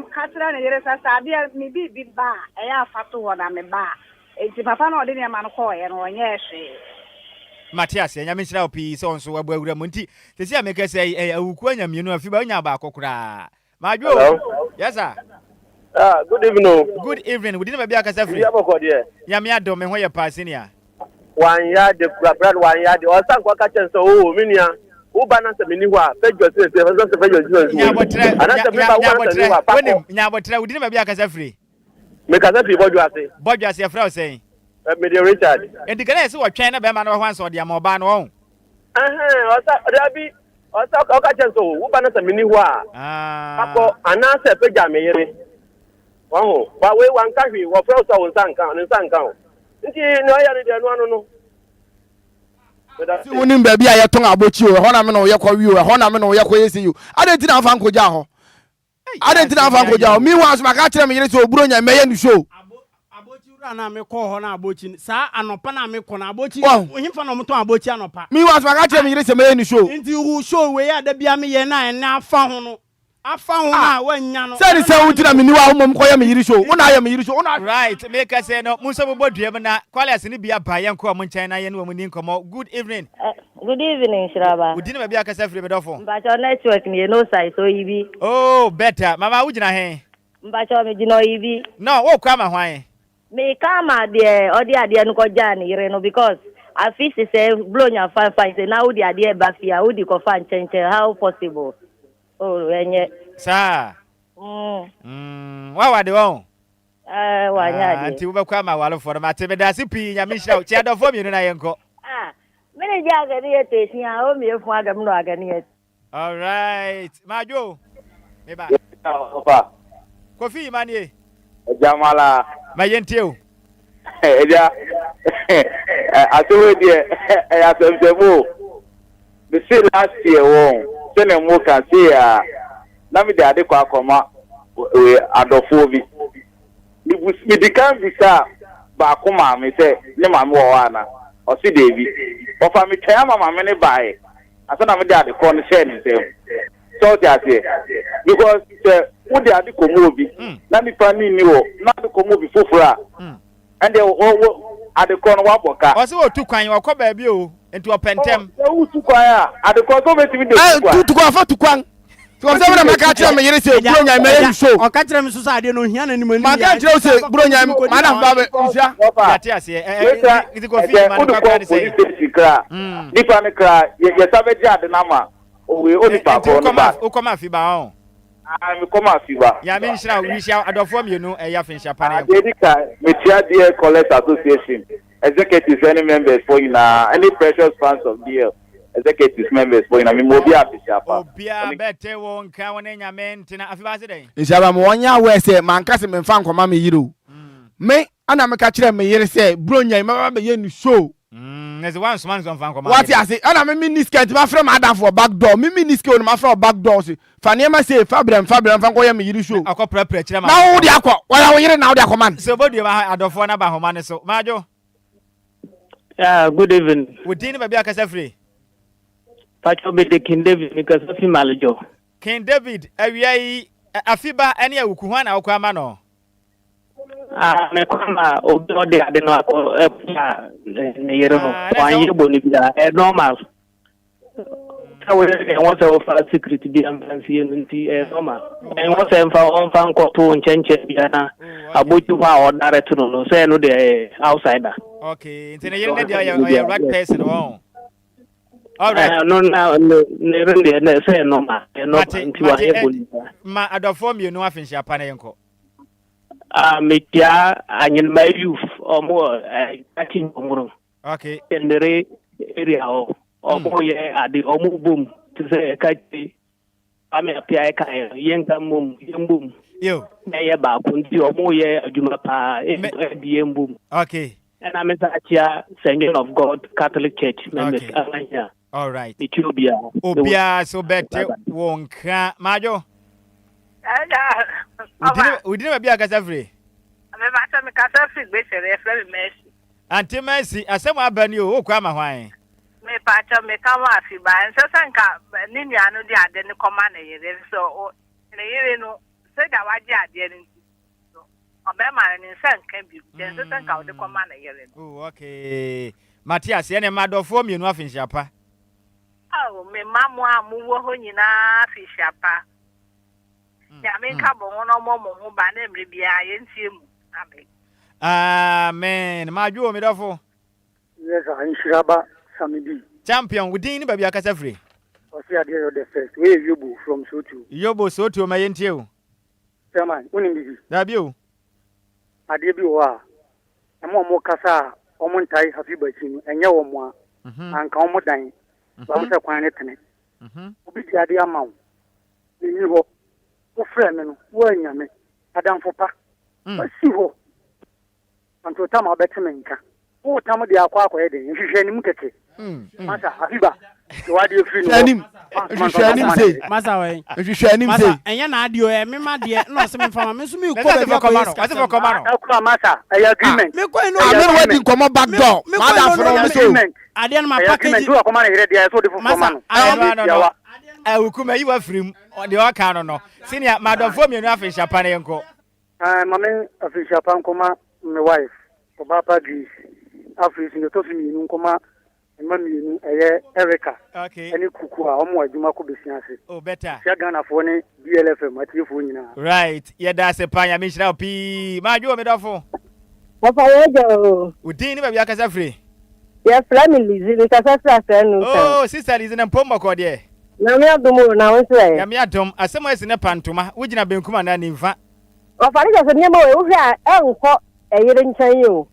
katra na yere sasa bia mi bi ba e ya fato ho na me ba enti papa na ode ne ma no ko ye no onye hwe Matias enya me chira opi so nso wabu awura mu nti sesi ameka sei awuku anya mienu Afiba anya ba akokura majo yes sir good evening we didn't be akasa free ya me adom me ho ye pasenia one yard the brother 1 yard o san kwa ka chen so o minia wo ba na se mini ho a pejo se nya botre nya botre we didn't be akasa free me kasa free bojo ase ya fra o sei me de Richard enti kana se wo twen na be ma no hwan so de ma oba no won o sa rabi o sa ka chen so wo ba na se mini ho a akọ ana se peja me yire waho ba we wan ka hwi wo fra so won san kan nti no ya de no anu no Si wonim ba bia ye ton abochi o, ho na me no ye kwa wi o, ho na me no ye kwa yesi o. Adenti na afa nkoja ho. Adenti na afa nkoja ho. Mi wa so maka kire me yire se oburo nya me ye ni show. Abochi ura na me ko ho na abochi. Sa anopa na me ko na abochi. Ohimfa na moton abochi anopa. Mi wa so maka kire me yire se me ye ni show. Nti wu show we ya da bia me ye na na afa ho no. Afa ho na wanya no. Say say wuti na me ni wa ho mom ko ye me yire show. Una ye me yire show. Una right. Make us say no. Muso bo duam na kwale ni bia ba ye nko mo nchen na ye no mo ni nkomo. Good evening. Good evening, Nhyiraba. Udini ma bia kasa free bedofo. Mbacho network ni no sai so yibi. Oh, better. Mama ujina he. Mbacho me jino yibi. No, wo kwa ma hwan. Me kama de odi ade no ko jani yire no because Afisi say blow nya fine say now odi ade ba fia odi ko fan chenche how possible. Oh, enye. Sa. Wa de won. Wa nya de. Anti wo be kwa ma walo for ma te me da si pi nya mi hira chi adofo mi no na ye nko. Mene jaga ni ete sia o mi efu aga mno aga ni ete. All right. Majo. Me ba. Opa. Kofi manie. Jamala. Ma yentio. Eja. Aso die asemsemo. Me say last year won. Say na mo kan say na me de ade kwa akoma we adofo bi. Mi dikan bisa ba akoma me say ne ma me wo ana. O si David. Ofa me twa mama me ne bae. Asa na me de ade ko ne share ne say. So that because who they are the komobi. Na mi pa ni wo. Na the komobi fofura. And they at the corner wa boka. O se wo tu kwan wo ko ba bi o. Enti o pentem. O tu kwan ya. At the corner me timi de tu kwan. Tu kwan fa tu kwan. So say when maka kire me yire se buro nya me ye show. O ka kire me so sa ade no hia na ni mani. Maka kire se buro nya madam ba be nsia. Ya ti ase it go fit man kwa kwa say. Nipa ne kra ye sabe ji ade na ma. We only pa ko no ba. O koma Afiba on. Me koma Afiba. Ya me nshira we share adofo mienu ya finsha pane. Dedika me tia DL Collect Association. Executives any members for you na any precious fans of DL. Executives members for you na me mo bia Afiba. Obia bete won kan won nyame ntina Afiba se den. Nhyiraba mo wonya we say man kase me mfa nkoma me yire o. Me ana me ka kire me yire say bro nya me ba be ye ni show. There's one man from Fanko. What you say? And I'm mini skirt. My friend, madam for back door. Me mini skirt. My friend back door. Faniema say Fabian. Fanko ya me yiri show. Ako prepare. Now the akwa. Why are you now the command? So body ma adofo na ba homane so. Majo. Yeah, good evening. Udini ba bia kasa free. Pacho be de King David because of him manager. King David, awia Afiba ene awukuhwa na akwa ma no. Me kwama obi de ade no akọ ya ne yero no wan yebo ni bia normal tawo e won se offer secret bi amfansi nti normal en won se mfa on fa nkoto nchenche bia na abotu fa o direct no so no de outsider. Okay, nti ne yero ne dia ya right person won. All right. No ne rende na say normal nti wa yebo ni ma adofo mi no afinshi apana yenko. Metia anyin my youth or more catching omuro. Okay. In the area or more at the omu boom to say catchy. I may appear young boom, young boom. You may about Kunti or more Jumapa DM boom. Okay. And I'm a Saint of God Catholic Church members. All right. Ethiopia. Obia so better wonka Majo. We didn't be a casafree. I'm a casafree, basically, Mercy. Auntie Mercy, I said, what ban you, Kwama Wine? Me patch me come off you by and so sanka, Nina, no, the other command, so in a year, no, said I was didn't. Obama and son can be just out the command. Oh, okay. Matthias, any mad of form you know, in Shapa. Oh, me mamma, move on in a fish shapa. Yeah, I mean, come on, no more, who by name be I ain't him. Amen. My jewel, me therefore. Yes, I'm Nhyiraba Sammy. Champion, we didn't be a casafree. What's the idea of the first? Where you from Sotu? Yobo Sotu, my entio. Chairman, winning that you. I did you are. A more Cassa, Omontai, Afiba, and your more, and Commodine. But a quiet tenant. Be the idea amount. You know. O friend, where you me, Adam for pa. But see what. Until time I better menka. wo tam de akwa akwa de nhwehwe nim keke masa Afiba wa de free no anim say masa we nhwehwe anim say enya na adio e me ma de no se me fama me so me ko be for command akwa masa agreement me ko no I'm waiting come back door madam from so ade no ma package to akwa na here de so de for command Ukuma you are free the Okano no. Senior Madam for me enough in Japan enko. Mama official pan koma my wife. Papa Greece. Africa in the tofi mi nkoma mama mi Erica. Okay. Any kuku a omo adwuma ko besiase. Oh better. Sia Ghana for ne DLFM atifo nyina. Right. Yeah that's a pan ya me shira pi. Ma jo me dofo. Papa yejo. Udin ni ba bia kasa free. Yeah family zini kasa free no. Oh sister is in Mpombo ko de. Na me adomo na won say. Ya me adom asemo esi ne pantoma. Wugina benkuma na nimfa. Papa ni kasa niam we wo hwa enko eyire nkan yo.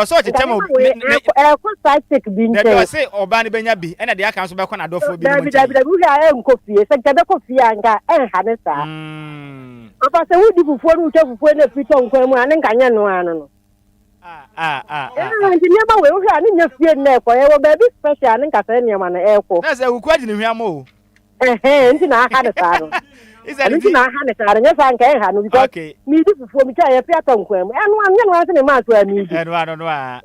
So tetemo ko static bi nche. Na say oba ne benya bi ena de aka so be kwa na dofo bi mo. David hwa enko fie se gbe ko fie anga enha ne sa. Papa se wudi fufuo nu fufuo na pito nkwan mu ane nkanya no ano no. Nti niam we wo hwa ne nya fie na ekọ ye wo ba bi special ne nkasa niam na ekọ. Na say ukwaji ne hwa mo. Nti na aka de sa no. Nti na aka de sa no nya fa nka enha no because mi di fufuo mi cha ye fia to nkwan mu. Enu anya no ase ne ma to ami di. Enu ano no a.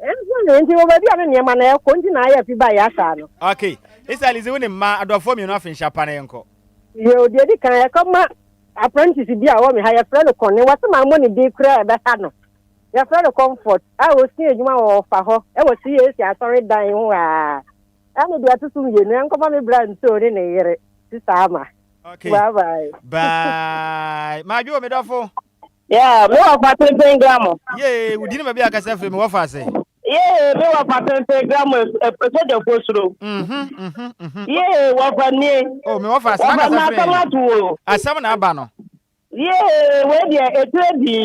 Nti wo ba bi ane niam na ekọ nti na ya fi ba ya sa no. Okay. Isa lize woni ma adofo mi no afin shapa na yenko. Ye odi edi kan ya koma apprentice bi a wo mi ha ya friend ko ne what ma mo ni dey kura e be ha no. Ya friend comfort. I was see ejuma wo fa ho. E wo see esi asori dan ho a. Ani dia tutu ye no enko me brand so ni ne yere. Ama. Okay. Bye bye. Bye. Ma jo me dofo. Yeah, me wa fa 10 gram. Yeah, we didn't be aka say me wa fa say. Yeah, me wa fa 10 gram so de posro. Yeah, wa fa ni. Oh, me wa fa say na say. Asam na aba no. Yeah, we dia etredi.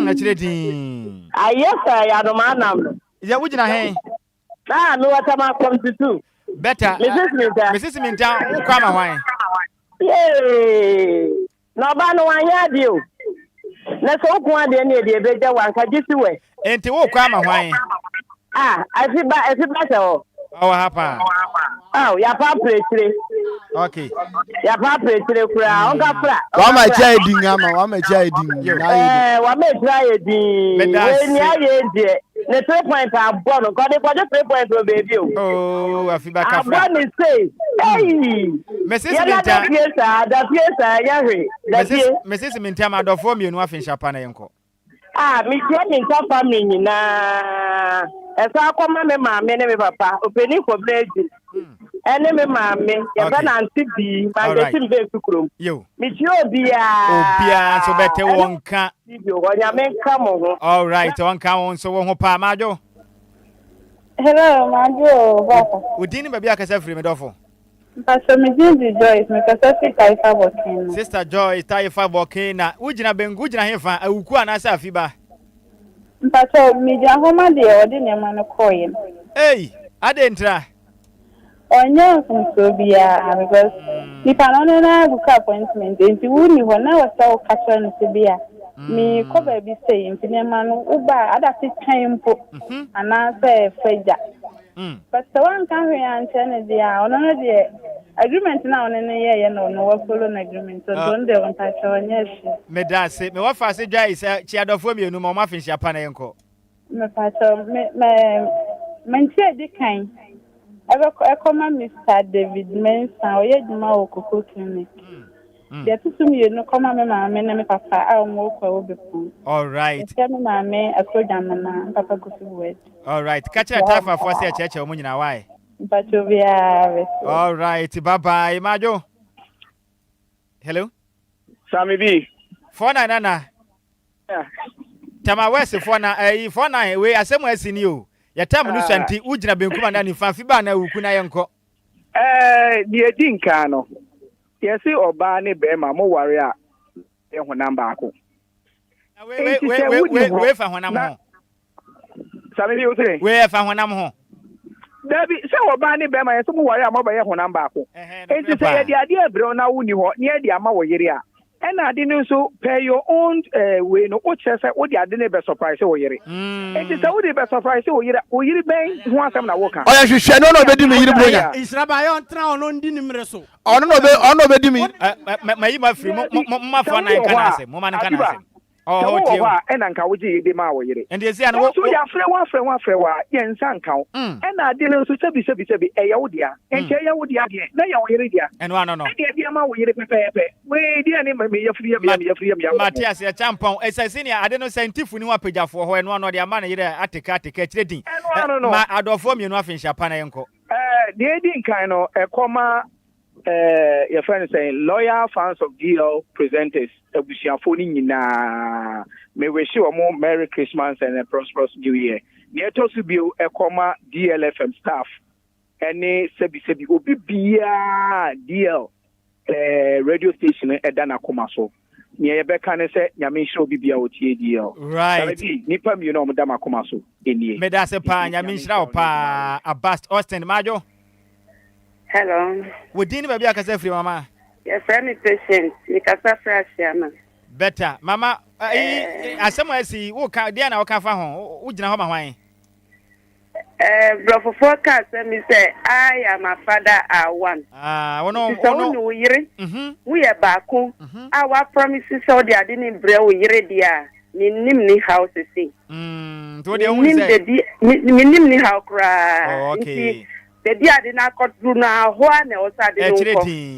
Etredi. Ayesa ya no manam. Ya wugina he. Na me wa tama come better. Mrs. Minta, come away. Yay! No bano anya dio. Na so kwa de ne de beja wan ka gisi we. Enti wo kwa ma hwan. Afiba so. Oh hapa. Oh, ya pa pretre. Okay. Ya pa pretre kura, on ka fra. Wa ma chai din ama, wa ma chai din. Wa ma try din. We ni aye die. Ne 3 point abọ no, ko de 3 point o baby o. Oh, Afiba ka fra. Abọ ni say. Hey. Mrs. Minta. Da fiesta ya hwe. Mrs. Minta ma dofo mienu afin shapa na yenko. Mi tie Minta family na. Esa akoma me maame ne me papa, openi for bread. Ene me maame, ya ba na anti bi, ma de tim be sukrom. Yo. Mi tie obia so bete wonka. Video wonya me nka mo ho. All right, wonka won so won ho pa majo. Hello, majo, baba. Udini ba bia kasa free me dofo. Pastor Mijindi Joyce, me kasa Taifa Volcano. Sister Joy, Taifa Volcano. Ujina bengu ujina hefa, awuku anasa Afiba. Mpacho media homa de odi nyama no koye. Hey, adentra. Onye nso bia because nipa no na book appointment enti wuni ho na wasa o kacha nso bia. Me ko ba bi say enti nyama no uba ada ti tempo ana say feja. But the one can we answer dia ono no de agreement na ono ne ye no no follow an agreement so don't dey want to onye shi. Me da say me wa fa say dwa is chi adofo mienu ma ma fin shi apa na yenko. Me pa so me ntie di kan. E koma Mr. David Mensa oye djuma okoko clinic. Dia tutu mienu koma me maame na me papa a mo kwa obepu. All right. Dia me maame akoja na papa go fi word. All right. Catch a tafa for say cheche o munyina why. All right. Bye bye, Majo. Hello. Sammy B. Fona nana. Yeah. Tama wese fona fona we asemu asini o. Ya tamu nu santi ujina benkuma na nifa fiba na uku na yenko. Die dinka no. Yesi oba ne bema mo ware a e honam baako. We fa honam ho. Sammy B o say. We fa honam ho. Dabi se oba ne bema yeso mo ware a mo ba ye honam baako. Enti se ye dia ade ebre na wuni ho, ne dia ama wo yire a. and I didn't so pay your own way no what says what the didn't be surprise or yere. It is how they be surprise or yere bang one time na work. Oh you should no be me yire bonya. Israel tra ono ndi nimre so. Ono be di me. My free mo for na kan ase. Mo man kan ase. Oh, dear. And Uncle Woody, the Maway. And they say, I also your friend, one friend, yen sanko. And I didn't so be a yodia. And tell you what the idea. Now you're here. And one no. Dear Maway, wait, dear name, me, free, Matthias, a champon, as I seen, I don't know, scientific new page for when one of their money at the cat to catch reading. I don't know. I don't form you nothing, Chapana uncle. They didn't kind of a comma. Your friend is saying loyal fans of DL presenters. May wish you a more Merry Christmas and a prosperous New Year. Near to be a comma DLFM staff. Any sebi obi bia DL radio station at Dana Komaso. Near Becca say Yamin show be otie DL. Right. Nipam you know Madame Komaso in ye. Medase pa Yamin Shrao pa a bust Austin Majo. Hello. We didn't be a free mama. Yes, I'm patient. You can fresh, better, Mama. As someone see, who can Diana or Cafa home, would you know how my Brother forecast, let me say, I am my father. I want. We are back home. Our promises, so they didn't break. We ready. Nimni house see. Nimni house cry. Okay. The dia did not cut through now. One or Saturday.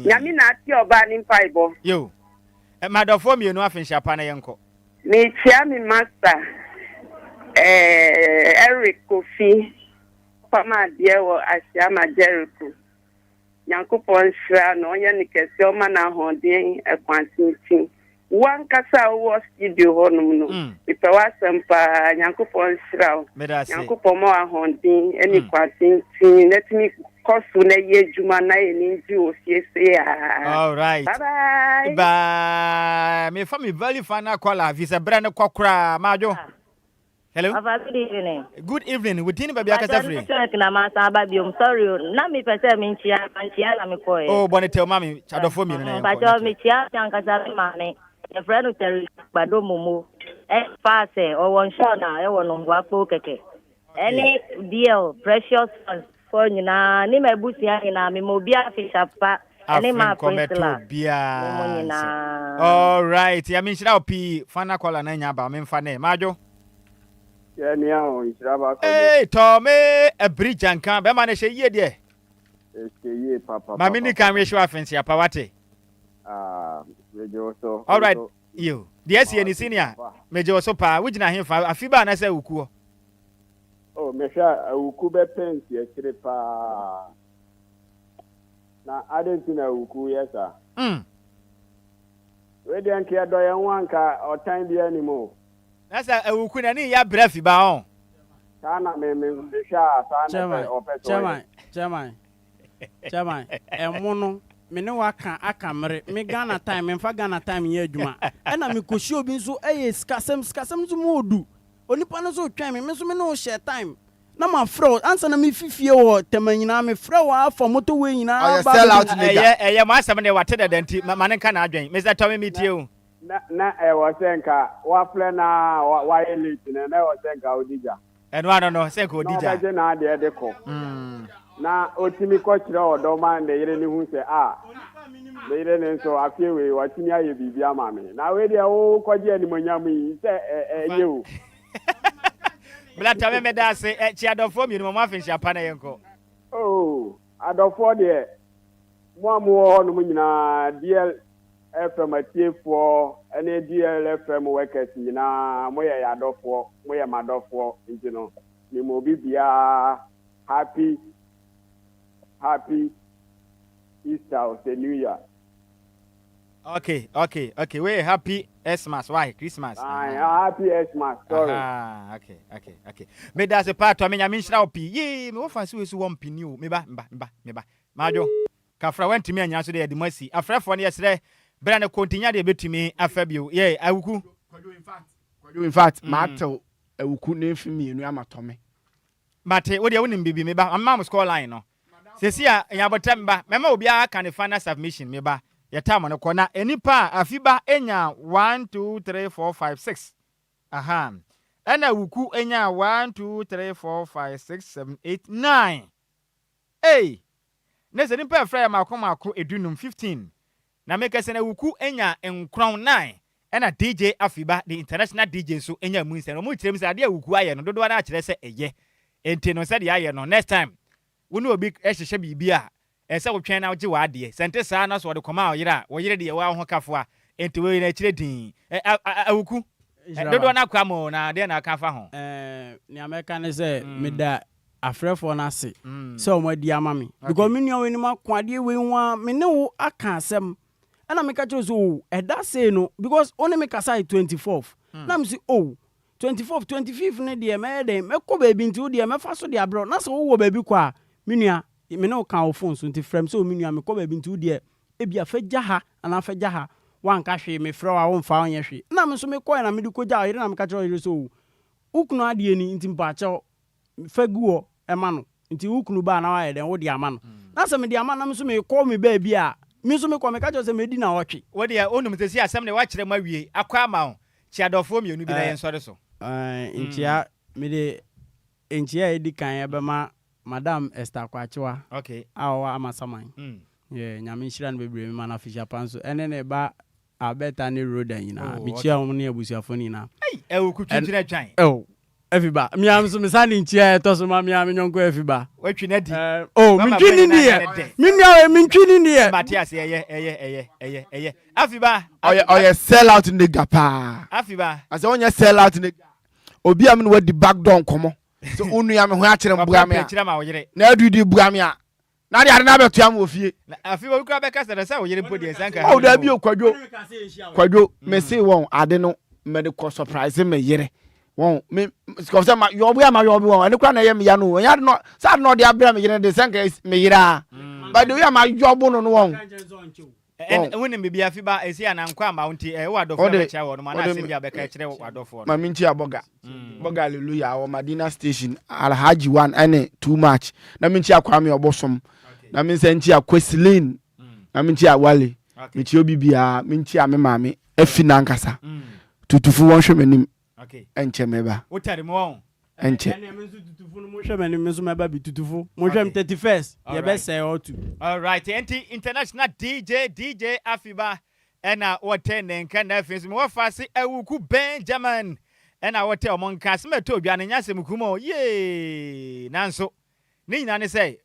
Yamina, your banning fiber. You, a mother for me, you know, I think Shapana uncle. Me, chairman master Eric Kofi, Pama, dear, I share my Jericho. Yanko Ponsra, no Yannick, your man, a holding a quantity. One casa was studio honor. If I was some Yanko Ponsra, Yanko Pomo hunting, any quantity, let me cost when a year Jumana in you, yes, all right. Bye bye. Me family very fine. Call Visa Brand Kokra, Majo. Hello. Good evening. Good evening. We didn't be a cafe. I'm sorry. Not me per se, Minchia, and Micoy. Oh, Bonnetel, Mammy, Shadow for me. But your Michia, Yankasa money, a friend of Terry, Badomumu, Fase, or one shot now, I want on Wapo Keke. Any deal, precious for you now, Nima Busia in a Mimobia fish up. All right. I mean, should I be Fana Cola Nanya about Memfane, Majo? Hey, Tommy, a bridge and camp, a man, ye, dear. Mammy can wish you a fancy a pawate. All right, you. Yes, any senior. Major Sopa, which I hear for Afiba and I say, Uku. Oh, Mesha, Ukube Pens, yes, na I didn't know Uku, yes, sir. Radiant care do you want or time be anymore? That's a Ukunani, ya breath, bound. Sana me, Chairman, and Mono, me no I can me Ghana time, and for Ghana time, ye, Juma. And I'm a show being so a scasm to more do. Only Panazo came, Miss no share time. No, my fraud, answer me 50 or Temanina, me flower for motorway in our sell out. I am master when they were tethered and man can I drink. Mr. Tommy, meet you. Na I was saying, what plan now, why listen, and I was saying, Gaudija. And one don't know, say Gaudija. Now, Otimi coach or Doman, they didn't who say, they didn't so I feel we watching you be your mammy. Now, where the old Koji and Munyami say, you. But I remember that say, she had a form you know, muffin Japana uncle. Oh, I don't for the one more on DLFM at T4, any DLFM workers, you know, where I don't for, where my dog for, you know, you will be happy Easter, the New Year. Okay. We're happy Xmas. Why? Christmas. Happy Xmas. Sorry. Okay. Me that's a part of me. I mean, shall be. Ye, me offer so one pinu. Me ba. Majo. Kafra went to me and answered the mercy. After 4 years yesterday, Brand continue the bit to me. Afiba. Yeah, I will. In fact, Mato, I will couldn't for me. No, I'm a Tommy. Mate, what do you want to be? Me ba. I'm mama's call line. No. Say, ya but temba. Mama will be a kind of final submission. Me ba. ya time no kona enipa Afiba enya 1 2 3 4 5 6 aha ena wuku enya 1 2 3 4 5 6 7 8 9 hey nese nipa efra makoma edunum 15 na meka se na wuku enya enkron 9 ena DJ Afiba the international DJ so enya mu nse no mu tirem se ade wuku aye no dodo na kire se eye enti no se de aye no next time wonu obi ehhehye bibia ese wo twen na oje wa ade sente saa na so de koma oyira wo yire de wa ho kafo a enti we na kire din awuku dodo na kwamo na de na kafa ho ni America ne se meda afrefo na se se o madi ama me because me nua we ni makwade we nwa me ne wo aka asem ana me ka cho so eda say no because only me ka say 24th na me say 24th 25th ne de me de me ko ba bi nti wo de me fa so de abro na se wo ba bi kwa me nua me no kan o phone so nti frem so me nua me ko ba bi nti wo de e bia fa gya ha ana fa gya ha wan ka hwe me frɛ wa wo mfa onye hwe na me so me ko na me de ko gya ire na me ka cho ire so ukunu ade ni nti mpa cha faguo ema no nti ukunu ba na wa ye den wo de ama no na se me de ama na me so me ko me ba bi a me so me ko me ka cho se me di na wotwe wo de onum tesi asem ne wa kire ma wie akwa ma ho chiadofo mienu bi na yen sore so ntia me de ntia edi kan ya be ma Madam Esther Kwachiwa okay awa amasaman yeah nyame nhira no bebre me ma na fisha panso ene ne ba abeta ne road anyina mi chia mo ne abusuafo ni na wuku twintira twan Afiba mi am so me sani ntia to so ma mi am nyonko Afiba watwi na di mi twini ni ye mi nua mi twini ni ye Matias eye Afiba oye sell out in the gapa Afiba ase onye sell out in the obi am no wadi back down komo so unu ya me ho akire mbua me na adudi bua me a na de ade na beto am ofie Afiba we kura be ka se wo yire podi ensanka o da bi okwadwo me say won ade no me de ko surprise me yire won me ko se ma yobu ya ma yobu won ene kura na ye me ya no ya no sa no de abra me yire de sanka me yira ba de ya ma yobu no no won en woni me bi Afiba esi anankwa ma wonti wo adofo na cha wo no ma na se bia be ka kire wo adofo no ma minti aboga boga hallelujah wo Madina station Alhaji 1 ene too much na minti akwa me obosom na minse nti akweslin na minti awale minti obibia minti ame mame afina nkasa tutufu won hwemanim enche meba wotare mo won enche ene menzu tutufu no mo hwemanim menzu meba bi tutufu mo hwem 31st ye be say o tu all right enti international DJ Afiba ena wote nenka na afensu mo fase awuku Benjamin ena wote omonka se meto odwa ne nyasem kumo ye nanso ni nyina ne say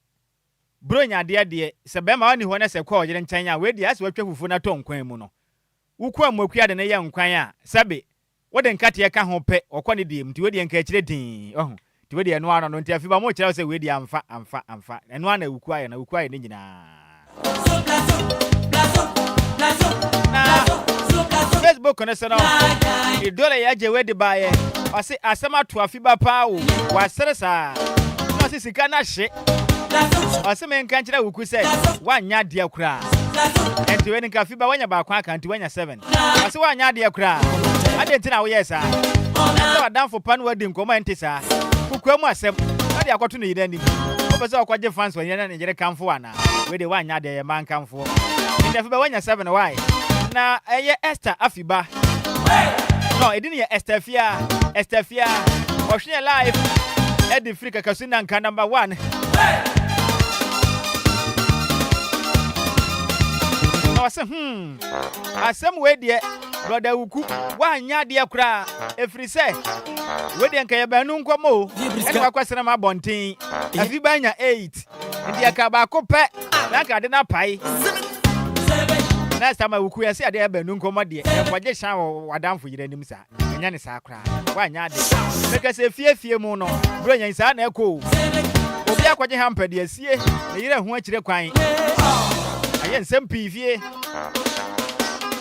bronya de se bema wani ho na se kwa oyire nkyanya a we de ase watwa fufu na to nkwan mu no wuku amakua de ne ye nkwan a sabe wode nkate ka ho pe okwa ne de mti we de nka kire din ti we de no ano no nti Afiba mo kire se we de amfa eno ana wuku aye na wuku aye ne nyina Facebook on se no idole ya je we de baye ase asema to Afiba pa wo waseresa no se sika na hye ase men kan kire wuku se wanya de akura enti we nka Afiba wanya ba kwa kan ti wanya 7 ase wanya de akura ade ntina wo yesa ase wadanfo pan wadi nkoma enti sa kukwa mu asem ade akoto no yida ni opese okwaje fans wanya na njere kanfo ana we de wanya de ye man kanfo enti Afiba wanya 7 why na eye Esther Afiba no edini ye Estefia ohwe live edi free kakasu na nka number 1 wase asem we de brother wuku wanya de akura efri se we de nka ye banu nkomo e kwa kwasena ma bontin Afiba nya 8 ndi aka ba ko pe na ka de na pai na sama wuku ya se ade banu nkomo de e kwaje shan wadamfo yire nim sa nya ne sa akura wanya de meka se fie mu no bro nya sa na eko obi akwaje hampa de asie na yire ho akire kwan aye nsem pivie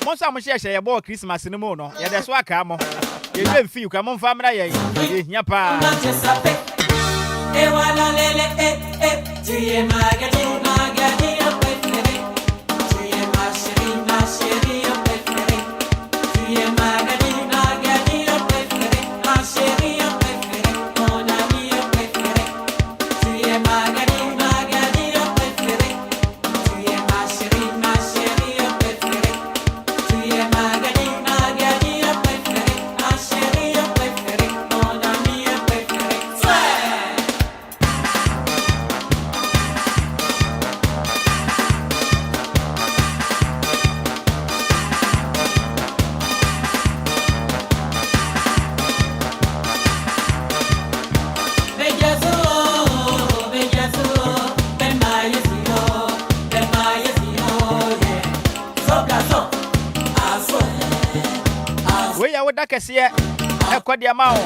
mo sa mo hye ye bo Christmas ni mo no ye de so aka mo ye be mfi kwa mo mfa mra ye hia pa e wala lele tuye magadi opefere tuye mashiri opefere tuye magadi opefere mashiri opefere monami opefere tuye magadi opefere tuye mashiri opefere woda kɛseɛ ɛkɔ de ama wo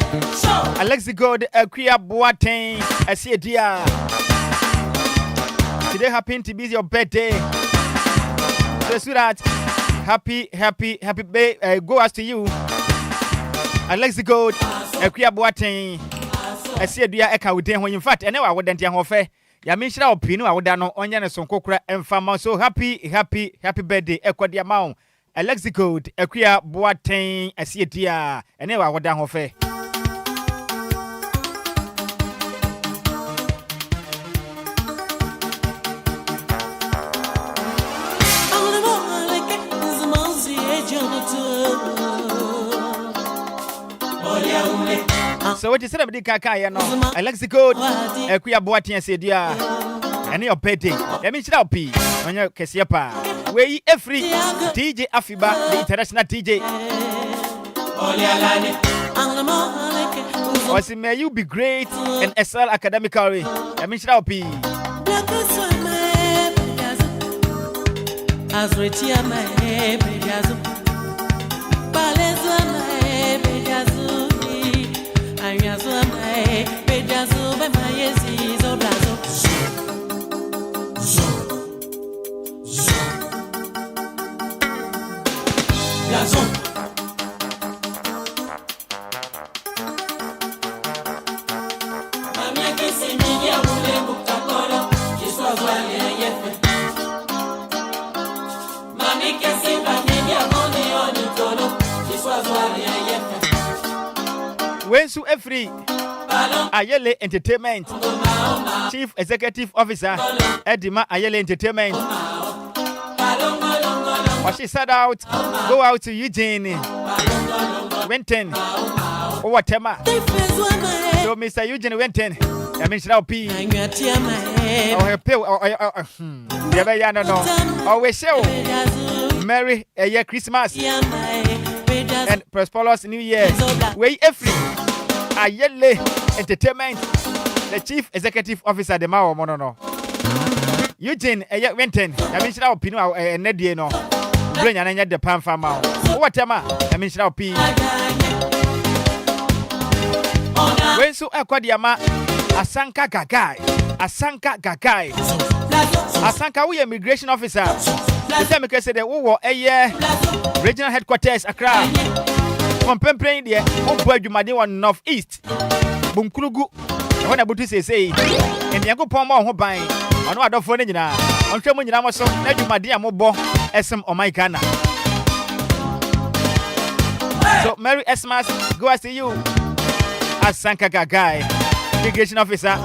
Alexi God Akuya Boateng ɛsie dia. Today happen to be your birthday. So that happy go as to you Alexi God Akuya Boateng ɛsie dia ɛka wo den ho. In fact ɛne wa woda ntia ho fɛ ya menhyira opinu a woda no onye ne sonko kura emfama. So happy birthday ɛkɔ de ama wo Alexi God Akuya Boateng ɛsie dia ɛne wa woda ho fɛ. So what you said about the kaka, you know, Alexi God Akuya Boateng ɛsie dia ɛne your birthday. Ya menhyira opi onye kɛseɛ pa. We every DJ Afiba, the international DJ. Was may you be great and excel academically. I mean, shall be. Wensu Efri Ayele Entertainment Chief Executive Officer Edima Ayele Entertainment. She said out, go out to Eugene Winton over Tema. So Mr. Eugene Winton, I mean shall be or pill no. Always show Merry a year Christmas and prosperous New Year. We every Ayele Entertainment, the Chief Executive Officer the Mao Monono. Eugene a Winton, I mean shall Pino and Nediano. Bring an the pan farm out. What tema? I mean, shall be. When so Aquadiama, Asanka Gagai, Asanka, we immigration officer. The time I said that we were a year regional headquarters Accra. From Pempe, India, Opa Jumadiwa Northeast. Bunkulugu. When I put to say, and the Uncle Palma who buying. I know I don't phone it now. I'm sure when you are so, let you my dear Mobo, SM or my Ghana. So, Merry Xmas, go I see you as Sanka Gagai, immigration officer,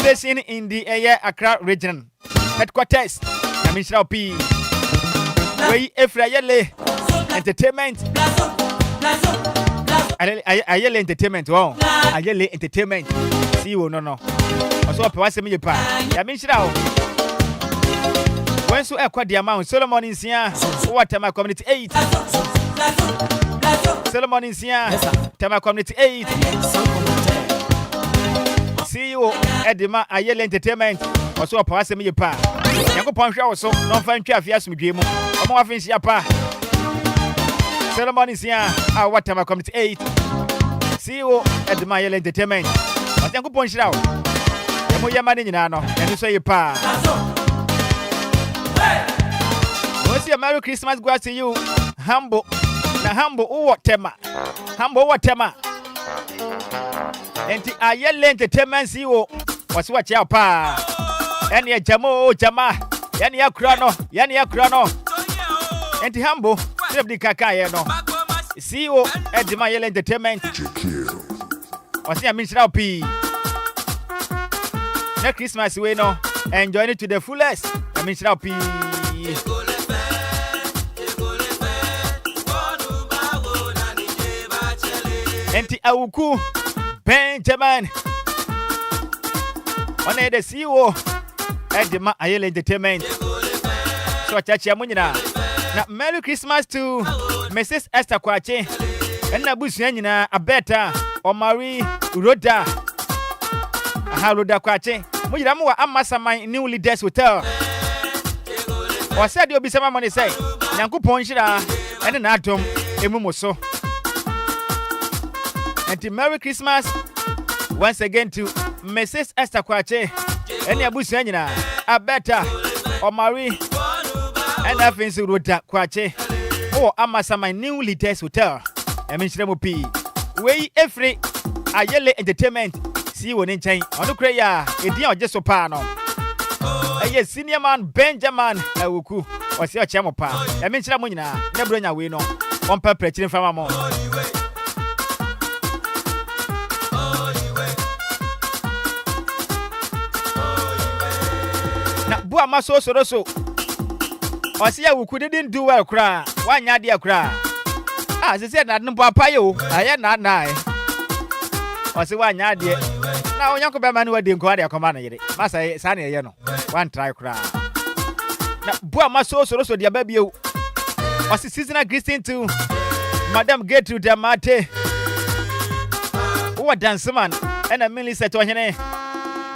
station in the Aya Accra region, headquarters. I mean, shall be way Efrayele Entertainment. Ayele Entertainment, wow, Ayele Entertainment. See you, no. So, I me pa. I mean, shall when so quite the amount, Solomon is here. What time community 8? Solomon is here. Time community 8. See you at the Ayele Entertainment. Also, a pass me pa. Yanko Poncha also, don't find you as me dream. I'm more finished your pa. Solomon is here. What time community 8? See you at the Ayele Entertainment. But Yanko Poncha. Moya mani nyinano enu so yepa. What's your Merry Christmas go to you? Humble. Na humble what tema? Humble what tema? Enti Ayele Entertainment see you. What's what ya pa? Yani jamo jama. Yani ya krano. Enti humble. Trip di kaka ye no. See you at the Ayele Entertainment. What's your minister P? Next Christmas we no enjoy it to the fullest. I mean shall be. Enti Awuku Benjamin. On the CEO at the Ayele Entertainment. So chachi amunyina. Na Merry Christmas to Mrs. Esther Kwache. And na busu nyina Abeta Omari Roda. Roda Kwache. Mujira mu wa Amasaman New Leaders Hotel. O said you be some money say. Nyankopon hira ene na adom emumo so. And Merry Christmas once again to Mrs. Esther Kwache. Any abusu nyina Abeta or Marie and Afinsu Ruta Kwache. Oh, Amasa my new latest hotel. Eminchiremo P. Way every Ayele Entertainment. See you in chain. On the Kraya, a dear just so pano. A senior man Benjamin Awuku or see a chamopa. Eminchiramunina, Nebrina Wino. On purpose from a mom. Bua maso so. Osia Wuku didn't do well cry. One yadia cry. Ah, they said that no papa yo. I am not nigh. Osia one yadia. Now Uncle Bamanu didn't call their commander. Massa Sanya Yano. One try cry. Now Bua maso so dear baby. Osia seasonal greeting to Madame Gertrude Damate. What dance man and a million to him.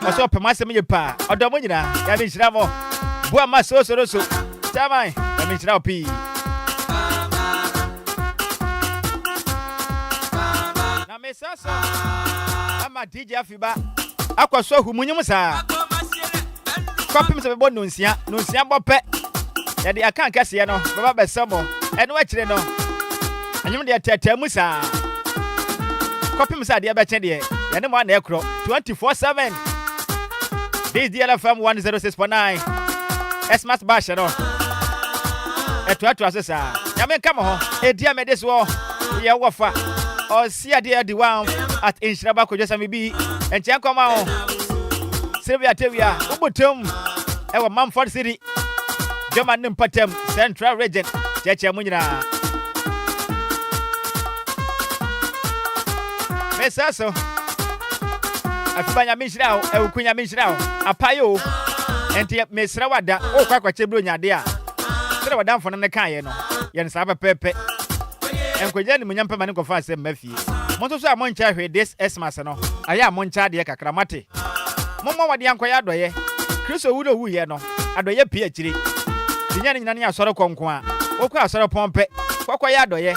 Oso pemase me pa odomo nyina ya bi hira mo bua ma so tamai ya bi hira pi na mesaso ama DJ Afiba akwaso humunyum sa kopim se bebo nonsia bope ya de akan kase no baba besamo eno akire no anyum de tatamu sa kopim sa de be chen de ya ne mo na ekro 24/7. This DLFM 106.9. Xmas bash no. Eto asesa. Yame come on. E dia me this wo. Ye wofa. O sia dia the one at Nhyiraba Kwadwo Sammy bi. Enchen come on. Sylvia Tewia. Ubotom. E wo Manford City. German Nimpatem Central Region. Cheche munyina. Mesaso. Afibanya minshirao ewukunya minshirao apayo enti mesra wada o kwakwache bro nyade a sere wada mfo ne kan ye no ye nsa pepepe enkwaje ni munyampa mane kofa asem mafie monto so amoncha hwe this Xmas no aya amoncha de kakramate mommo wade ankoya adoye Kristo wudo wu ye no adoye pie akire dinya ni nyane asore konko a okwa asore pompe kwakwaya adoye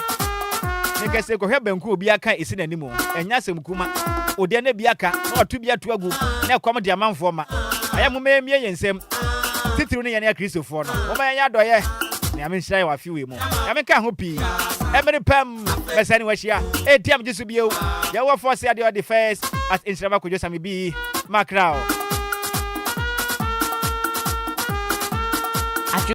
ne kese ko hwe banku obi aka esi nanimo enya semkuma ode na biaka na otu bia to agu na ekom de amanfo ma aya mo memie yensem titiru ne ya Kristofo no o ma ya doye na ame nhyira wa fiwe mu ya me ka ho pi emere pam besani wa hia etiam jesu bio ya wo force ade the first at Nhyiraba Kwadwo Sammy bi makrao